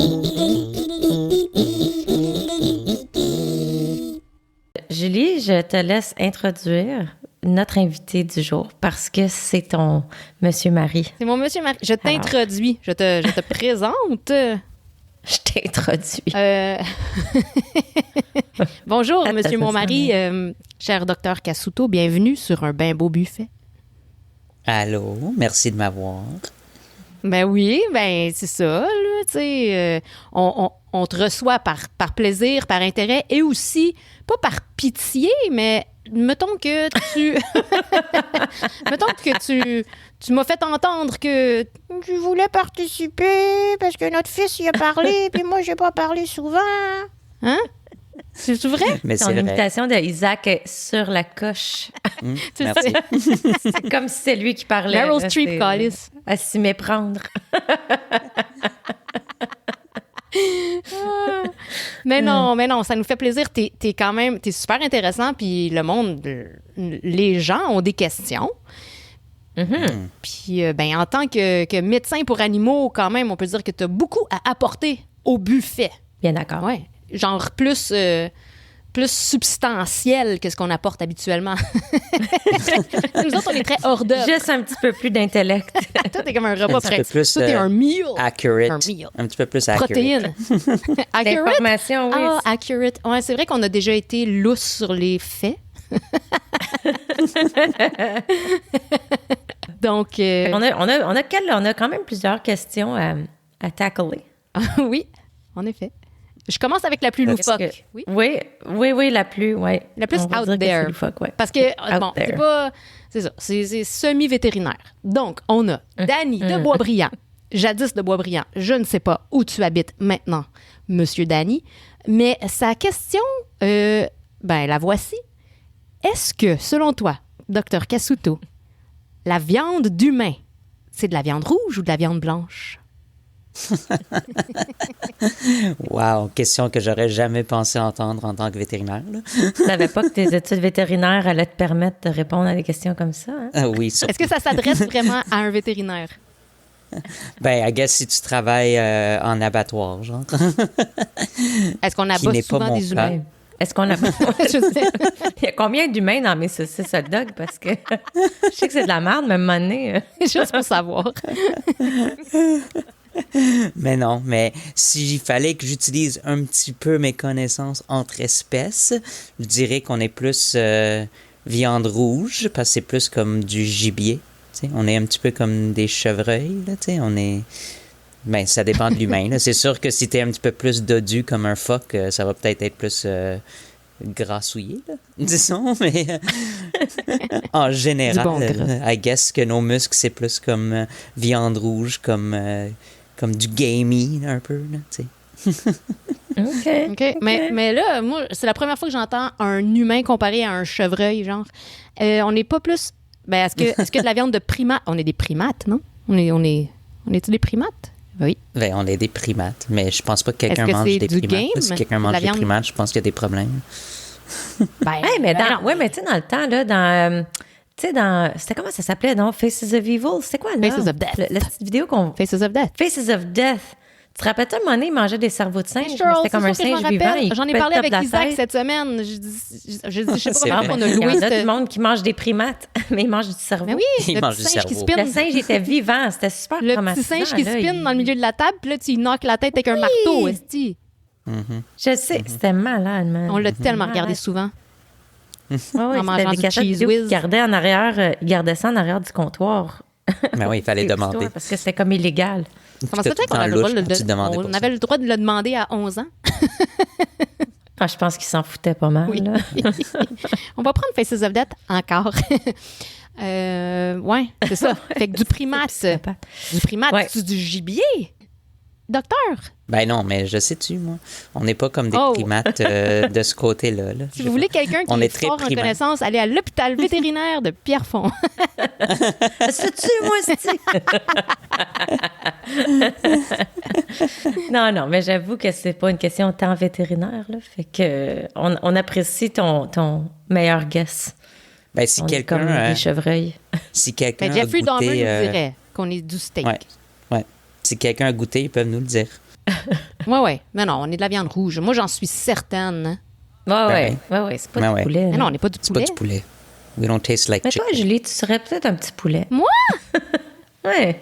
Speaker 1: Julie, je te laisse introduire notre invité du jour parce que c'est ton Monsieur Marie.
Speaker 2: C'est mon Monsieur Marie. Je t'introduis. Je te présente.
Speaker 1: Je t'introduis.
Speaker 2: Bonjour, Monsieur mon mari, cher Dr. Cassuto. Bienvenue sur un bien beau buffet.
Speaker 3: Allô, merci de m'avoir.
Speaker 2: Ben oui, ben c'est ça, là, tu sais, on te reçoit par plaisir, par intérêt et aussi, pas par pitié, mais mettons que tu... mettons que tu m'as fait entendre que tu voulais participer parce que notre fils y a parlé, puis moi, j'ai pas parlé souvent. Hein? C'est vrai?
Speaker 3: Mais
Speaker 1: Ton
Speaker 3: c'est vrai.
Speaker 1: imitation de Isaac est sur la coche.
Speaker 3: Merci.
Speaker 1: C'est comme si c'est lui qui parlait.
Speaker 2: Meryl
Speaker 1: là,
Speaker 2: Streep,
Speaker 1: c'est-
Speaker 2: Callis.
Speaker 1: À s'y méprendre.
Speaker 2: Mais non, ça nous fait plaisir. T'es super intéressant, puis le monde, les gens ont des questions. Puis, ben, en tant que médecin pour animaux, quand même, on peut dire que t'as beaucoup à apporter au buffet.
Speaker 1: Bien d'accord.
Speaker 2: Ouais. Genre plus substantiel que ce qu'on apporte habituellement. Nous autres, on est très hors d'œuvre.
Speaker 1: Juste un petit peu plus d'intellect.
Speaker 2: Toi, t'es comme un repas
Speaker 3: Un petit peu
Speaker 2: prêt.
Speaker 3: plus,
Speaker 2: Toi, t'es un meal.
Speaker 3: Accurate.
Speaker 2: Un meal.
Speaker 3: Un petit peu plus accurate.
Speaker 2: Protéines. Accurate?
Speaker 1: L'information, oui.
Speaker 2: Ah, accurate. Ouais, c'est vrai qu'on a déjà été lousse sur les faits. Donc,
Speaker 1: On a quand même plusieurs questions à tackler.
Speaker 2: oui, en effet. Je commence avec la plus
Speaker 1: Qu'est-ce
Speaker 2: loufoque.
Speaker 1: que-
Speaker 2: Oui.
Speaker 1: Oui, la plus, ouais.
Speaker 2: La plus
Speaker 1: On va
Speaker 2: out
Speaker 1: dire que
Speaker 2: there.
Speaker 1: c'est loufoque, ouais.
Speaker 2: Parce que, bon,
Speaker 1: there.
Speaker 2: c'est pas... C'est ça, c'est semi-vétérinaire. Donc, on a Danny de Boisbriand, jadis de Boisbriand. Je ne sais pas où tu habites maintenant, Monsieur Danny, mais sa question, ben, la voici. Est-ce que, selon toi, Dr. Cassuto, la viande d'humain, c'est de la viande rouge ou de la viande blanche?
Speaker 3: Wow, question que j'aurais jamais pensé entendre en tant que vétérinaire. Là.
Speaker 1: Tu savais pas que tes études vétérinaires allaient te permettre de répondre à des questions comme ça, hein?
Speaker 3: Ah oui, surtout.
Speaker 2: Est-ce que ça s'adresse vraiment à un vétérinaire?
Speaker 3: Ben, I guess si tu travailles en abattoir, genre.
Speaker 2: Est-ce qu'on abat
Speaker 3: n'est pas
Speaker 2: souvent
Speaker 3: mon
Speaker 2: des
Speaker 3: cas.
Speaker 2: humains?
Speaker 1: Est-ce qu'on a...
Speaker 2: Je sais.
Speaker 1: Il y a combien d'humains dans mes saucisses hot dog? Parce que je sais que c'est de la merde, mais à un moment donné...
Speaker 2: Juste pour savoir.
Speaker 3: Mais non, mais s'il fallait que j'utilise un petit peu mes connaissances entre espèces, je dirais qu'on est plus viande rouge, parce que c'est plus comme du gibier. Tu sais, on est un petit peu comme des chevreuils, là, tu sais, on est... Ben, ça dépend de l'humain, là. C'est sûr que si t'es un petit peu plus dodu comme un phoque, ça va peut-être être plus grassouillé, là, disons, mais en général,
Speaker 2: Du bon gras.
Speaker 3: I guess que nos muscles, c'est plus comme viande rouge, comme du gamey, là, un peu, là, tu sais.
Speaker 1: OK.
Speaker 2: OK. Mais là, moi, c'est la première fois que j'entends un humain comparé à un chevreuil, genre. On n'est pas plus... Ben, est-ce que de la viande de primate... On est des primates, non? On est-tu des primates? Oui.
Speaker 3: Ben, on est des primates, mais je pense pas que quelqu'un
Speaker 2: Est-ce que
Speaker 3: mange
Speaker 2: c'est
Speaker 3: des
Speaker 2: du
Speaker 3: primates.
Speaker 2: game?
Speaker 3: Si quelqu'un
Speaker 2: La
Speaker 3: mange des
Speaker 2: viande-
Speaker 3: primates, je pense qu'il y a des problèmes.
Speaker 2: Ben,
Speaker 1: Hey, mais
Speaker 2: ben
Speaker 1: dans...
Speaker 2: non.
Speaker 1: Ouais, mais tu sais, dans le temps, là, dans... Tu sais, dans... C'était comment ça s'appelait, non? Faces of Evil? C'était quoi, là?
Speaker 2: Faces of Death.
Speaker 1: La petite vidéo qu'on...
Speaker 2: Faces of Death.
Speaker 1: Faces of Death. Tu te rappelles-tu, à un moment donné, il mangeait des cerveaux de singe, mais
Speaker 2: Charles,
Speaker 1: c'était comme un
Speaker 2: c'est sûr que je
Speaker 1: singe
Speaker 2: m'en
Speaker 1: vivant.
Speaker 2: rappelle.
Speaker 1: il
Speaker 2: J'en ai
Speaker 1: coupait
Speaker 2: parlé
Speaker 1: le top
Speaker 2: avec
Speaker 1: de la
Speaker 2: Isaac
Speaker 1: tête.
Speaker 2: cette semaine. Je sais
Speaker 3: C'est
Speaker 2: pas
Speaker 3: vrai.
Speaker 2: comment on a
Speaker 1: Il y
Speaker 2: loué
Speaker 1: en a
Speaker 2: ce...
Speaker 1: du monde qui mange des primates, mais il mange du cerveau.
Speaker 2: Mais oui,
Speaker 3: Il
Speaker 2: le
Speaker 3: mange
Speaker 2: petit
Speaker 3: du
Speaker 2: singe qui
Speaker 3: cerveau.
Speaker 2: spinne.
Speaker 1: Le singe était vivant, c'était super
Speaker 2: Le petit
Speaker 1: traumatisant,
Speaker 2: singe qui
Speaker 1: là,
Speaker 2: spinne dans le milieu de la table, puis là, tu knocks la tête avec un marteau, esti.
Speaker 1: Je sais, c'était malade, man.
Speaker 2: On l'a tellement
Speaker 1: Malade.
Speaker 2: regardé souvent.
Speaker 1: Ouais, ouais,
Speaker 2: en
Speaker 1: c'était
Speaker 2: mangeant
Speaker 1: des
Speaker 2: du
Speaker 1: cassettes
Speaker 2: Cheese
Speaker 1: vidéo
Speaker 2: Whiz.
Speaker 1: qu'ils gardaient en arrière, ils gardaient ça en arrière du comptoir.
Speaker 3: Mais oui, il fallait
Speaker 1: C'est
Speaker 3: demander.
Speaker 1: l'histoire, parce que c'était comme illégal.
Speaker 2: Comment ça fait qu'on avait le droit de
Speaker 3: Tu demandais
Speaker 2: on
Speaker 3: pour
Speaker 2: avait le droit de le demander à 11 ans?
Speaker 1: Ah, je pense qu'il s'en foutait pas mal.
Speaker 2: Oui.
Speaker 1: Là.
Speaker 2: On va prendre Faces of Death encore. Ouais, c'est ça. Fait que du primate.
Speaker 1: Ouais.
Speaker 2: C'est du gibier. Docteur,
Speaker 3: Ben non, mais je sais-tu, moi. On n'est pas comme des
Speaker 2: Oh.
Speaker 3: primates de ce côté-là. Là.
Speaker 2: si vous voulez quelqu'un qui
Speaker 3: On
Speaker 2: est,
Speaker 3: est très
Speaker 2: fort en
Speaker 3: primates.
Speaker 2: connaissance, allez à l'hôpital vétérinaire de Pierrefonds.
Speaker 1: C'est-tu, moi, c'est Non, mais j'avoue que c'est pas une question tant vétérinaire, là. Fait que on apprécie ton meilleur guess.
Speaker 3: Ben, si
Speaker 1: On est comme
Speaker 3: quelqu'un
Speaker 1: des chevreuils.
Speaker 3: si quelqu'un
Speaker 2: Ben,
Speaker 3: a
Speaker 2: Jeffrey Dahmer
Speaker 3: goûté...
Speaker 2: nous dirait qu'on est du steak.
Speaker 3: Ouais. Si quelqu'un a goûté, ils peuvent nous le dire.
Speaker 2: Ouais. Mais non, on est de la viande rouge. Moi, j'en suis certaine.
Speaker 1: Ouais, c'est pas
Speaker 3: Ben
Speaker 1: du
Speaker 3: ouais.
Speaker 1: poulet.
Speaker 2: Mais
Speaker 1: là.
Speaker 2: non, on n'est pas du
Speaker 3: C'est pas
Speaker 2: poulet.
Speaker 3: du poulet. We don't taste like
Speaker 1: Mais
Speaker 3: chicken.
Speaker 1: toi, Julie, tu serais peut-être un petit poulet.
Speaker 2: Moi?
Speaker 1: Ouais.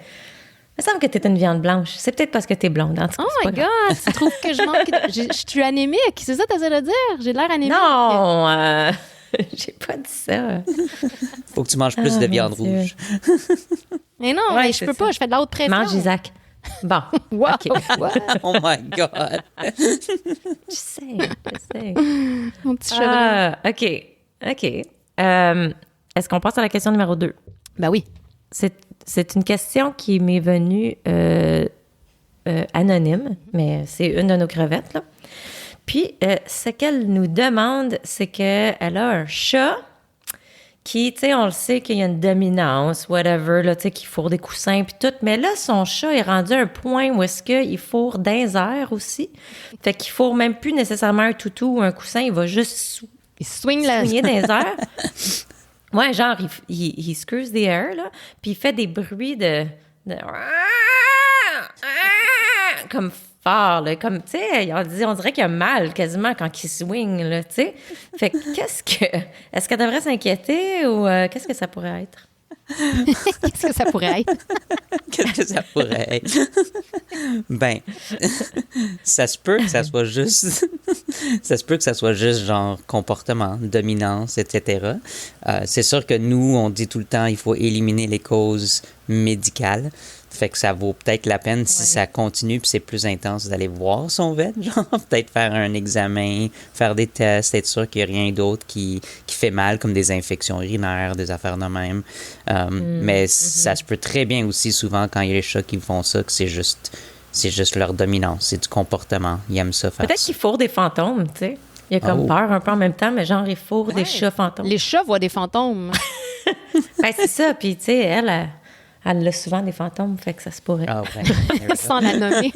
Speaker 1: Il me semble que t'es une viande blanche. C'est peut-être parce que t'es blonde. En tout cas,
Speaker 2: Oh
Speaker 1: c'est
Speaker 2: my
Speaker 1: pas grave.
Speaker 2: God! Tu trouves que je manque... Je suis anémique. C'est ça que t'essaies de dire? J'ai de l'air anémique.
Speaker 1: Non! J'ai pas dit ça.
Speaker 3: Faut que tu manges plus de
Speaker 1: mon
Speaker 3: viande
Speaker 1: Dieu.
Speaker 3: rouge.
Speaker 2: Mais non,
Speaker 1: Ouais,
Speaker 2: mais je
Speaker 1: c'est
Speaker 2: peux
Speaker 1: ça.
Speaker 2: pas. Je fais de la haute pression.
Speaker 1: Mange, Isaac. Bon.
Speaker 2: Wow!
Speaker 1: OK.
Speaker 3: Oh my God!
Speaker 1: Je sais.
Speaker 2: Mon petit chevreuil.
Speaker 1: OK. Est-ce qu'on passe à la question numéro 2?
Speaker 2: Ben oui.
Speaker 1: C'est une question qui m'est venue anonyme, mais c'est une de nos crevettes, là. Puis, ce qu'elle nous demande, c'est qu'elle a un chat qui, tu sais, on le sait qu'il y a une dominance, whatever, là, tu sais, qu'il fourre des coussins puis tout. Mais là, son chat est rendu à un point où est-ce qu'il fourre dans les airs aussi. Fait qu'il fourre même plus nécessairement un toutou ou un coussin, il va juste
Speaker 2: Il swing la...
Speaker 1: swinguer dans les airs. Ouais, genre, il screws the air, là, puis il fait des bruits de comme fort, là, comme, tu sais, on dirait qu'il a mal quasiment quand il swing, là, tu sais. Fait que est-ce qu'elle devrait s'inquiéter ou qu'est-ce que ça pourrait être?
Speaker 2: Qu'est-ce que ça pourrait être?
Speaker 3: Qu'est-ce que ça pourrait être? Ben, ça se peut que ça soit juste... ça se peut que ça soit juste genre comportement, dominance, etc. C'est sûr que nous, on dit tout le temps, il faut éliminer les causes médicales. Fait que ça vaut peut-être la peine, si ça continue puis c'est plus intense, d'aller voir son vet, genre peut-être faire un examen, faire des tests, être sûr qu'il n'y a rien d'autre qui fait mal, comme des infections urinaires, des affaires de même. Mais ça se peut très bien aussi souvent quand il y a les chats qui font ça, que c'est juste leur dominance, c'est du comportement. Ils aiment ça faire
Speaker 1: Peut-être
Speaker 3: ça.
Speaker 1: qu'il fourre des fantômes, tu sais. Il a comme
Speaker 3: Oh.
Speaker 1: peur un peu en même temps, mais genre, il fourre des chats fantômes.
Speaker 2: Les chats voient des fantômes.
Speaker 1: Ben, c'est ça, puis tu sais, elle a souvent des fantômes, fait que ça se pourrait.
Speaker 3: Ah ouais.
Speaker 2: Sans la nommer,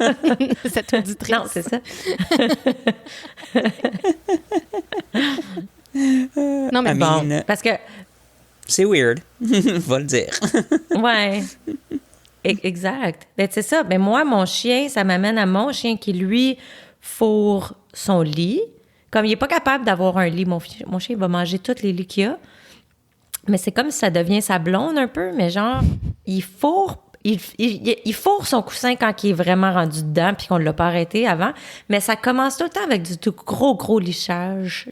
Speaker 2: cette auditrice.
Speaker 1: Non, c'est ça.
Speaker 2: Non, mais
Speaker 3: I
Speaker 1: Bon,
Speaker 3: mean,
Speaker 1: parce que,
Speaker 3: c'est weird, va le dire.
Speaker 1: ouais, exact. Ben, c'est ça. Mais moi, mon chien, ça m'amène à mon chien qui, lui, fourre son lit. Comme il n'est pas capable d'avoir un lit, mon chien, il va manger tous les lits qu'il y a. Mais c'est comme si ça devient sa blonde un peu, mais genre, il fourre son coussin quand il est vraiment rendu dedans puis qu'on ne l'a pas arrêté avant. Mais ça commence tout le temps avec du tout gros lichage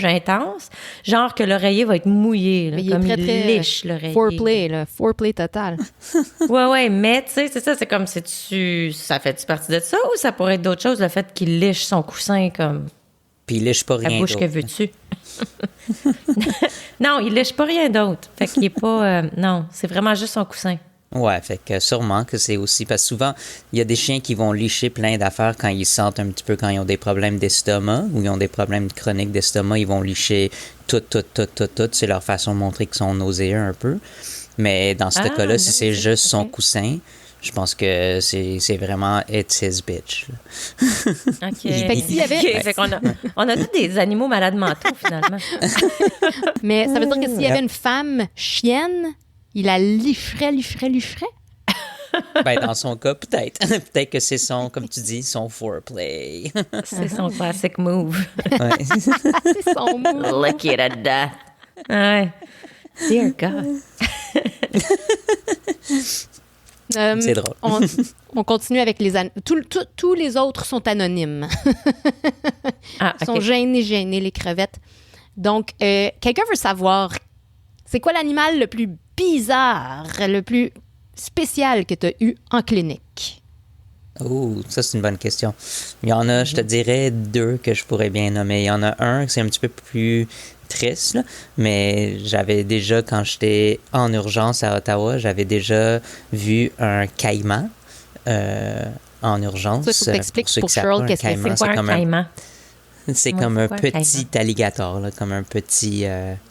Speaker 1: intense. Genre que l'oreiller va être mouillé, là,
Speaker 2: Mais il
Speaker 1: comme
Speaker 2: est très,
Speaker 1: il
Speaker 2: très
Speaker 1: liche l'oreiller.
Speaker 2: foreplay, là. Foreplay total.
Speaker 1: Ouais, mais tu sais, c'est ça, c'est comme ça fait-tu partie de ça ou ça pourrait être d'autres choses, le fait qu'il liche son coussin comme
Speaker 3: Puis il lèche pas
Speaker 1: la
Speaker 3: rien
Speaker 1: bouche que
Speaker 3: d'autre.
Speaker 1: veux-tu? Non, il lèche pas rien d'autre. Fait qu'il est pas... non, c'est vraiment juste son coussin.
Speaker 3: Ouais, fait que sûrement que c'est aussi... Parce que souvent, il y a des chiens qui vont licher plein d'affaires quand ils sentent un petit peu, quand ils ont des problèmes d'estomac ou ils ont des problèmes chroniques d'estomac, ils vont licher tout. C'est leur façon de montrer qu'ils sont nauséeux un peu. Mais dans ce cas-là, si c'est juste son coussin, je pense que c'est vraiment it's his bitch. Là.
Speaker 1: OK.
Speaker 2: Fait que s'il y avait-
Speaker 1: OK, fait qu'on on a tous des animaux malades mentaux, finalement.
Speaker 2: Mais ça veut dire que s'il y avait une femme chienne, il la licherait.
Speaker 3: Ben, dans son cas, peut-être. Peut-être que c'est son, comme tu dis, son foreplay.
Speaker 1: C'est son classic move.
Speaker 3: Ouais.
Speaker 2: C'est son mot.
Speaker 1: Lick it to death. Ouais. Dear God.
Speaker 3: C'est drôle.
Speaker 2: On continue avec les... Tous les autres sont anonymes.
Speaker 1: Ah,
Speaker 2: Ils sont
Speaker 1: OK.
Speaker 2: gênés, les crevettes. Donc, quelqu'un veut savoir, c'est quoi l'animal le plus bizarre, le plus spécial que tu as eu en clinique?
Speaker 3: Oh, ça, c'est une bonne question. Il y en a, je te dirais, 2 que je pourrais bien nommer. Il y en a un qui c'est un petit peu plus triste, là, mais j'avais déjà, quand j'étais en urgence à Ottawa, j'avais déjà vu un caïman en urgence.
Speaker 2: Ça, il faut que t'expliques pour
Speaker 3: qui savent
Speaker 2: Cheryl
Speaker 3: pas,
Speaker 2: qu'est-ce que
Speaker 1: C'est quoi un
Speaker 3: comme
Speaker 1: caïman?
Speaker 3: c'est
Speaker 1: Moi,
Speaker 3: comme
Speaker 1: c'est
Speaker 3: un
Speaker 1: quoi, un
Speaker 3: petit alligator, là, comme un petit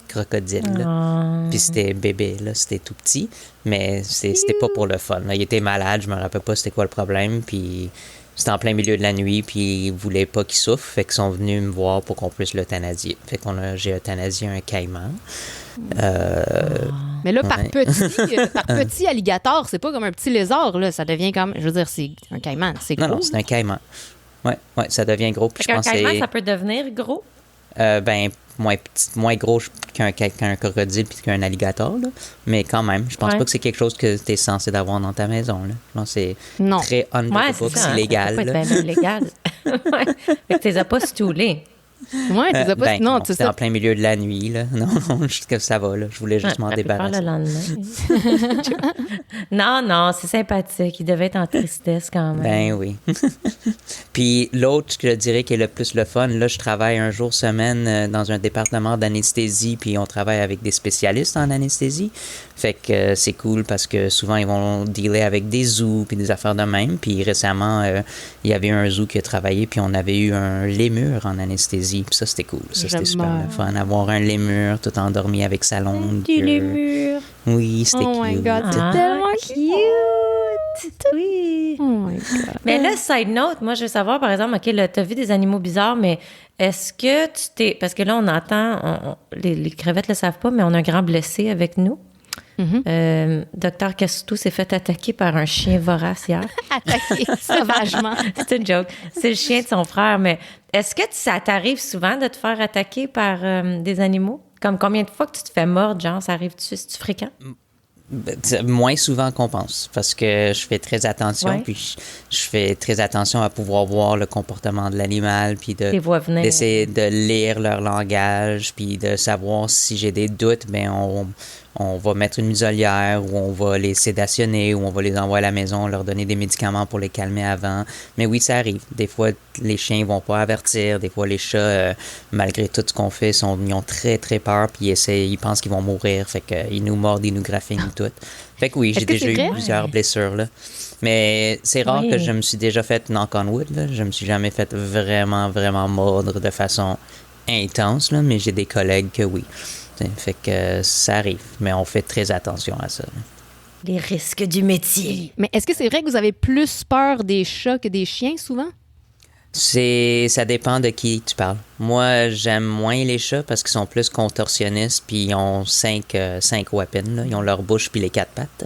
Speaker 3: crocodile. Là.
Speaker 1: Ah.
Speaker 3: Puis c'était bébé, là, c'était tout petit, mais c'était pas pour le fun. Là. Il était malade, je me rappelle pas c'était quoi le problème, puis c'était en plein milieu de la nuit, puis ils voulaient pas qu'il souffre, fait qu'ils sont venus me voir pour qu'on puisse l'euthanasier. Fait j'ai euthanasié un caïman.
Speaker 2: Mais là, par
Speaker 3: Ouais.
Speaker 2: petit alligator, c'est pas comme un petit lézard, là. Ça devient comme, je veux dire, c'est un caïman, c'est gros.
Speaker 3: Non, c'est un caïman. Ouais, ça devient gros. Puis
Speaker 1: Fait
Speaker 3: je
Speaker 1: qu'un
Speaker 3: pense que
Speaker 1: caïman,
Speaker 3: c'est
Speaker 1: ça peut devenir gros.
Speaker 3: moins gros qu'un crocodile puis qu'un alligator, là. Mais quand même, je pense
Speaker 1: Ouais.
Speaker 3: pas que c'est quelque chose que tu es censé d'avoir dans ta maison. Là. Je pense que c'est
Speaker 2: Non.
Speaker 3: très on the
Speaker 1: Ouais, c'est
Speaker 3: books,
Speaker 1: ça. Hein,
Speaker 3: illégal.
Speaker 1: Ça peut
Speaker 3: là.
Speaker 1: être bien illégal. Ouais. Fait que tu les as pas stoulés.
Speaker 2: Ouais, tu sais pas. Non, tu
Speaker 3: c'était
Speaker 2: sais.
Speaker 3: en plein milieu de la nuit. Là. Non, juste que ça va. Là. Je voulais juste m'en
Speaker 1: T'aurais pu le faire
Speaker 3: débarrasser.
Speaker 1: le lendemain. Non, c'est sympathique. Il devait être en tristesse quand même.
Speaker 3: Ben oui. Puis l'autre, je dirais, qui est le plus le fun, là, je travaille un jour semaine dans un département d'anesthésie, puis on travaille avec des spécialistes en anesthésie. Fait que c'est cool parce que souvent, ils vont dealer avec des zoos puis des affaires de même. Puis récemment, il y avait un zoo qui a travaillé, puis on avait eu un lémur en anesthésie. Puis ça, c'était cool. Ça, c'était super le fun. Avoir un lémur tout endormi avec sa longue
Speaker 1: Du
Speaker 3: queue.
Speaker 1: lémur.
Speaker 3: Oui, c'était
Speaker 2: Oh my
Speaker 3: cute.
Speaker 2: God, c'est tellement
Speaker 1: cute. Oui.
Speaker 2: Oh my God.
Speaker 1: Mais là, side note, moi, je veux savoir, par exemple, OK, là, t'as vu des animaux bizarres, mais est-ce que tu t'es... Parce que là, on entend... les crevettes le savent pas, mais on a un grand blessé avec nous. Docteur Castuto s'est fait attaquer par un chien vorace hier.
Speaker 2: Attaqué sauvagement.
Speaker 1: C'est une joke. C'est le chien de son frère, mais est-ce que ça t'arrive souvent de te faire attaquer par des animaux? Comme combien de fois que tu te fais mordre, genre, ça arrive-tu? C'est-tu fréquent?
Speaker 3: Moins souvent qu'on pense, parce que je fais très attention,
Speaker 1: Ouais.
Speaker 3: puis je fais très attention à pouvoir voir le comportement de l'animal, puis
Speaker 1: Les voix venir.
Speaker 3: d'essayer de lire leur langage, puis de savoir si j'ai des doutes, ben on va mettre une muselière, ou on va les sédationner, ou on va les envoyer à la maison, leur donner des médicaments pour les calmer avant. Mais oui, ça arrive. Des fois, les chiens vont pas avertir. Des fois, les chats, malgré tout ce qu'on fait, ils ont très, très peur, puis ils pensent qu'ils vont mourir. Fait qu'ils nous mordent, ils nous graffinent tout. Fait que oui,
Speaker 2: Est-ce
Speaker 3: j'ai
Speaker 2: que
Speaker 3: déjà
Speaker 2: c'est
Speaker 3: eu
Speaker 2: vrai?
Speaker 3: plusieurs blessures, là. Mais c'est rare
Speaker 1: Oui.
Speaker 3: que je me suis déjà fait knock on wood, là. Je me suis jamais fait vraiment, vraiment mordre de façon intense, là, mais j'ai des collègues que oui. Fait que ça arrive, mais on fait très attention à ça.
Speaker 1: Les risques du métier.
Speaker 2: Mais est-ce que c'est vrai que vous avez plus peur des chats que des chiens, souvent?
Speaker 3: Ça dépend de qui tu parles. Moi, j'aime moins les chats parce qu'ils sont plus contorsionnistes, puis ils ont cinq weapons, là. Ils ont leur bouche puis les 4 pattes.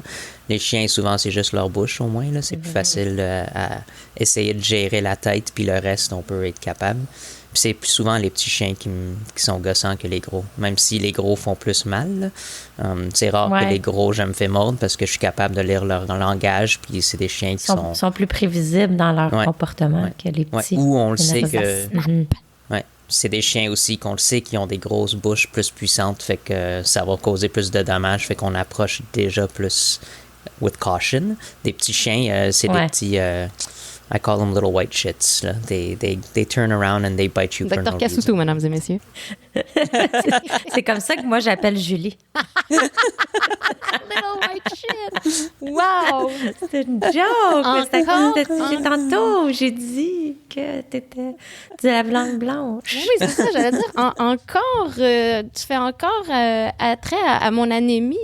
Speaker 3: Les chiens, souvent, c'est juste leur bouche, au moins, là. C'est plus facile à essayer de gérer la tête, puis le reste, on peut être capable. Puis c'est plus souvent les petits chiens qui sont gossants que les gros. Même si les gros font plus mal, là. C'est rare
Speaker 1: Ouais.
Speaker 3: que les gros, je me fais mordre parce que je suis capable de lire leur langage, puis c'est des chiens qui
Speaker 1: Ils sont plus prévisibles dans leur
Speaker 3: Ouais.
Speaker 1: comportement
Speaker 3: Ouais.
Speaker 1: que les
Speaker 3: Ouais.
Speaker 1: petits.
Speaker 3: Ou on le sait que...
Speaker 1: Mhm.
Speaker 3: Ouais. C'est des chiens aussi qu'on le sait qui ont des grosses bouches plus puissantes, fait que ça va causer plus de dommages, fait qu'on approche déjà plus with caution. Des petits chiens, c'est
Speaker 1: Ouais.
Speaker 3: des petits... I call them little white shits. Là. They turn around and they bite you for
Speaker 2: Docteur
Speaker 3: no
Speaker 2: Castuto,
Speaker 3: reason.
Speaker 2: mesdames et messieurs.
Speaker 1: C'est comme ça que moi, j'appelle Julie.
Speaker 2: Little white shit! Wow!
Speaker 1: C'est une joke.
Speaker 2: Encore?
Speaker 1: C'est tantôt, j'ai dit que tu la blanche blanche.
Speaker 2: Oui, c'est ça, j'allais dire. Encore, tu fais encore attrait à mon anémie.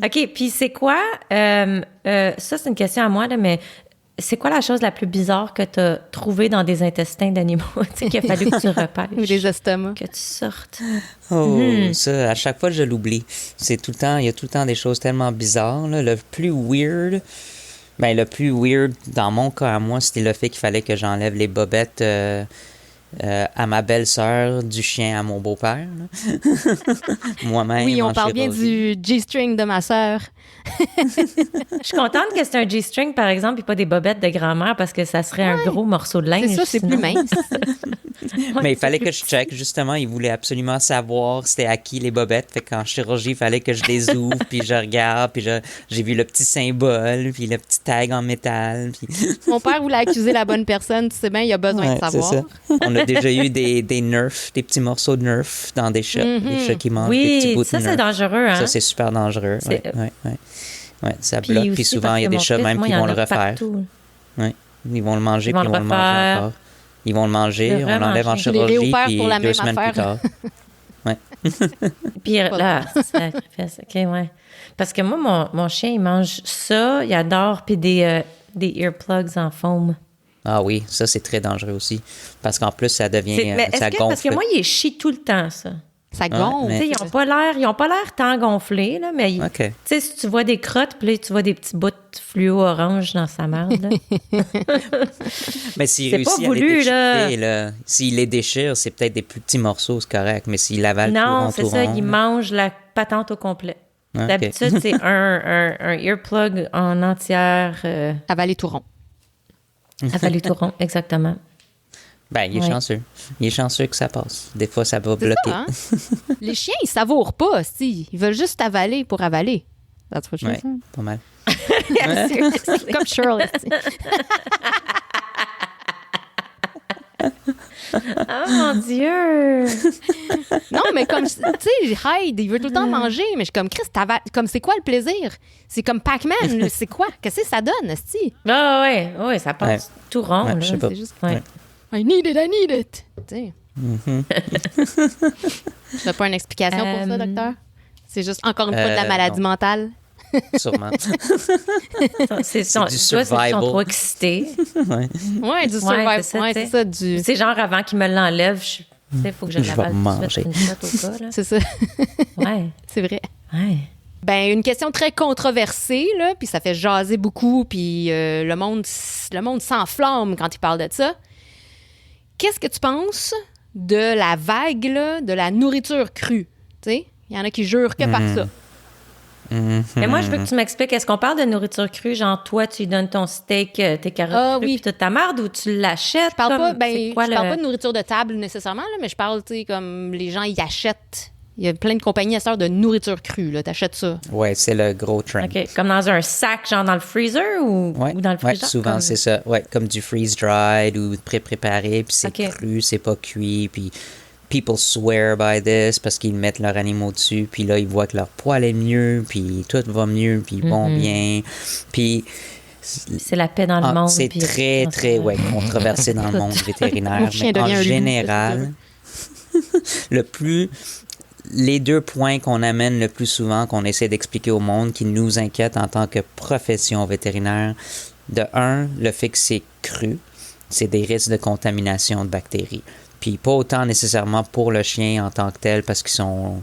Speaker 1: OK, puis c'est quoi... ça, c'est une question à moi, là, mais c'est quoi la chose la plus bizarre que tu as trouvée dans des intestins d'animaux? Tu sais, qu'il a fallu que tu repêches.
Speaker 2: Ou des estomacs.
Speaker 1: Que tu sortes.
Speaker 3: Oh, ça, à chaque fois, je l'oublie. Il y a tout le temps des choses tellement bizarres. Là. Le plus weird dans mon cas à moi, c'était le fait qu'il fallait que j'enlève les bobettes à ma belle-sœur, du chien à mon beau-père. Là. Moi-même.
Speaker 2: Oui, on
Speaker 3: en
Speaker 2: parle bien
Speaker 3: chirurgie.
Speaker 2: du G-string de ma sœur.
Speaker 1: Je suis contente que c'est un G-string, par exemple, et pas des bobettes de grand-mère, parce que ça serait un gros morceau de linge.
Speaker 2: C'est ça, c'est
Speaker 1: sinon.
Speaker 2: plus mince.
Speaker 3: Mais il fallait que je check, justement. Il voulait absolument savoir c'était à qui les bobettes. Fait qu'en chirurgie, il fallait que je les ouvre, puis je regarde, puis j'ai vu le petit symbole, puis le petit tag en métal. Puis...
Speaker 2: Mon père voulait accuser la bonne personne, tu sais bien, il a besoin
Speaker 3: Ouais,
Speaker 2: de savoir.
Speaker 3: c'est ça. On a déjà eu des Nerf, des petits morceaux de Nerf dans des chats. Des chats qui mangent des petits
Speaker 1: Oui,
Speaker 3: bouts de
Speaker 1: ça, c'est
Speaker 3: Nerf.
Speaker 1: dangereux, hein?
Speaker 3: Ça, c'est super dangereux.
Speaker 1: C'est-
Speaker 3: Ouais, ça bloque. Puis
Speaker 1: aussi,
Speaker 3: souvent,
Speaker 1: parce
Speaker 3: il y a
Speaker 1: que
Speaker 3: des
Speaker 1: mon
Speaker 3: chats
Speaker 1: fils,
Speaker 3: même
Speaker 1: moi,
Speaker 3: qui
Speaker 1: il y en
Speaker 3: vont le
Speaker 1: a
Speaker 3: refaire.
Speaker 1: partout.
Speaker 3: Ouais. Ils vont le manger,
Speaker 1: Ils vont
Speaker 3: puis ils vont
Speaker 1: le
Speaker 3: le manger
Speaker 1: refaire.
Speaker 3: encore. Ils vont le manger,
Speaker 1: Le
Speaker 3: on l'enlève en
Speaker 1: remanger.
Speaker 2: Je l'ai
Speaker 3: chirurgie,
Speaker 2: réouvert
Speaker 3: puis
Speaker 2: pour la
Speaker 3: 2
Speaker 2: même
Speaker 3: semaines plus
Speaker 2: affaire.
Speaker 3: tard.
Speaker 1: Puis là, sacrifice. OK, ouais. Parce que moi, mon chien, il mange ça, il adore, puis des earplugs en foam.
Speaker 3: Ah oui, ça, c'est très dangereux aussi. Parce qu'en plus, ça devient...
Speaker 1: Mais
Speaker 3: ça gonfle.
Speaker 1: parce que moi, il est chie tout le temps, ça.
Speaker 2: Ça gonfle.
Speaker 3: mais-
Speaker 1: Tu sais, ils ont pas l'air tant gonflés, là, mais
Speaker 3: OK.
Speaker 1: tu sais, si tu vois des crottes, puis là, tu vois des petits bouts de fluo orange dans sa marde, là.
Speaker 3: Mais s'il
Speaker 1: C'est
Speaker 3: réussit
Speaker 1: pas
Speaker 3: à
Speaker 1: voulu,
Speaker 3: les déchirer, là, s'il les déchire, c'est peut-être des plus petits morceaux, c'est correct. Mais s'il avale
Speaker 1: Non,
Speaker 3: tout
Speaker 1: c'est
Speaker 3: rond,
Speaker 1: ça,
Speaker 3: tout rond,
Speaker 1: il mange la patente au complet.
Speaker 3: OK.
Speaker 1: D'habitude, c'est un earplug en entière,
Speaker 2: Avaler tout rond.
Speaker 1: avalé tout rond, exactement.
Speaker 3: Ben, il est
Speaker 1: Ouais.
Speaker 3: chanceux. Il est chanceux que ça passe. Des fois, ça va
Speaker 2: C'est
Speaker 3: bloquer.
Speaker 2: ça, hein? Les chiens, ils savourent pas, si. Ils veulent juste avaler pour avaler. That's what she
Speaker 3: Ouais,
Speaker 2: said.
Speaker 3: pas mal.
Speaker 2: Comme Shirley. tu sais.
Speaker 1: Oh mon Dieu!
Speaker 2: Non, mais comme, tu sais, Hyde, il veut tout le temps manger, mais je suis comme, Chris, comme, c'est quoi le plaisir? C'est comme Pac-Man, là, c'est quoi? Qu'est-ce que ça donne, esti?
Speaker 1: Ah ouais, ça passe
Speaker 3: Ouais.
Speaker 1: tout rond,
Speaker 3: Ouais,
Speaker 1: là.
Speaker 3: je sais pas.
Speaker 2: C'est juste,
Speaker 1: Ouais.
Speaker 2: I need it. Tu sais. Tu n'as pas une explication pour ça, docteur? C'est juste encore une fois de la maladie
Speaker 3: non.
Speaker 2: mentale.
Speaker 3: Sûrement.
Speaker 1: C'est
Speaker 3: du
Speaker 1: toi, ils sont
Speaker 3: survival.
Speaker 1: trop excités.
Speaker 2: Ouais, du survival.
Speaker 1: c'est ça,
Speaker 2: Ouais,
Speaker 1: tu sais.
Speaker 2: c'est ça, du.
Speaker 1: C'est genre avant qu'ils me l'enlèvent, il faut que je
Speaker 3: Je vais
Speaker 1: l'avale tout de
Speaker 3: manger.
Speaker 1: suite, une shot au cas, là.
Speaker 2: C'est ça.
Speaker 1: Ouais,
Speaker 2: C'est vrai.
Speaker 1: ouais.
Speaker 2: Ben, une question très controversée, là, puis ça fait jaser beaucoup, puis le monde s'enflamme quand il parle de ça. Qu'est-ce que tu penses de la vague, là, de la nourriture crue? Tu sais, il y en a qui jurent que par ça.
Speaker 1: Mais moi, je veux que tu m'expliques, est-ce qu'on parle de nourriture crue, genre toi, tu lui donnes ton steak, tes carottes
Speaker 2: Ah,
Speaker 1: crues,
Speaker 2: oui.
Speaker 1: puis toute ta marde, ou tu l'achètes?
Speaker 2: Je parle pas,
Speaker 1: c'est quoi
Speaker 2: je parle pas de nourriture de table nécessairement, là, mais je parle, tu sais, comme les gens y achètent. Il y a plein de compagnies à cette heure de nourriture crue, là. T'achètes ça.
Speaker 3: Ouais, c'est le gros trend.
Speaker 1: OK, comme dans un sac, genre dans le freezer ou dans le
Speaker 3: Ouais,
Speaker 1: freezer?
Speaker 3: souvent
Speaker 1: comme-
Speaker 3: c'est ça. Ouais, comme du freeze-dried ou pré-préparé, puis c'est
Speaker 1: Ok.
Speaker 3: cru, c'est pas cuit, puis people swear by this parce qu'ils mettent leurs animaux dessus, puis là, ils voient que leur poil est mieux, puis tout va mieux, puis ils vont bien, puis...
Speaker 1: C'est la paix dans le monde.
Speaker 3: c'est
Speaker 1: puis-
Speaker 3: très, très controversé dans le monde vétérinaire.
Speaker 2: Mon chien
Speaker 3: Mais en
Speaker 2: devient un loup,
Speaker 3: général, les deux points qu'on amène le plus souvent, qu'on essaie d'expliquer au monde, qui nous inquiètent en tant que profession vétérinaire, de un, le fait que c'est cru, c'est des risques de contamination de bactéries. Puis pas autant nécessairement pour le chien en tant que tel, parce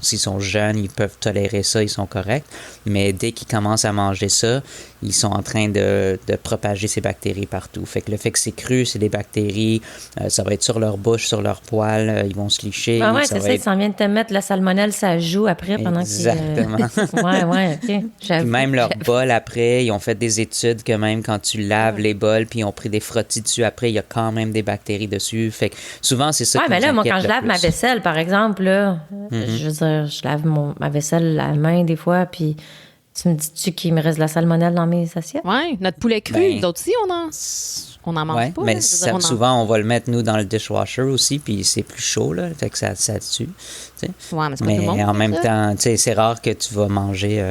Speaker 3: s'ils sont jeunes, ils peuvent tolérer ça, ils sont corrects. Mais dès qu'ils commencent à manger ça, ils sont en train de propager ces bactéries partout. Fait que le fait que c'est cru, c'est des bactéries, ça va être sur leur bouche, sur leur poil, ils vont se licher.
Speaker 1: Ah ouais,
Speaker 3: ça
Speaker 1: c'est
Speaker 3: va
Speaker 1: ça,
Speaker 3: être-
Speaker 1: il s'en vient de te mettre la salmonelle, ça joue après pendant qu'il...
Speaker 3: Exactement.
Speaker 1: Ouais, OK. J'avoue.
Speaker 3: Puis même leur bol après, ils ont fait des études que même quand tu laves les bols puis ils ont pris des frottis dessus après, il y a quand même des bactéries dessus. Fait que souvent, c'est ça
Speaker 1: Ouais,
Speaker 3: qui
Speaker 1: mais
Speaker 3: nous
Speaker 1: là, moi,
Speaker 3: inquiète
Speaker 1: quand je
Speaker 3: le
Speaker 1: lave ma
Speaker 3: plus.
Speaker 1: vaisselle, par exemple, là,
Speaker 3: Mm-hmm.
Speaker 1: je veux dire, je lave ma vaisselle à la main des fois, puis tu me dis-tu qu'il me reste de la salmonelle dans mes assiettes?
Speaker 2: Ouais, notre poulet cru,
Speaker 3: Ben,
Speaker 2: nous autres aussi, on en mange
Speaker 3: Ouais,
Speaker 2: pas.
Speaker 3: mais
Speaker 2: là. Je veux dire, on en-
Speaker 3: souvent, on va le mettre, nous, dans le dishwasher aussi, puis c'est plus chaud, là, fait que ça tue. tu sais.
Speaker 2: Ouais, mais c'est pas
Speaker 3: Mais
Speaker 2: tout le monde.
Speaker 3: en même
Speaker 2: ça.
Speaker 3: temps, tu sais, c'est rare que tu vas manger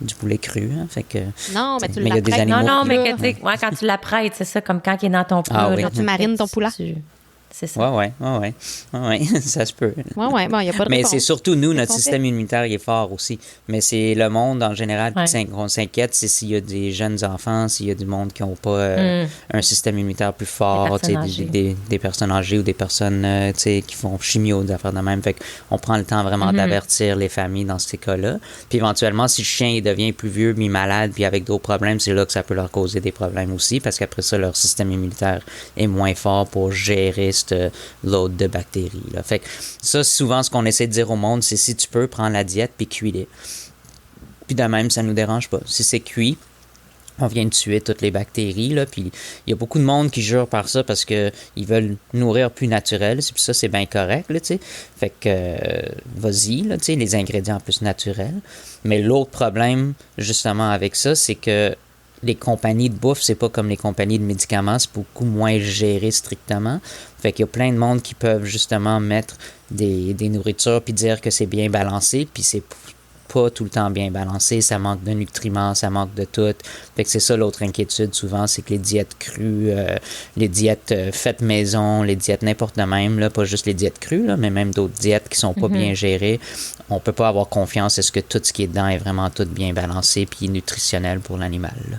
Speaker 3: du poulet cru, hein, fait que...
Speaker 2: Non, mais tu
Speaker 3: Mais il y a des
Speaker 2: l'apprêtes.
Speaker 3: animaux
Speaker 1: Non,
Speaker 3: qui-
Speaker 1: mais
Speaker 2: là.
Speaker 1: que, tu sais, ouais, quand tu l'apprêtes, c'est ça, comme quand il est dans ton plat.
Speaker 3: Ah oui.
Speaker 1: là,
Speaker 3: Quand tu
Speaker 2: marines ton poulet.
Speaker 1: C'est ça.
Speaker 3: Ouais, ça se peut.
Speaker 2: Ouais, bon, il n'y a pas de
Speaker 3: Mais
Speaker 2: réponse.
Speaker 3: c'est surtout nous, notre
Speaker 2: qu'on fait?
Speaker 3: système immunitaire il est fort aussi. Mais c'est le monde en général
Speaker 1: Ouais.
Speaker 3: qu'on s'inquiète, c'est s'il y a des jeunes enfants, s'il y a du monde qui n'ont pas un système immunitaire plus fort,
Speaker 1: Des personnes
Speaker 3: tu sais,
Speaker 1: âgées.
Speaker 3: des personnes âgées ou des personnes tu sais, qui font chimio, des affaires de même. Fait qu'on prend le temps vraiment d'avertir les familles dans ces cas-là. Puis éventuellement, si le chien il devient plus vieux, mis malade, puis avec d'autres problèmes, c'est là que ça peut leur causer des problèmes aussi, parce qu'après ça, leur système immunitaire est moins fort pour gérer waste load de bactéries. Là. Fait que ça, souvent, ce qu'on essaie de dire au monde, c'est si tu peux, prends la diète puis cuis-les. Puis de même, ça nous dérange pas. Si c'est cuit, on vient de tuer toutes les bactéries, là, puis il y a beaucoup de monde qui jure par ça parce que ils veulent nourrir plus naturel, puis ça, c'est bien correct, là, tu sais. Fait que, vas-y, là, tu sais, les ingrédients plus naturels. Mais l'autre problème, justement, avec ça, c'est que les compagnies de bouffe, c'est pas comme les compagnies de médicaments, c'est beaucoup moins géré strictement. Fait qu'il y a plein de monde qui peuvent, justement, mettre des nourritures puis dire que c'est bien balancé, puis c'est pas tout le temps bien balancé, ça manque de nutriments, ça manque de tout. Fait que c'est ça l'autre inquiétude souvent, c'est que les diètes crues, les diètes faites maison, les diètes n'importe même, là, pas juste les diètes crues, là, mais même d'autres diètes qui sont pas bien gérées, on peut pas avoir confiance à ce que tout ce qui est dedans est vraiment tout bien balancé puis nutritionnel pour l'animal. Là.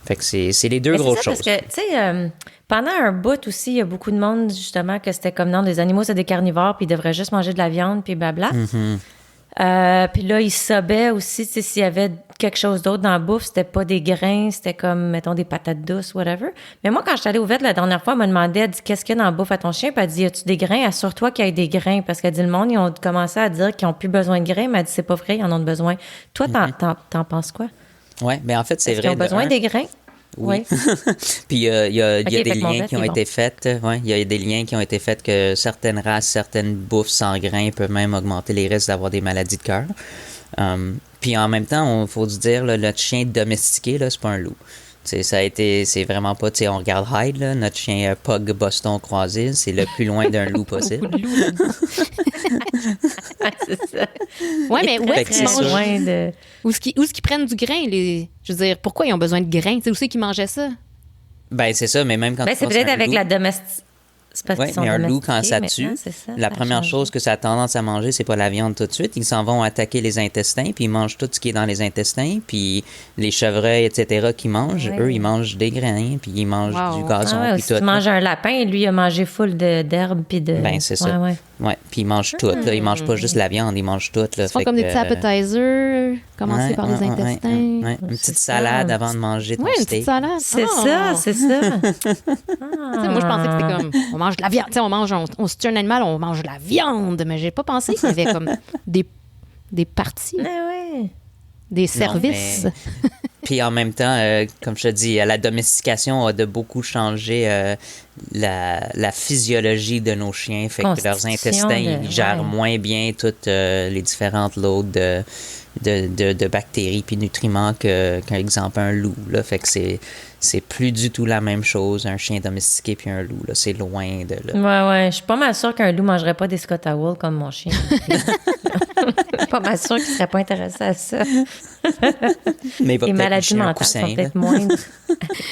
Speaker 3: Fait que c'est les deux grosses choses.
Speaker 1: Parce que, tu sais, pendant un bout aussi, il y a beaucoup de monde, justement, que c'était comme non, les animaux, c'est des carnivores, puis ils devraient juste manger de la viande, puis blabla. Puis là, ils sabaient aussi, tu sais, s'il y avait quelque chose d'autre dans la bouffe, c'était pas des grains, c'était comme, mettons, des patates douces, whatever. Mais moi, quand je suis allée au vet la dernière fois, elle m'a demandé, elle dit, qu'est-ce qu'il y a dans la bouffe à ton chien? Puis elle dit, as-tu des grains? Assure-toi qu'il y ait des grains. Parce qu'elle dit, le monde, ils ont commencé à dire qu'ils n'ont plus besoin de grains, mais elle dit, c'est pas vrai, ils en ont besoin. Toi, t'en penses quoi?
Speaker 3: Oui, mais en fait, c'est vrai.
Speaker 1: Ils ont besoin des grains?
Speaker 3: Oui. Puis il y a des liens qui ont été faits. Il y a des liens qui ont été faits que certaines races, certaines bouffes sans grains peuvent même augmenter les risques d'avoir des maladies de cœur. Puis en même temps, il faut se dire, là, notre chien domestiqué, là, c'est pas un loup. T'sais, c'est vraiment pas, on regarde Hyde, là, notre chien Pug Boston croisé, c'est le plus loin d'un loup possible.
Speaker 1: C'est ça.
Speaker 2: Ouais, mais où est-ce qu'ils mangent?
Speaker 1: Loin de...
Speaker 2: Où est-ce qu'ils prennent du grain? Je veux dire, pourquoi ils ont besoin de grain? Où c'est qu'ils mangeaient ça?
Speaker 3: Ben, c'est ça, mais même quand
Speaker 1: c'est peut-être avec la domestique.
Speaker 3: Oui, mais un loup, quand ça tue, la première chose que ça a tendance à manger, c'est pas la viande tout de suite. Ils s'en vont attaquer les intestins, puis ils mangent tout ce qui est dans les intestins. Puis les chevreuils, etc., qui mangent, eux, ils mangent des grains, puis ils mangent du gazon, puis tout.
Speaker 1: Tu manges un lapin, lui, il a mangé full d'herbes, puis de...
Speaker 3: Ben, c'est ça. Ouais, puis ils mangent tout. Là. Ils mangent pas juste la viande, ils mangent tout. Là.
Speaker 2: Ils font comme des petits appetizers, commencer par les intestins.
Speaker 3: Une petite salade avant de manger ton steak.
Speaker 2: Une petite salade.
Speaker 1: C'est ça.
Speaker 2: Moi, je pensais que c'était comme, on mange de la viande. On se tue un animal, on mange de la viande. Mais j'ai pas pensé qu'il y avait comme des parties, des services.
Speaker 3: Non, mais... Puis en même temps, comme je te dis, la domestication a de beaucoup changé la physiologie de nos chiens. Fait que leurs intestins, ils gèrent moins bien toutes les différentes loads de bactéries puis nutriments qu'un exemple un loup. Là. Fait que c'est plus du tout la même chose, un chien domestiqué puis un loup. Là. C'est loin de là.
Speaker 1: Ouais. Je suis pas mal sûre qu'un loup mangerait pas des Scott Towel comme mon chien. Je suis pas mal sûre qu'il serait pas intéressé à ça.
Speaker 3: Mais il va
Speaker 1: les maladies mentales sont peut-être moindres.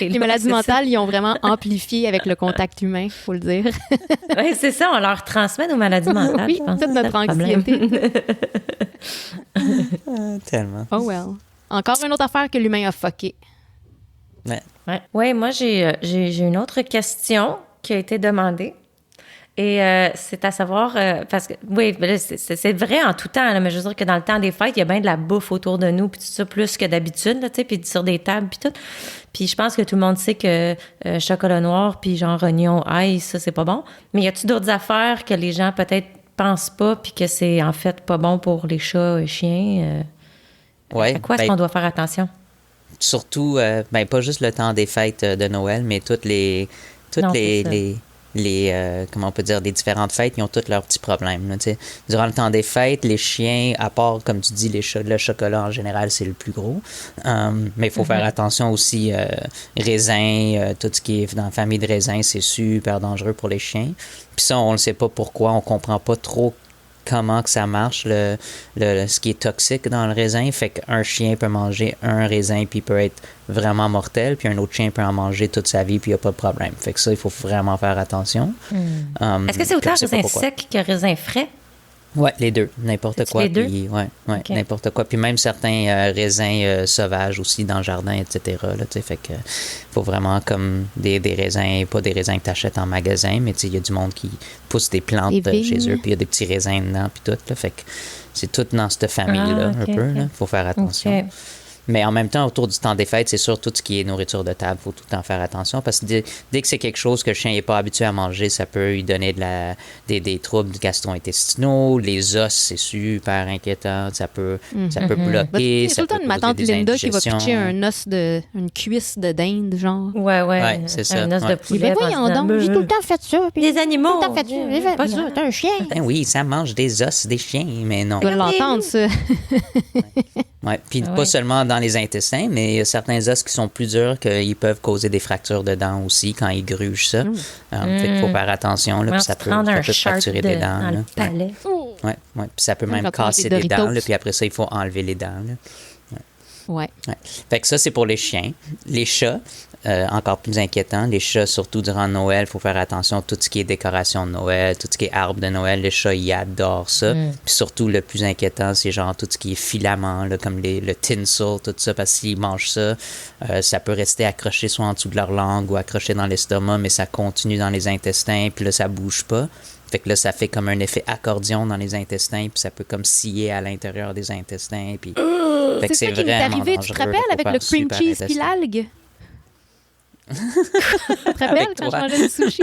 Speaker 2: Les maladies mentales, ils ont vraiment amplifié avec le contact humain, il faut le dire.
Speaker 1: Oui, c'est ça, on leur transmet nos maladies mentales,
Speaker 2: oui,
Speaker 1: je pense.
Speaker 2: toute notre anxiété.
Speaker 3: Tellement.
Speaker 2: Oh well. Encore une autre affaire que l'humain a fucké.
Speaker 1: Ouais, moi, j'ai une autre question qui a été demandée. Et c'est à savoir, parce que, oui, c'est vrai en tout temps, là, mais je veux dire que dans le temps des fêtes, il y a bien de la bouffe autour de nous, puis tout ça, plus que d'habitude, tu sais, puis sur des tables, puis tout. Puis je pense que tout le monde sait que chocolat noir, puis genre oignon, ail, ça, c'est pas bon. Mais y a-tu d'autres affaires que les gens peut-être pensent pas, puis que c'est en fait pas bon pour les chats, chiens? À quoi est-ce qu'on doit faire attention?
Speaker 3: Surtout, pas juste le temps des fêtes de Noël, mais toutes les comment on peut dire, des différentes fêtes, ils ont tous leurs petits problèmes. Là, durant le temps des fêtes, les chiens, à part, comme tu dis, le chocolat en général, c'est le plus gros. Mais il faut faire attention aussi, raisins, tout ce qui est dans la famille de raisins, c'est super dangereux pour les chiens. Puis ça, on ne sait pas pourquoi, on comprend pas trop comment que ça marche, ce qui est toxique dans le raisin. Fait qu'un chien peut manger un raisin puis peut être vraiment mortel, puis un autre chien peut en manger toute sa vie puis il n'y a pas de problème. Fait que ça, il faut vraiment faire attention.
Speaker 1: Est-ce que c'est autant raisin sec que raisin frais?
Speaker 3: Oui, les deux. N'importe quoi.
Speaker 1: Les deux?
Speaker 3: Puis, okay. N'importe quoi. Puis même certains raisins sauvages aussi dans le jardin, etc. Là, fait que faut vraiment comme des raisins, pas des raisins que tu achètes en magasin, mais il y a du monde qui pousse des plantes chez eux, puis il y a des petits raisins dedans, puis tout. Là, fait que c'est tout dans cette famille-là, un peu. Il faut faire attention. Mais en même temps, autour du temps des fêtes, c'est sûr, tout ce qui est nourriture de table, il faut tout le temps faire attention parce que dès que c'est quelque chose que le chien n'est pas habitué à manger, ça peut lui donner des troubles gastro-intestinaux. Les os, c'est super inquiétant. Ça peut bloquer.
Speaker 2: Il y a tout le temps ma tante Linda qui va pitcher une cuisse de dinde, genre.
Speaker 1: Ouais,
Speaker 3: c'est ça.
Speaker 1: Un os de poulet.
Speaker 2: Mais voyons donc, j'ai tout le temps fait ça.
Speaker 1: Les animaux.
Speaker 2: Tout le temps fait ça. J'ai fait pas ça, t'es un chien.
Speaker 3: Ben oui, ça mange des os des chiens, mais non.
Speaker 2: Tu dois l'entendre, ça.
Speaker 3: Ouais. Puis pas seulement dans les intestins, mais il y a certains os qui sont plus durs qu'ils peuvent causer des fractures de dents aussi quand ils grugent ça. Fait qu'il faut faire attention, là, puis ça peut fracturer des dents.
Speaker 1: Dans le palais.
Speaker 3: Ouais. Puis ça peut même casser des dents, là, puis après ça, il faut enlever les dents. Là.
Speaker 2: Ouais.
Speaker 3: Fait que ça, c'est pour les chiens. Les chats, encore plus inquiétant. Les chats, surtout durant Noël, il faut faire attention à tout ce qui est décoration de Noël, tout ce qui est arbre de Noël. Les chats, ils adorent ça. Puis surtout, le plus inquiétant, c'est genre tout ce qui est filament, là, comme le tinsel, tout ça, parce que s'ils mangent ça, ça peut rester accroché soit en dessous de leur langue ou accroché dans l'estomac, mais ça continue dans les intestins, puis là, ça bouge pas. Fait que là, ça fait comme un effet accordion dans les intestins, puis ça peut comme scier à l'intérieur des intestins. Puis...
Speaker 2: c'est ça qui m'est arrivé, tu te rappelles, avec le cream cheese puis l'algue? Tu te rappelles quand je mangeais du sushi?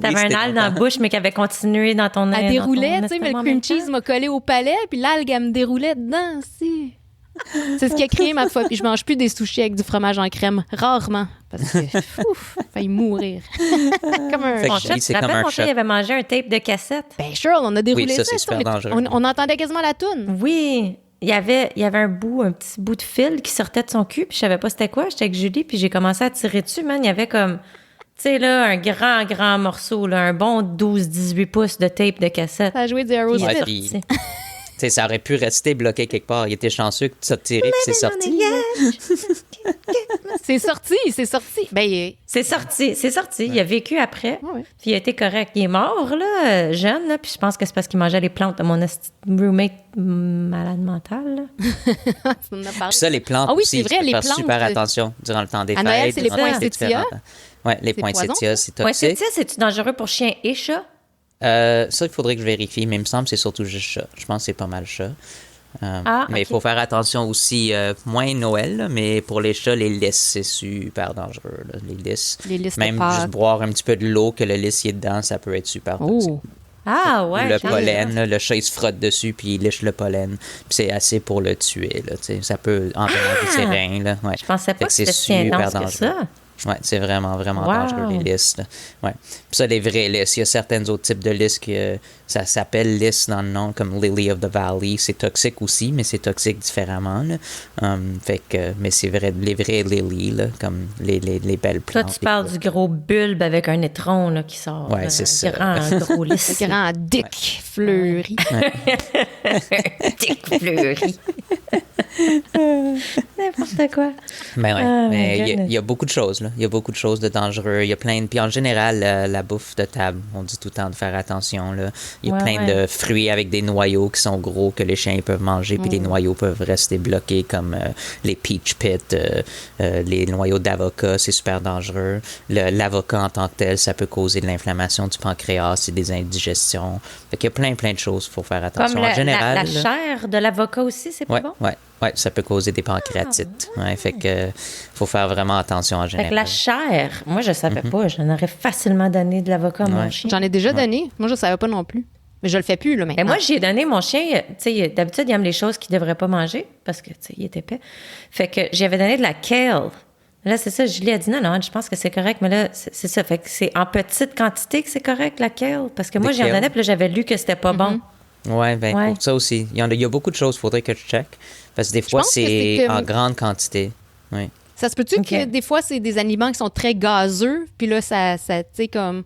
Speaker 1: T'avais un algue dans la bouche, mais qui avait continué dans ton...
Speaker 2: Elle déroulait, tu sais, mais le cream cheese m'a collé au palais, puis l'algue, elle me déroulait dedans aussi. C'est ce qui a créé ma phobie. Je mange plus des sushis avec du fromage en crème. Rarement. Parce que, failli mourir. Comme un...
Speaker 3: Mon chat,
Speaker 1: tu te rappelles, mon chat, il avait mangé un tape de cassette?
Speaker 2: Ben, Charles, on a déroulé
Speaker 3: ça. C'est super dangereux.
Speaker 2: On entendait quasiment la toune.
Speaker 1: Oui. Il y avait un petit bout de fil qui sortait de son cul, puis je savais pas c'était quoi. J'étais avec Julie, puis j'ai commencé à tirer dessus, man. Il y avait comme, tu sais, là, un grand morceau, là, un bon 12-18 pouces de tape de cassette.
Speaker 2: Ça a joué du Aerosmith.
Speaker 3: Ça aurait pu rester bloqué quelque part. Il était chanceux que tu sois tiré puis c'est sorti.
Speaker 2: C'est sorti. Ben,
Speaker 1: c'est sorti. Il a vécu après.
Speaker 2: Ouais.
Speaker 1: Puis il a été correct. Il est mort, là, jeune, là, puis je pense que c'est parce qu'il mangeait les plantes de mon roommate malade mental.
Speaker 3: Puis ça, les plantes aussi,
Speaker 2: c'est vrai, les
Speaker 3: faire
Speaker 2: plantes,
Speaker 3: super attention durant le temps des fêtes.
Speaker 2: À Noël, c'est les poinsettias.
Speaker 3: Oui, les poinsettias, c'est toxique.
Speaker 1: Poinsettias, c'est-tu dangereux pour chiens et chats?
Speaker 3: Ça, il faudrait que je vérifie, mais il me semble que c'est surtout juste chat. Je pense que c'est pas mal chat. Mais il faut faire attention aussi, moins Noël, là, mais pour les chats, les lys, c'est super dangereux. Là. Les lys même juste boire un petit peu de l'eau que le lys y est dedans, ça peut être super toxique.
Speaker 1: Ah ouais.
Speaker 3: Le pollen, là, le chat il se frotte dessus puis il liche le pollen. Puis c'est assez pour le tuer. Là, ça peut endommager ses reins. Là. Ouais.
Speaker 1: Je pensais pas que c'était si intense que ça.
Speaker 3: Oui, c'est vraiment dangereux, les lys. Ouais. Puis ça, les vrais lys. Il y a certains autres types de lys que ça s'appelle lys dans le nom, comme Lily of the Valley. C'est toxique aussi, mais c'est toxique différemment. Là. Mais c'est vrai, les vrais lily, là, comme les belles plantes.
Speaker 1: Toi, tu parles du gros bulbe avec un étron là, qui sort.
Speaker 3: Oui, c'est ça.
Speaker 1: Grand gros lys.
Speaker 2: Un grand dick fleuri.
Speaker 1: Dick fleuri. N'importe quoi.
Speaker 3: Mais il y a beaucoup de choses, là. Il y a beaucoup de choses de dangereux. Il y a plein de... Puis en général, la bouffe de table, on dit tout le temps de faire attention, là. Il y a plein de fruits avec des noyaux qui sont gros que les chiens peuvent manger, puis les noyaux peuvent rester bloqués, comme les peach pits, les noyaux d'avocat, c'est super dangereux. L'avocat en tant que tel, ça peut causer de l'inflammation du pancréas et des indigestions. Fait qu'il y a plein de choses qu'il faut faire attention.
Speaker 1: Comme
Speaker 3: en général,
Speaker 1: la chair de l'avocat aussi, c'est pas bon?
Speaker 3: Oui, ça peut causer des pancréatites. Fait que faut faire vraiment attention en général.
Speaker 1: Fait que la chair, moi, je savais pas. J'en aurais facilement donné de l'avocat à mon chien.
Speaker 2: J'en ai déjà donné. Moi, je savais pas non plus. Mais je le fais plus, là, maintenant.
Speaker 1: Mais moi, j'ai donné mon chien, tu sais, d'habitude, il aime les choses qu'il devrait pas manger parce que, tu sais, il est épais. Fait que j'avais donné de la kale. Là, c'est ça, Julie a dit non, je pense que c'est correct, mais là, c'est ça. Fait que c'est en petite quantité que c'est correct, la kale. Parce que moi, j'en donnais, puis là, j'avais lu que c'était pas bon.
Speaker 3: Oui, pour ça aussi. Il y a beaucoup de choses qu'il faudrait que je check. Parce que des fois, c'est en grande quantité. Oui.
Speaker 2: Ça se peut-tu que des fois, c'est des aliments qui sont très gazeux, puis là, ça tu sais, comme...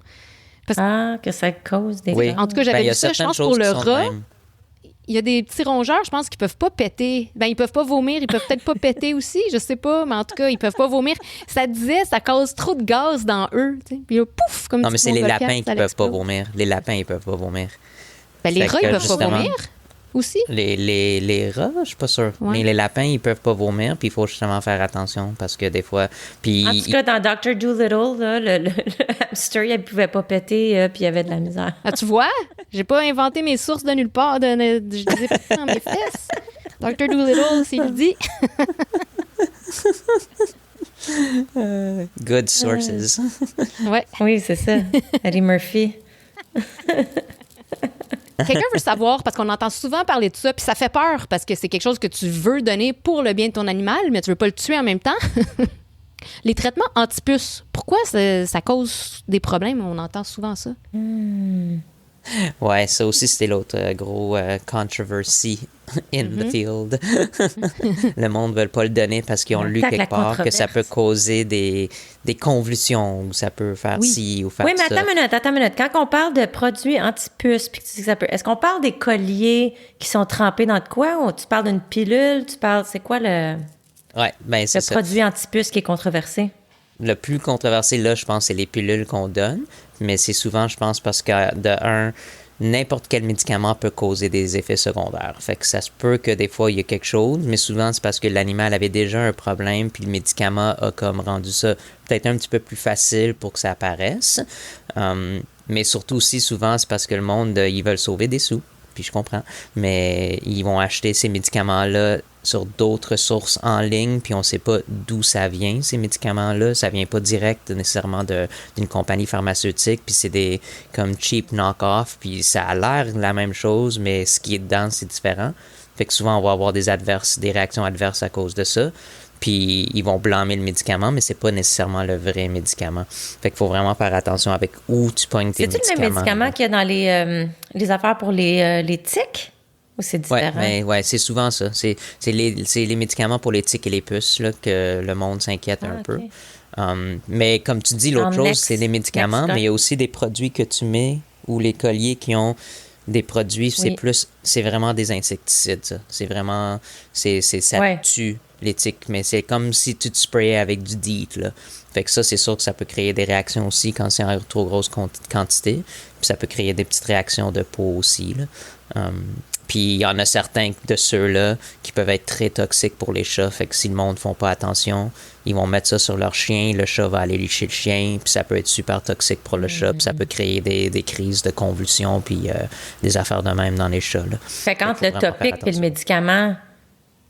Speaker 1: que ça cause des...
Speaker 3: Oui.
Speaker 2: En tout cas, j'avais vu ça, je pense, pour le rat. Il y a des petits rongeurs, je pense, qui peuvent pas péter. Ben, ils peuvent pas vomir, ils peuvent peut-être pas péter aussi, je sais pas, mais en tout cas, ils peuvent pas vomir. Ça disait, ça cause trop de gaz dans eux, tu sais. Puis là, pouf, comme
Speaker 3: non, mais c'est les lapins qui peuvent pas vomir. Les lapins, ils peuvent pas vomir.
Speaker 2: Ben, les rats, ils peuvent pas vomir aussi.
Speaker 3: Les rats, je suis pas sûr. Mais les lapins, ils peuvent pas vomir, puis il faut justement faire attention parce que des fois... Puis,
Speaker 1: en tout cas, dans Dr. Dolittle, là, le hamster, il pouvait pas péter, puis il y avait de la misère.
Speaker 2: Ah, tu vois? J'ai pas inventé mes sources de nulle part. Je disais pas dans mes fesses. Dr. Dolittle, s'il le dit.
Speaker 3: Good sources.
Speaker 2: Ouais.
Speaker 1: Oui, c'est ça. Eddie Murphy.
Speaker 2: Quelqu'un veut savoir, parce qu'on entend souvent parler de ça, puis ça fait peur, parce que c'est quelque chose que tu veux donner pour le bien de ton animal, mais tu veux pas le tuer en même temps. Les traitements anti-puces, pourquoi ça cause des problèmes? On entend souvent ça.
Speaker 3: Ouais, ça aussi, c'était l'autre gros controversy in the field. Le monde ne veut pas le donner parce qu'ils ont lu quelque part que ça peut causer des convulsions, ou ça peut faire ci ou faire ça.
Speaker 1: Oui, mais attends une minute. Quand on parle de produits anti-puces, puis que tu dis que ça peut... Est-ce qu'on parle des colliers qui sont trempés dans de quoi? Ou tu parles d'une pilule? C'est quoi le produit anti-puces qui est controversé?
Speaker 3: Le plus controversé, là, je pense, c'est les pilules qu'on donne. Mais c'est souvent, je pense, parce que, n'importe quel médicament peut causer des effets secondaires. Fait que ça se peut que des fois, il y a quelque chose, mais souvent, c'est parce que l'animal avait déjà un problème, puis le médicament a comme rendu ça peut-être un petit peu plus facile pour que ça apparaisse. Mais surtout aussi, souvent, c'est parce que le monde, ils veulent sauver des sous. Puis je comprends, mais ils vont acheter ces médicaments-là sur d'autres sources en ligne, puis on ne sait pas d'où ça vient, ces médicaments-là. Ça ne vient pas direct nécessairement d'une compagnie pharmaceutique, puis c'est des comme cheap knock-off, puis ça a l'air la même chose, mais ce qui est dedans, c'est différent. Fait que souvent, on va avoir des réactions adverses à cause de ça. Puis ils vont blâmer le médicament, mais c'est pas nécessairement le vrai médicament. Fait qu'il faut vraiment faire attention avec où tu pognes tes médicaments.
Speaker 1: C'est-tu le même médicament qu'il y a dans les affaires pour les tiques? Ou c'est différent?
Speaker 3: Oui, c'est souvent ça. C'est les médicaments pour les tiques et les puces là, que le monde s'inquiète un peu. Mais comme tu dis, l'autre chose, c'est les médicaments, mais il y a aussi des produits que tu mets ou les colliers qui ont des produits, c'est vraiment des insecticides, ça. C'est vraiment, ça tue les tiques, mais c'est comme si tu te sprayais avec du DEET, là. Fait que ça, c'est sûr que ça peut créer des réactions aussi quand c'est en trop grosse quantité. Puis ça peut créer des petites réactions de peau aussi, là. Puis il y en a certains de ceux-là qui peuvent être très toxiques pour les chats. Fait que si le monde ne font pas attention, ils vont mettre ça sur leur chien, le chat va aller licher le chien, puis ça peut être super toxique pour le chat, puis ça peut créer des crises de convulsions, puis des affaires de même dans les chats, là.
Speaker 1: Fait qu'entre le topique et le médicament,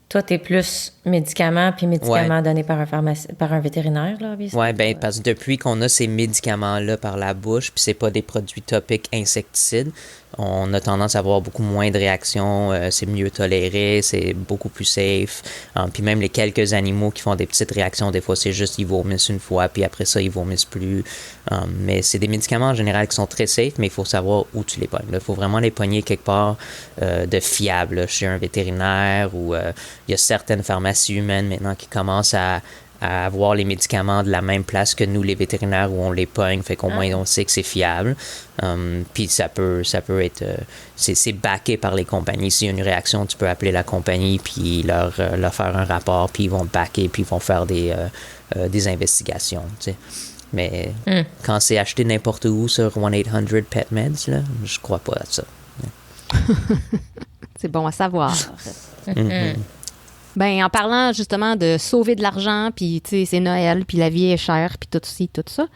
Speaker 1: toi, t'es plus médicament puis médicament donné par un vétérinaire, là, obviously.
Speaker 3: Oui, parce que depuis qu'on a ces médicaments-là par la bouche, puis c'est pas des produits topiques insecticides, on a tendance à avoir beaucoup moins de réactions, c'est mieux toléré, c'est beaucoup plus safe. Puis même les quelques animaux qui font des petites réactions, des fois, c'est juste ils vomissent une fois, puis après ça, ils vomissent plus. Mais c'est des médicaments en général qui sont très safe, mais il faut savoir où tu les pognes. Il faut vraiment les pogner quelque part de fiable, là, chez un vétérinaire ou il y a certaines pharmacies humaines maintenant qui commencent à avoir les médicaments de la même place que nous, les vétérinaires, où on les pogne, fait qu'au moins on sait que c'est fiable. Puis ça peut être... c'est backé par les compagnies. S'il y a une réaction, tu peux appeler la compagnie, puis leur faire un rapport, puis ils vont te backer, puis ils vont faire des investigations, tu sais. Mais quand c'est acheté n'importe où sur 1-800-PET-MEDS, là, je crois pas à ça.
Speaker 2: C'est bon à savoir. Ben, en parlant justement de sauver de l'argent, puis tu sais, c'est Noël, puis la vie est chère, puis tout ça,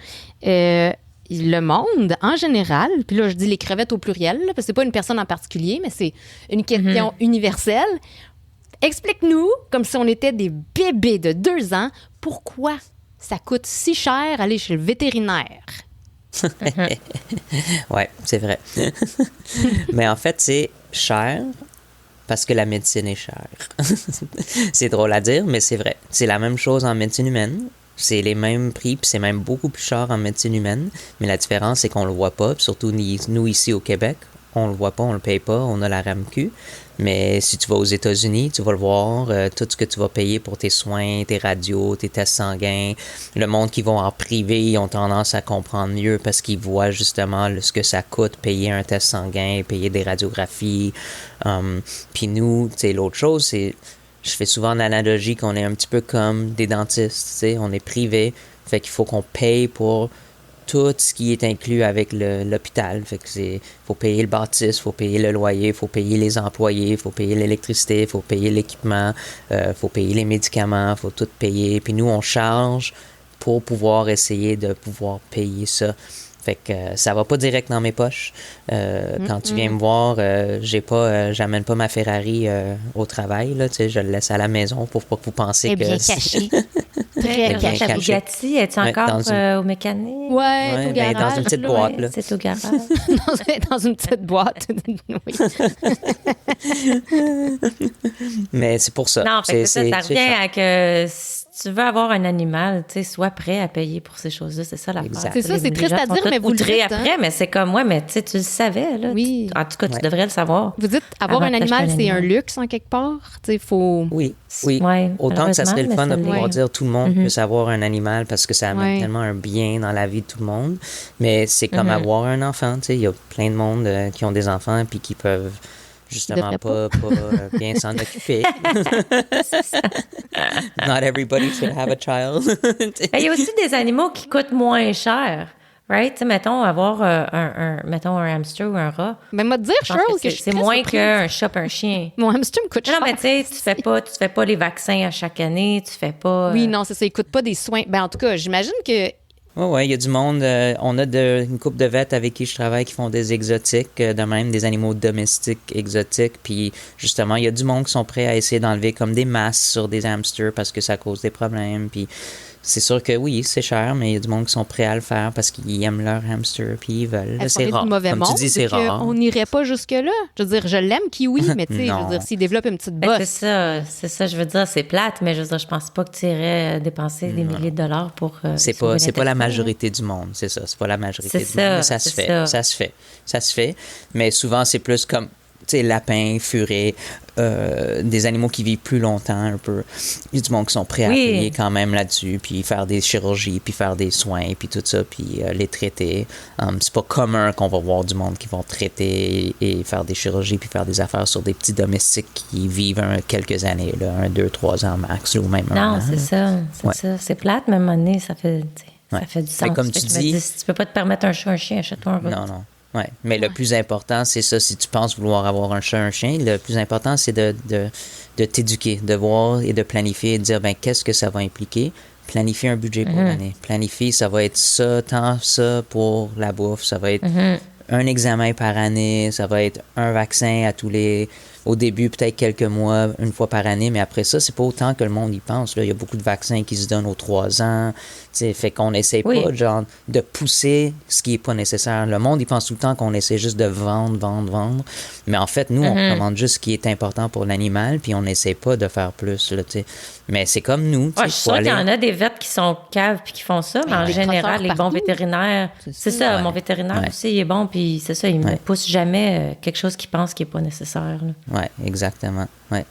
Speaker 2: le monde, en général, puis là, je dis les crevettes au pluriel, là, parce que c'est pas une personne en particulier, mais c'est une question universelle. Explique-nous, comme si on était des bébés de 2 ans, pourquoi ça coûte si cher aller chez le vétérinaire?
Speaker 3: Oui, c'est vrai. Mais en fait, c'est cher parce que la médecine est chère. C'est drôle à dire, mais c'est vrai. C'est la même chose en médecine humaine. C'est les mêmes prix, puis c'est même beaucoup plus cher en médecine humaine. Mais la différence, c'est qu'on le voit pas. Puis surtout, nous, ici au Québec, on le voit pas, on le paye pas, on a la RAMQ. Mais si tu vas aux États-Unis, tu vas le voir, tout ce que tu vas payer pour tes soins, tes radios, tes tests sanguins. Le monde qui va en privé, ils ont tendance à comprendre mieux parce qu'ils voient justement ce que ça coûte payer un test sanguin, payer des radiographies. Puis nous, tu sais, l'autre chose, c'est... Je fais souvent l'analogie qu'on est un petit peu comme des dentistes, tu sais, on est privé, fait qu'il faut qu'on paye pour tout ce qui est inclus avec l'hôpital. Fait que faut payer le bâtisse, faut payer le loyer, faut payer les employés, faut payer l'électricité, faut payer l'équipement, faut payer les médicaments, faut tout payer. Puis nous, on charge pour pouvoir essayer de pouvoir payer ça. Fait que ça va pas direct dans mes poches. Quand tu viens me voir, j'amène pas ma Ferrari au travail, là, tu sais, je le laisse à la maison pour pas que vous pensiez que...
Speaker 2: bien caché. Très
Speaker 3: bien
Speaker 2: caché.
Speaker 1: Ta
Speaker 3: caché.
Speaker 1: Bugatti, es-tu encore au mécanique?
Speaker 2: Ouais, au
Speaker 3: ben,
Speaker 2: garage.
Speaker 3: dans une petite boîte, là.
Speaker 1: C'est au garage.
Speaker 2: Dans une petite boîte. Oui.
Speaker 3: Mais c'est pour ça.
Speaker 1: Non, fait que ça
Speaker 3: c'est
Speaker 1: revient
Speaker 3: cher.
Speaker 1: à que si tu veux avoir un animal, tu sais, sois prêt à payer pour ces choses-là. C'est ça l'affaire.
Speaker 3: Exact.
Speaker 2: C'est ça,
Speaker 1: Les-
Speaker 2: c'est
Speaker 1: les
Speaker 2: triste
Speaker 1: gens
Speaker 2: à
Speaker 1: sont
Speaker 2: dire,
Speaker 1: tous
Speaker 2: mais vous le
Speaker 1: outrés
Speaker 2: dites,
Speaker 1: après,
Speaker 2: hein.
Speaker 1: mais c'est comme, ouais, mais tu sais, tu le savais, là.
Speaker 2: Oui.
Speaker 1: En tout cas, tu
Speaker 3: Ouais.
Speaker 1: devrais le savoir.
Speaker 2: Vous dites, avoir
Speaker 1: Avant
Speaker 2: un
Speaker 1: de t'acheter
Speaker 2: animal,
Speaker 1: un
Speaker 2: c'est un
Speaker 1: animal.
Speaker 2: luxe en quelque part. Tu sais, faut...
Speaker 3: Oui.
Speaker 1: Ouais,
Speaker 3: Autant que ça serait le
Speaker 1: malheureusement,
Speaker 3: fun de
Speaker 1: mais ça
Speaker 3: pouvoir
Speaker 1: l'est.
Speaker 3: dire tout le monde peut avoir un animal parce que ça amène
Speaker 2: Ouais.
Speaker 3: tellement un bien dans la vie de tout le monde. Mais c'est comme avoir un enfant. Tu sais, il y a plein de monde qui ont des enfants puis qui peuvent justement
Speaker 2: devraient
Speaker 3: pas bien s'en occuper. Not everybody should have a child.
Speaker 1: Ben, il y a aussi des animaux qui coûtent moins cher. Right? Tu sais, mettons, avoir mettons, un hamster ou un rat.
Speaker 2: Mais m'a dire,
Speaker 1: Je pense
Speaker 2: Cheryl,
Speaker 1: que
Speaker 2: que je suis
Speaker 1: c'est
Speaker 2: très
Speaker 1: moins
Speaker 2: surprise.
Speaker 1: qu'un chat et un chien.
Speaker 2: Mon hamster me coûte
Speaker 1: Non,
Speaker 2: cher.
Speaker 1: mais tu sais, tu fais pas les vaccins à chaque année, tu fais pas...
Speaker 2: Oui, non, c'est ça. Ils coûtent pas des soins. Ben, en tout cas, j'imagine que...
Speaker 3: Oui, il y a du monde. On a une couple de vets avec qui je travaille qui font des exotiques, de même des animaux domestiques exotiques. Puis justement, il y a du monde qui sont prêts à essayer d'enlever comme des masses sur des hamsters parce que ça cause des problèmes. Puis c'est sûr que oui, c'est cher, mais il y a du monde qui sont prêts à le faire parce qu'ils aiment leur hamster puis ils veulent.
Speaker 2: Est-ce qu'on
Speaker 3: C'est
Speaker 2: est du
Speaker 3: rare.
Speaker 2: mauvais
Speaker 3: Comme
Speaker 2: monde,
Speaker 3: tu dis, c'est rare.
Speaker 2: on n'irait pas jusque-là. Je veux dire, je l'aime, Kiwi, mais tu sais, je veux
Speaker 3: Non.
Speaker 2: dire, s'il développe une petite
Speaker 1: Ben,
Speaker 2: bosse...
Speaker 1: c'est ça, je veux dire, c'est plate, mais je veux dire, je pense pas que tu irais dépenser des milliers de dollars pour.
Speaker 3: C'est
Speaker 1: sauver
Speaker 3: pas la
Speaker 1: l'intestin,
Speaker 3: majorité du monde, c'est ça. C'est pas la majorité
Speaker 1: C'est
Speaker 3: du
Speaker 1: ça,
Speaker 3: monde. Mais ça se
Speaker 1: c'est
Speaker 3: fait.
Speaker 1: ça.
Speaker 3: Ça se fait. Mais souvent, c'est plus comme, tu sais, lapins, furets, des animaux qui vivent plus longtemps un peu. Il y a du monde qui sont prêts à
Speaker 1: Oui.
Speaker 3: payer quand même là-dessus, puis faire des chirurgies, puis faire des soins, puis tout ça, puis les traiter. C'est pas commun qu'on va voir du monde qui vont traiter et faire des chirurgies, puis faire des affaires sur des petits domestiques qui vivent quelques années, là, 1, 2, 3 ans max, là, ou même un
Speaker 1: Non,
Speaker 3: an.
Speaker 1: c'est ça. C'est
Speaker 3: Ouais.
Speaker 1: ça. C'est plate, mais à un moment donné, ça fait, tu sais,
Speaker 3: Ouais.
Speaker 1: ça fait du
Speaker 3: Mais
Speaker 1: sens.
Speaker 3: comme
Speaker 1: Fait
Speaker 3: tu
Speaker 1: que je me
Speaker 3: dis-
Speaker 1: dis, si tu peux pas te permettre un chat, un chien, achète-toi un rat.
Speaker 3: Non. Ouais. Mais le plus important, c'est ça. Si tu penses vouloir avoir un chat, un chien, le plus important, c'est de t'éduquer, de voir et de planifier et de dire, ben qu'est-ce que ça va impliquer? Planifier un budget pour l'année. Planifier, ça va être ça, tant ça pour la bouffe. Ça va être un examen par année. Ça va être un vaccin au début, peut-être quelques mois, une fois par année, mais après ça, c'est pas autant que le monde y pense. Là. Il y a beaucoup de vaccins qui se donnent aux 3 ans. T'sais, fait qu'on essaie
Speaker 1: Oui.
Speaker 3: pas genre, de pousser ce qui est pas nécessaire. Le monde, il pense tout le temps qu'on essaie juste de vendre. Mais en fait, nous, on commande juste ce qui est important pour l'animal, puis on n'essaie pas de faire plus. Là, t'sais. Mais c'est comme nous.
Speaker 1: Ouais, je suis sûre qu'il y en a des vets qui sont caves puis qui font ça, mais en
Speaker 2: des
Speaker 1: général, les
Speaker 2: crosseurs
Speaker 1: bons
Speaker 2: partout.
Speaker 1: vétérinaires, c'est ça,
Speaker 3: Ouais.
Speaker 1: mon vétérinaire
Speaker 3: Ouais.
Speaker 1: aussi, il est bon, puis c'est ça, il me
Speaker 3: Ouais.
Speaker 1: pousse jamais quelque chose qu'il pense qui est pas nécessaire. Là.
Speaker 3: Oui, exactement. Ouais.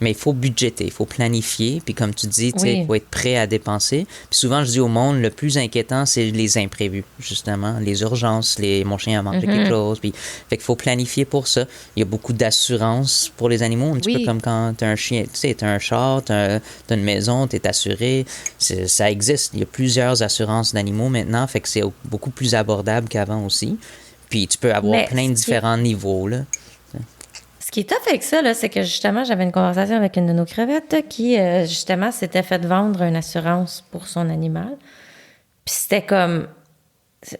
Speaker 3: Mais il faut budgéter, il faut planifier, puis comme tu dis,
Speaker 1: Oui.
Speaker 3: il faut être prêt à dépenser. Puis souvent, je dis au monde, le plus inquiétant, c'est les imprévus, justement, les urgences, mon chien a mangé quelque chose. Puis, fait qu'il faut planifier pour ça. Il y a beaucoup d'assurance pour les animaux, un petit
Speaker 2: Oui.
Speaker 3: peu comme quand tu as un chien, tu sais, tu as un chat, tu as une maison, tu es assuré. Ça existe. Il y a plusieurs assurances d'animaux maintenant, fait que c'est beaucoup plus abordable qu'avant aussi. Puis tu peux avoir
Speaker 1: Mais
Speaker 3: plein de
Speaker 1: ce qui-
Speaker 3: différents niveaux, là.
Speaker 1: Ce qui est tough avec ça, là, c'est que justement, j'avais une conversation avec une de nos crevettes là, qui, justement, s'était fait vendre une assurance pour son animal. Puis c'était comme...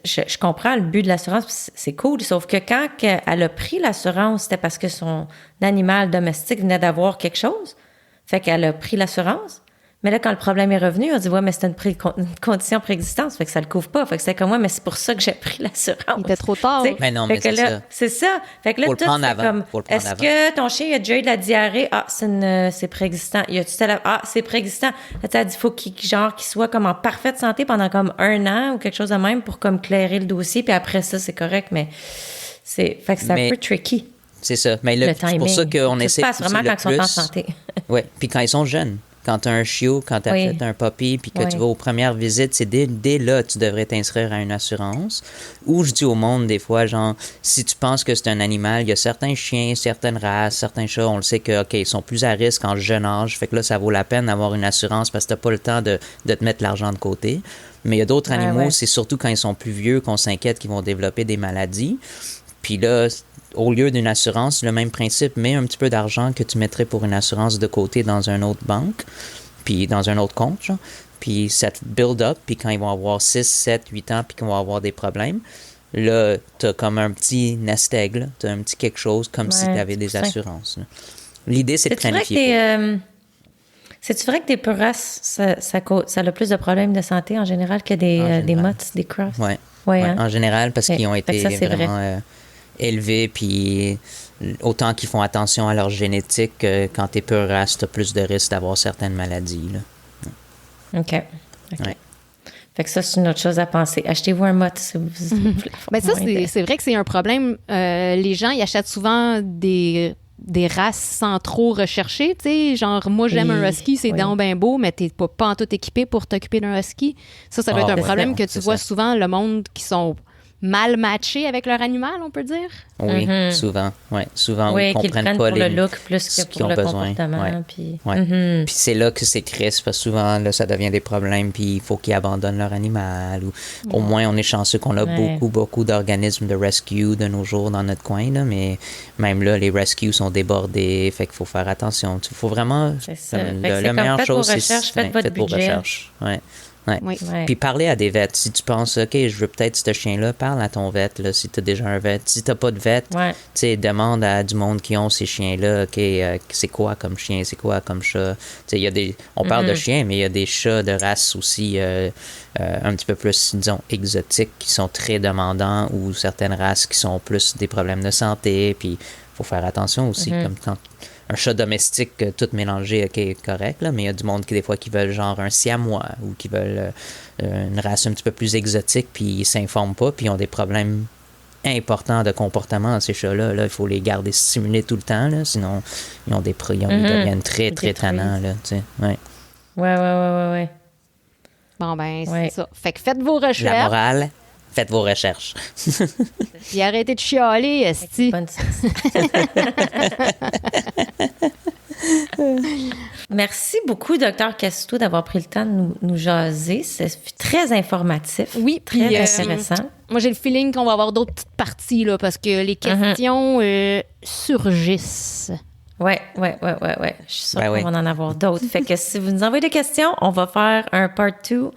Speaker 1: Je comprends le but de l'assurance, puis c'est cool, sauf que quand elle a pris l'assurance, c'était parce que son animal domestique venait d'avoir quelque chose. Fait qu'elle a pris l'assurance. Mais là, quand le problème est revenu, on dit, ouais, mais c'était une condition préexistante, fait que ça le couvre pas. Fait que c'est comme, ouais, mais c'est pour ça que j'ai pris l'assurance.
Speaker 2: Il était trop tard.
Speaker 1: Tu sais,
Speaker 3: Mais non,
Speaker 1: fait
Speaker 3: mais
Speaker 1: que
Speaker 3: c'est
Speaker 1: là,
Speaker 3: ça.
Speaker 1: c'est ça. Fait que là,
Speaker 3: Faut le
Speaker 1: tout,
Speaker 3: prendre
Speaker 1: c'est
Speaker 3: avant.
Speaker 1: comme,
Speaker 3: Faut le prendre
Speaker 1: est-ce
Speaker 3: avant.
Speaker 1: que ton chien a déjà eu de la diarrhée? Ah, c'est préexistant. Y a-tu c'est préexistant. Là, tu as dit, faut qu'il soit comme en parfaite santé pendant comme 1 an ou quelque chose de même pour comme clairer le dossier, puis après ça, c'est correct, mais fait que c'est un
Speaker 3: Mais
Speaker 1: peu tricky.
Speaker 3: C'est ça. Mais
Speaker 1: Le
Speaker 3: c'est
Speaker 1: timing.
Speaker 3: pour ça qu'on
Speaker 1: Ça
Speaker 3: essaie
Speaker 1: se
Speaker 3: de
Speaker 1: passe
Speaker 3: pousser
Speaker 1: vraiment
Speaker 3: le
Speaker 1: quand ils sont en
Speaker 3: plus.
Speaker 1: santé.
Speaker 3: Oui, puis quand ils sont jeunes. Quand tu as un chiot, quand tu
Speaker 1: Oui.
Speaker 3: achètes un puppy, puis que
Speaker 1: Oui.
Speaker 3: tu vas aux premières visites, c'est dès là tu devrais t'inscrire à une assurance. Ou je dis au monde des fois, genre, si tu penses que c'est un animal, il y a certains chiens, certaines races, certains chats, on le sait que, OK, ils sont plus à risque en jeune âge, fait que là, ça vaut la peine d'avoir une assurance parce que tu pas le temps de te mettre l'argent de côté. Mais il y a d'autres animaux,
Speaker 1: ouais.
Speaker 3: c'est surtout quand ils sont plus vieux qu'on s'inquiète qu'ils vont développer des maladies. Puis là, au lieu d'une assurance, le même principe, mets un petit peu d'argent que tu mettrais pour une assurance de côté dans une autre banque, puis dans un autre compte, genre. puis ça te build up, puis quand ils vont avoir 6, 7, 8 ans, puis qu'ils vont avoir des problèmes, là, t'as comme un petit nest egg, là. T'as un petit quelque chose comme si t'avais des assurances. Là. L'idée, c'est de planifier.
Speaker 1: C'est-tu vrai que des purasses, ça a plus de problèmes de santé en général que des mutts, des crofts?
Speaker 3: Oui,
Speaker 1: hein?
Speaker 3: en général, parce qu'ils ont été
Speaker 1: ça,
Speaker 3: vraiment élevés, puis autant qu'ils font attention à leur génétique, quand t'es purasse, t'as plus de risques d'avoir certaines maladies. Là.
Speaker 1: OK.
Speaker 3: Ouais.
Speaker 1: Fait que ça, c'est une autre chose à penser. Achetez-vous un mutt si vous voulez.
Speaker 2: Ben ça, c'est vrai que c'est un problème. Les gens, ils achètent souvent des races sans trop rechercher, tu sais, genre moi j'aime un husky, c'est donc bien beau, mais t'es pas en tout équipé pour t'occuper d'un husky. Ça doit être un problème que tu vois souvent, le monde qui sont mal matchés avec leur animal, on peut dire.
Speaker 3: Oui, souvent. Souvent,
Speaker 1: oui,
Speaker 3: ils ne comprennent
Speaker 1: pour
Speaker 3: pas
Speaker 1: le look plus que pour le comportement.
Speaker 3: Puis c'est là que c'est triste, parce que souvent, là, ça devient des problèmes, puis il faut qu'ils abandonnent leur animal. Ou au moins, on est chanceux qu'on a beaucoup d'organismes de rescue de nos jours dans notre coin, là, mais même là, les rescues sont débordés, fait qu'il faut faire attention. Il faut vraiment... La meilleure chose, c'est faites vos recherches. Ouais. Ouais.
Speaker 2: Oui.
Speaker 3: Puis parler à des vets. Si tu penses, OK, je veux peut-être ce chien-là, parle à ton vet, là, si tu as déjà un vet. Si tu n'as pas de vet, demande à du monde qui ont ces chiens-là, OK, c'est quoi comme chien, c'est quoi comme chat. On parle de chiens, mais il y a des chats de race aussi un petit peu plus, disons, exotiques, qui sont très demandants, ou certaines races qui sont plus des problèmes de santé. Puis il faut faire attention aussi, comme quand... Un chat domestique tout mélangé, OK, correct, là, mais il y a du monde qui, des fois, qui veulent genre un siamois ou qui veulent une race un petit peu plus exotique, puis ils s'informent pas, puis ils ont des problèmes importants de comportement, ces chats-là. Là, il faut les garder stimulés tout le temps, là, sinon ils deviennent très, très tannants. Là, tu sais.
Speaker 1: Ouais.
Speaker 2: Bon, ben, c'est ça. Fait que faites vos recherches.
Speaker 3: La morale, faites vos recherches.
Speaker 2: Puis arrêtez de chialer, esti.
Speaker 1: Merci beaucoup, Dr. Cassuto, d'avoir pris le temps de nous jaser. C'est très informatif.
Speaker 2: Oui,
Speaker 1: très intéressant.
Speaker 2: Moi, j'ai le feeling qu'on va avoir d'autres petites parties, là, parce que les questions surgissent.
Speaker 1: Oui. Je suis sûre qu'on va en avoir d'autres. Fait que si vous nous envoyez des questions, on va faire un part 2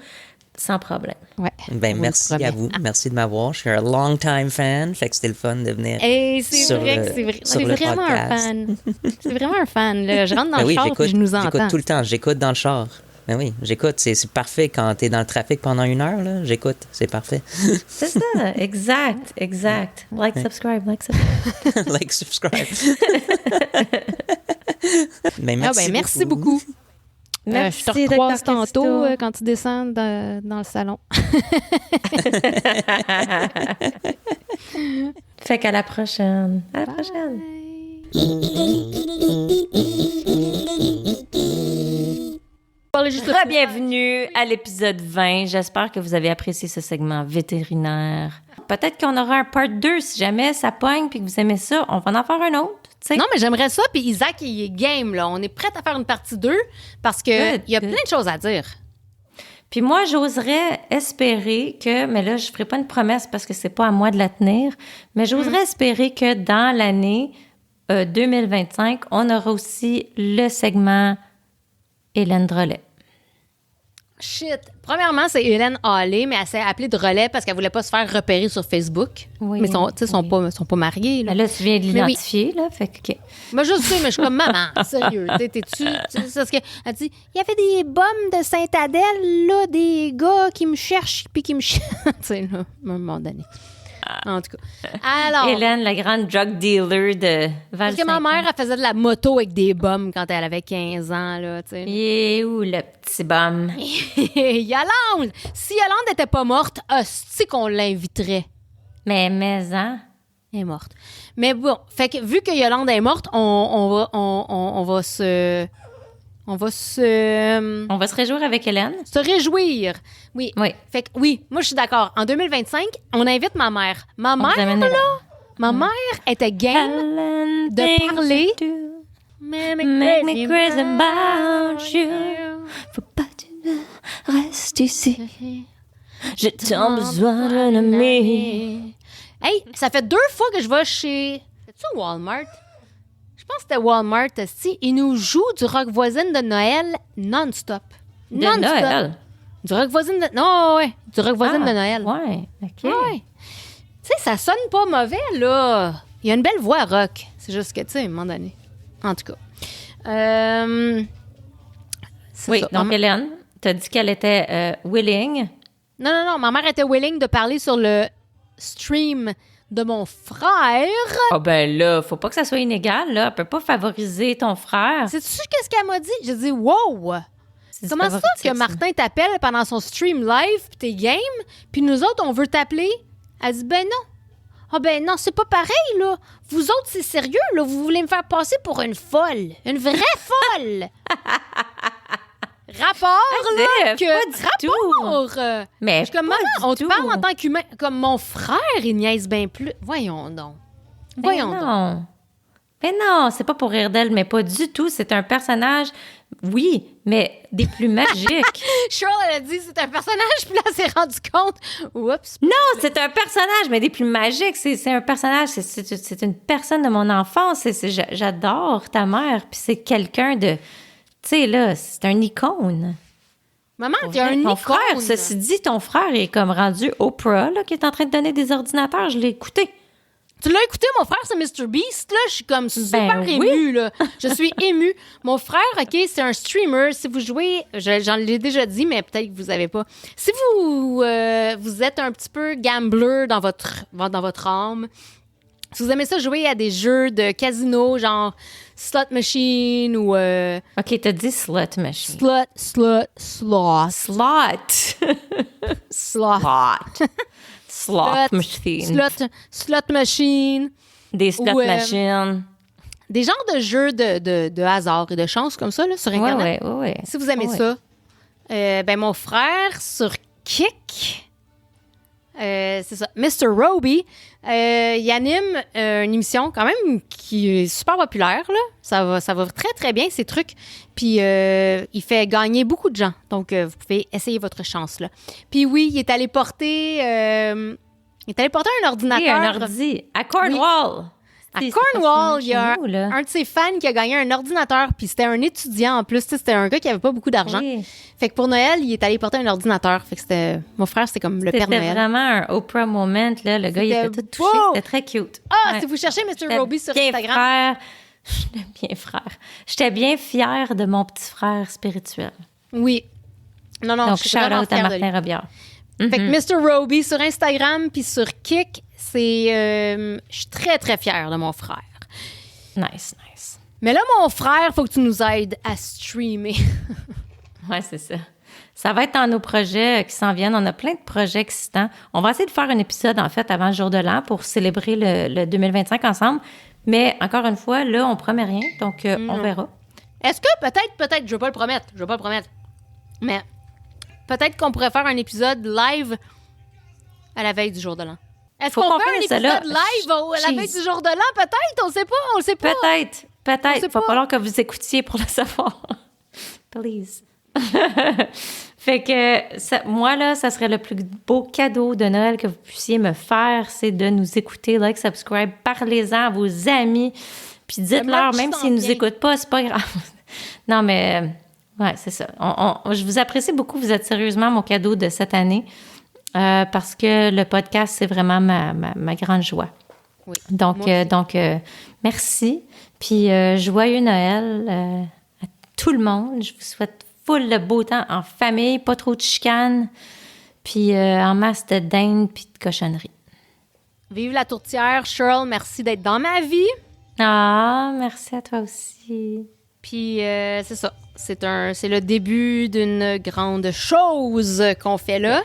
Speaker 1: sans problème.
Speaker 2: Ouais.
Speaker 3: Ben, merci à vous. Merci de m'avoir. Je suis un long time fan. Fait que c'était le fun de venir.
Speaker 2: Hey, c'est vraiment un fan. C'est vraiment un fan. Là. Je rentre dans le char et je nous entends.
Speaker 3: J'écoute tout le temps. J'écoute dans le char. Ben oui, j'écoute. C'est parfait quand t'es dans le trafic pendant 1 heure. Là, j'écoute. C'est parfait.
Speaker 1: C'est ça. Exact. Like, subscribe.
Speaker 3: Like, subscribe. Ben,
Speaker 2: merci beaucoup.
Speaker 1: Merci,
Speaker 2: je te recroise tantôt quand tu descends dans le salon.
Speaker 1: Fait qu'à la prochaine. À la prochaine. Bienvenue à l'épisode 20. J'espère que vous avez apprécié ce segment vétérinaire. Peut-être qu'on aura un part 2 si jamais ça pogne puis que vous aimez ça. On va en faire un autre. T'sais.
Speaker 2: Non, mais j'aimerais ça. Puis Isaac, il est game. Là. On est prêt à faire une partie 2 parce qu'il y a plein de choses à dire.
Speaker 1: Puis moi, j'oserais espérer que, mais là, je ne ferai pas une promesse parce que c'est pas à moi de la tenir, mais j'oserais espérer que dans l'année 2025, on aura aussi le segment Hélène Drolet.
Speaker 2: Shit. Premièrement, c'est Hélène Hallé, mais elle s'est appelée Drolet parce qu'elle voulait pas se faire repérer sur Facebook. Oui, mais ils sont pas mariés. Là,
Speaker 1: tu viens de l'identifier, là. Fait que,
Speaker 2: moi, je sais, mais je suis comme maman. Sérieux. T'es-tu. Parce qu'elle dit il y avait des bombes de Sainte-Adèle, là, des gars qui me cherchent puis qui me cherchent. Tu sais, là, à un moment donné. En tout cas. Alors.
Speaker 1: Hélène, la grande drug dealer de Val.
Speaker 2: Parce que ma mère, elle faisait de la moto avec des bombes quand elle avait 15 ans, là, tu sais.
Speaker 1: Il est où, le petit bum?
Speaker 2: Yolande! Si Yolande n'était pas morte, hostie qu'on l'inviterait.
Speaker 1: Mais,
Speaker 2: hein? Elle est morte. Mais bon, fait que vu que Yolande est morte, on va se
Speaker 1: réjouir avec Hélène.
Speaker 2: Se réjouir. Oui. Fait que oui, moi je suis d'accord. En 2025, on invite ma mère. Ma mère était game de parler.
Speaker 1: Make me crazy about you. Faut pas que tu restes ici. J'ai tant besoin d'un ami.
Speaker 2: Hey, ça fait 2 fois que je vais chez... C'est-tu Walmart? Je pense que c'était Walmart. Ils nous jouent du rock voisine de Noël non-stop.
Speaker 1: De Noël?
Speaker 2: Du rock voisine de... Non, ouais. Du rock voisine de Noël.
Speaker 1: Ouais, OK.
Speaker 2: Ouais. Tu sais, ça sonne pas mauvais, là. Il y a une belle voix rock. C'est juste que, tu sais, à un moment donné. En tout cas.
Speaker 1: Oui,
Speaker 2: ça.
Speaker 1: donc Hélène, t'as dit qu'elle était willing.
Speaker 2: Non. Ma mère était willing de parler sur le stream de mon frère.
Speaker 1: Ah ben là, faut pas que ça soit inégal, là. Elle peut pas favoriser ton frère.
Speaker 2: Sais-tu qu'est-ce qu'elle m'a dit? J'ai dit, wow!
Speaker 1: C'est du
Speaker 2: Comment ça
Speaker 1: favoritisme.
Speaker 2: que Martin t'appelle pendant son stream live pis t'es game, puis nous autres, on veut t'appeler? Elle dit, ben non. Ah ben non, c'est pas pareil, là. Vous autres, c'est sérieux, là. Vous voulez me faire passer pour une folle. Une vraie folle. Rapport, là,
Speaker 1: pas du
Speaker 2: rapport.
Speaker 1: Mais
Speaker 2: Je suis comme,
Speaker 1: pas
Speaker 2: maman,
Speaker 1: du
Speaker 2: on te
Speaker 1: tout.
Speaker 2: parle en tant qu'humain. Comme mon frère, il niaise bien plus. Voyons donc.
Speaker 1: Ben
Speaker 2: Voyons donc.
Speaker 1: non. Ben non, c'est pas pour rire d'elle, mais pas du tout. C'est un personnage, oui, mais des plus magiques.
Speaker 2: Cheryl, elle a dit, c'est un personnage, puis là, elle s'est rendu compte. Oups.
Speaker 1: Non, c'est un personnage, mais des plus magiques. C'est un personnage, c'est une personne de mon enfance. J'adore ta mère, puis c'est quelqu'un de... Tu sais, là, c'est un icône.
Speaker 2: Maman, t'es un
Speaker 1: Ton
Speaker 2: icône.
Speaker 1: frère, ceci dit, ton frère est comme rendu Oprah, là, qui est en train de donner des ordinateurs. Je l'ai écouté.
Speaker 2: Tu l'as écouté, mon frère, c'est Mr. Beast, là. Je suis comme super
Speaker 1: oui.
Speaker 2: émue, là. Je suis émue. Mon frère, OK, c'est un streamer. Si vous jouez, j'en l'ai déjà dit, mais peut-être que vous savez pas. Si vous êtes un petit peu gambler dans votre âme, si vous aimez ça jouer à des jeux de casino, genre Slot Machine ou
Speaker 1: OK, t'as dit slot machine.
Speaker 2: Slot.
Speaker 1: Slot machine.
Speaker 2: Slot Machine.
Speaker 1: Des slot
Speaker 2: Ou,
Speaker 1: machines.
Speaker 2: Des genres de jeux de hasard et de chance comme ça, là, sur Internet.
Speaker 1: Ouais.
Speaker 2: Si vous aimez
Speaker 1: Ouais.
Speaker 2: ça, ben mon frère sur Kick, c'est ça, Mr. Roby, il anime une émission quand même qui est super populaire, là. Ça va très, très bien, ces trucs. Puis il fait gagner beaucoup de gens. Donc, vous pouvez essayer votre chance, là. Puis oui, il est allé porter un ordinateur.
Speaker 1: Et un ordi. À Cornwall.
Speaker 2: À
Speaker 1: C'est
Speaker 2: Cornwall, il y a
Speaker 1: chez nous, là.
Speaker 2: un de ses fans qui a gagné un ordinateur, puis c'était un étudiant en plus. Tu sais, c'était un gars qui avait pas beaucoup d'argent.
Speaker 1: Oui.
Speaker 2: Fait que pour Noël, il est allé porter un ordinateur. Fait que c'était... Mon frère, c'était comme le Père
Speaker 1: C'était
Speaker 2: Noël.
Speaker 1: vraiment un Oprah moment, là. Le gars, il était
Speaker 2: C'était
Speaker 1: tout touché.
Speaker 2: beau.
Speaker 1: C'était très cute.
Speaker 2: Ah,
Speaker 1: Ouais.
Speaker 2: si vous cherchez Mr.
Speaker 1: J'étais
Speaker 2: Roby sur
Speaker 1: bien
Speaker 2: Instagram...
Speaker 1: frère. J'étais bien frère. J'étais bien fière de mon petit frère spirituel.
Speaker 2: Oui. Non,
Speaker 1: Donc,
Speaker 2: je suis vraiment
Speaker 1: shout-out à
Speaker 2: fière de lui.
Speaker 1: Martin Robillard.
Speaker 2: Fait que Mr. Roby sur Instagram puis sur Kick, c'est... je suis très, très fière de mon frère.
Speaker 1: Nice.
Speaker 2: Mais là, mon frère, faut que tu nous aides à streamer.
Speaker 1: Ouais, c'est ça. Ça va être dans nos projets qui s'en viennent. On a plein de projets excitants. On va essayer de faire un épisode, en fait, avant le jour de l'an pour célébrer le 2025 ensemble. Mais encore une fois, là, on promet rien. Donc, on verra.
Speaker 2: Est-ce que peut-être, je veux pas le promettre, mais peut-être qu'on pourrait faire un épisode live à la veille du jour de l'an. Est-ce
Speaker 1: Faut
Speaker 2: qu'on
Speaker 1: qu'on
Speaker 2: fait un
Speaker 1: finisse ça,
Speaker 2: épisode
Speaker 1: là.
Speaker 2: live à la veille
Speaker 1: Jeez.
Speaker 2: du jour de l'an? Peut-être, on le sait pas.
Speaker 1: Peut-être.
Speaker 2: sait
Speaker 1: Il va
Speaker 2: pas.
Speaker 1: falloir que vous écoutiez pour le savoir. Please. Fait que moi, là, ça serait le plus beau cadeau de Noël que vous puissiez me faire, c'est de nous écouter, like, subscribe, parlez-en à vos amis, puis dites-leur,
Speaker 2: merch
Speaker 1: même
Speaker 2: s'en
Speaker 1: s'ils nous
Speaker 2: vient.
Speaker 1: écoutent pas, c'est pas grave. Non, mais ouais, c'est ça. Je vous apprécie beaucoup, vous êtes sérieusement mon cadeau de cette année, parce que le podcast, c'est vraiment ma grande joie.
Speaker 2: Oui.
Speaker 1: Donc,
Speaker 2: Moi aussi.
Speaker 1: merci. Puis, joyeux Noël à tout le monde. Je vous souhaite full de beau temps en famille, pas trop de chicanes, puis en masse de dinde puis de cochonnerie.
Speaker 2: Vive la tourtière. Cheryl, merci d'être dans ma vie.
Speaker 1: Ah, merci à toi aussi.
Speaker 2: Puis c'est ça. C'est le début d'une grande chose qu'on fait là.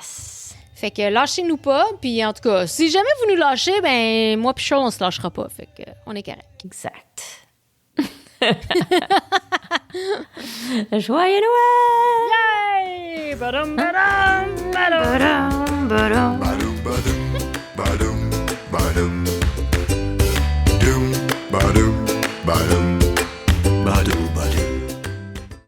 Speaker 2: Fait que lâchez-nous pas. Puis en tout cas, si jamais vous nous lâchez, ben moi puis Cheryl, on se lâchera pas. Fait que on est correct.
Speaker 1: Exact. Joyeux Noël!
Speaker 2: Yay! Badum, badum, badum.
Speaker 1: Badum, badum.
Speaker 4: Badum, badum, badum. Doom, badum, badum.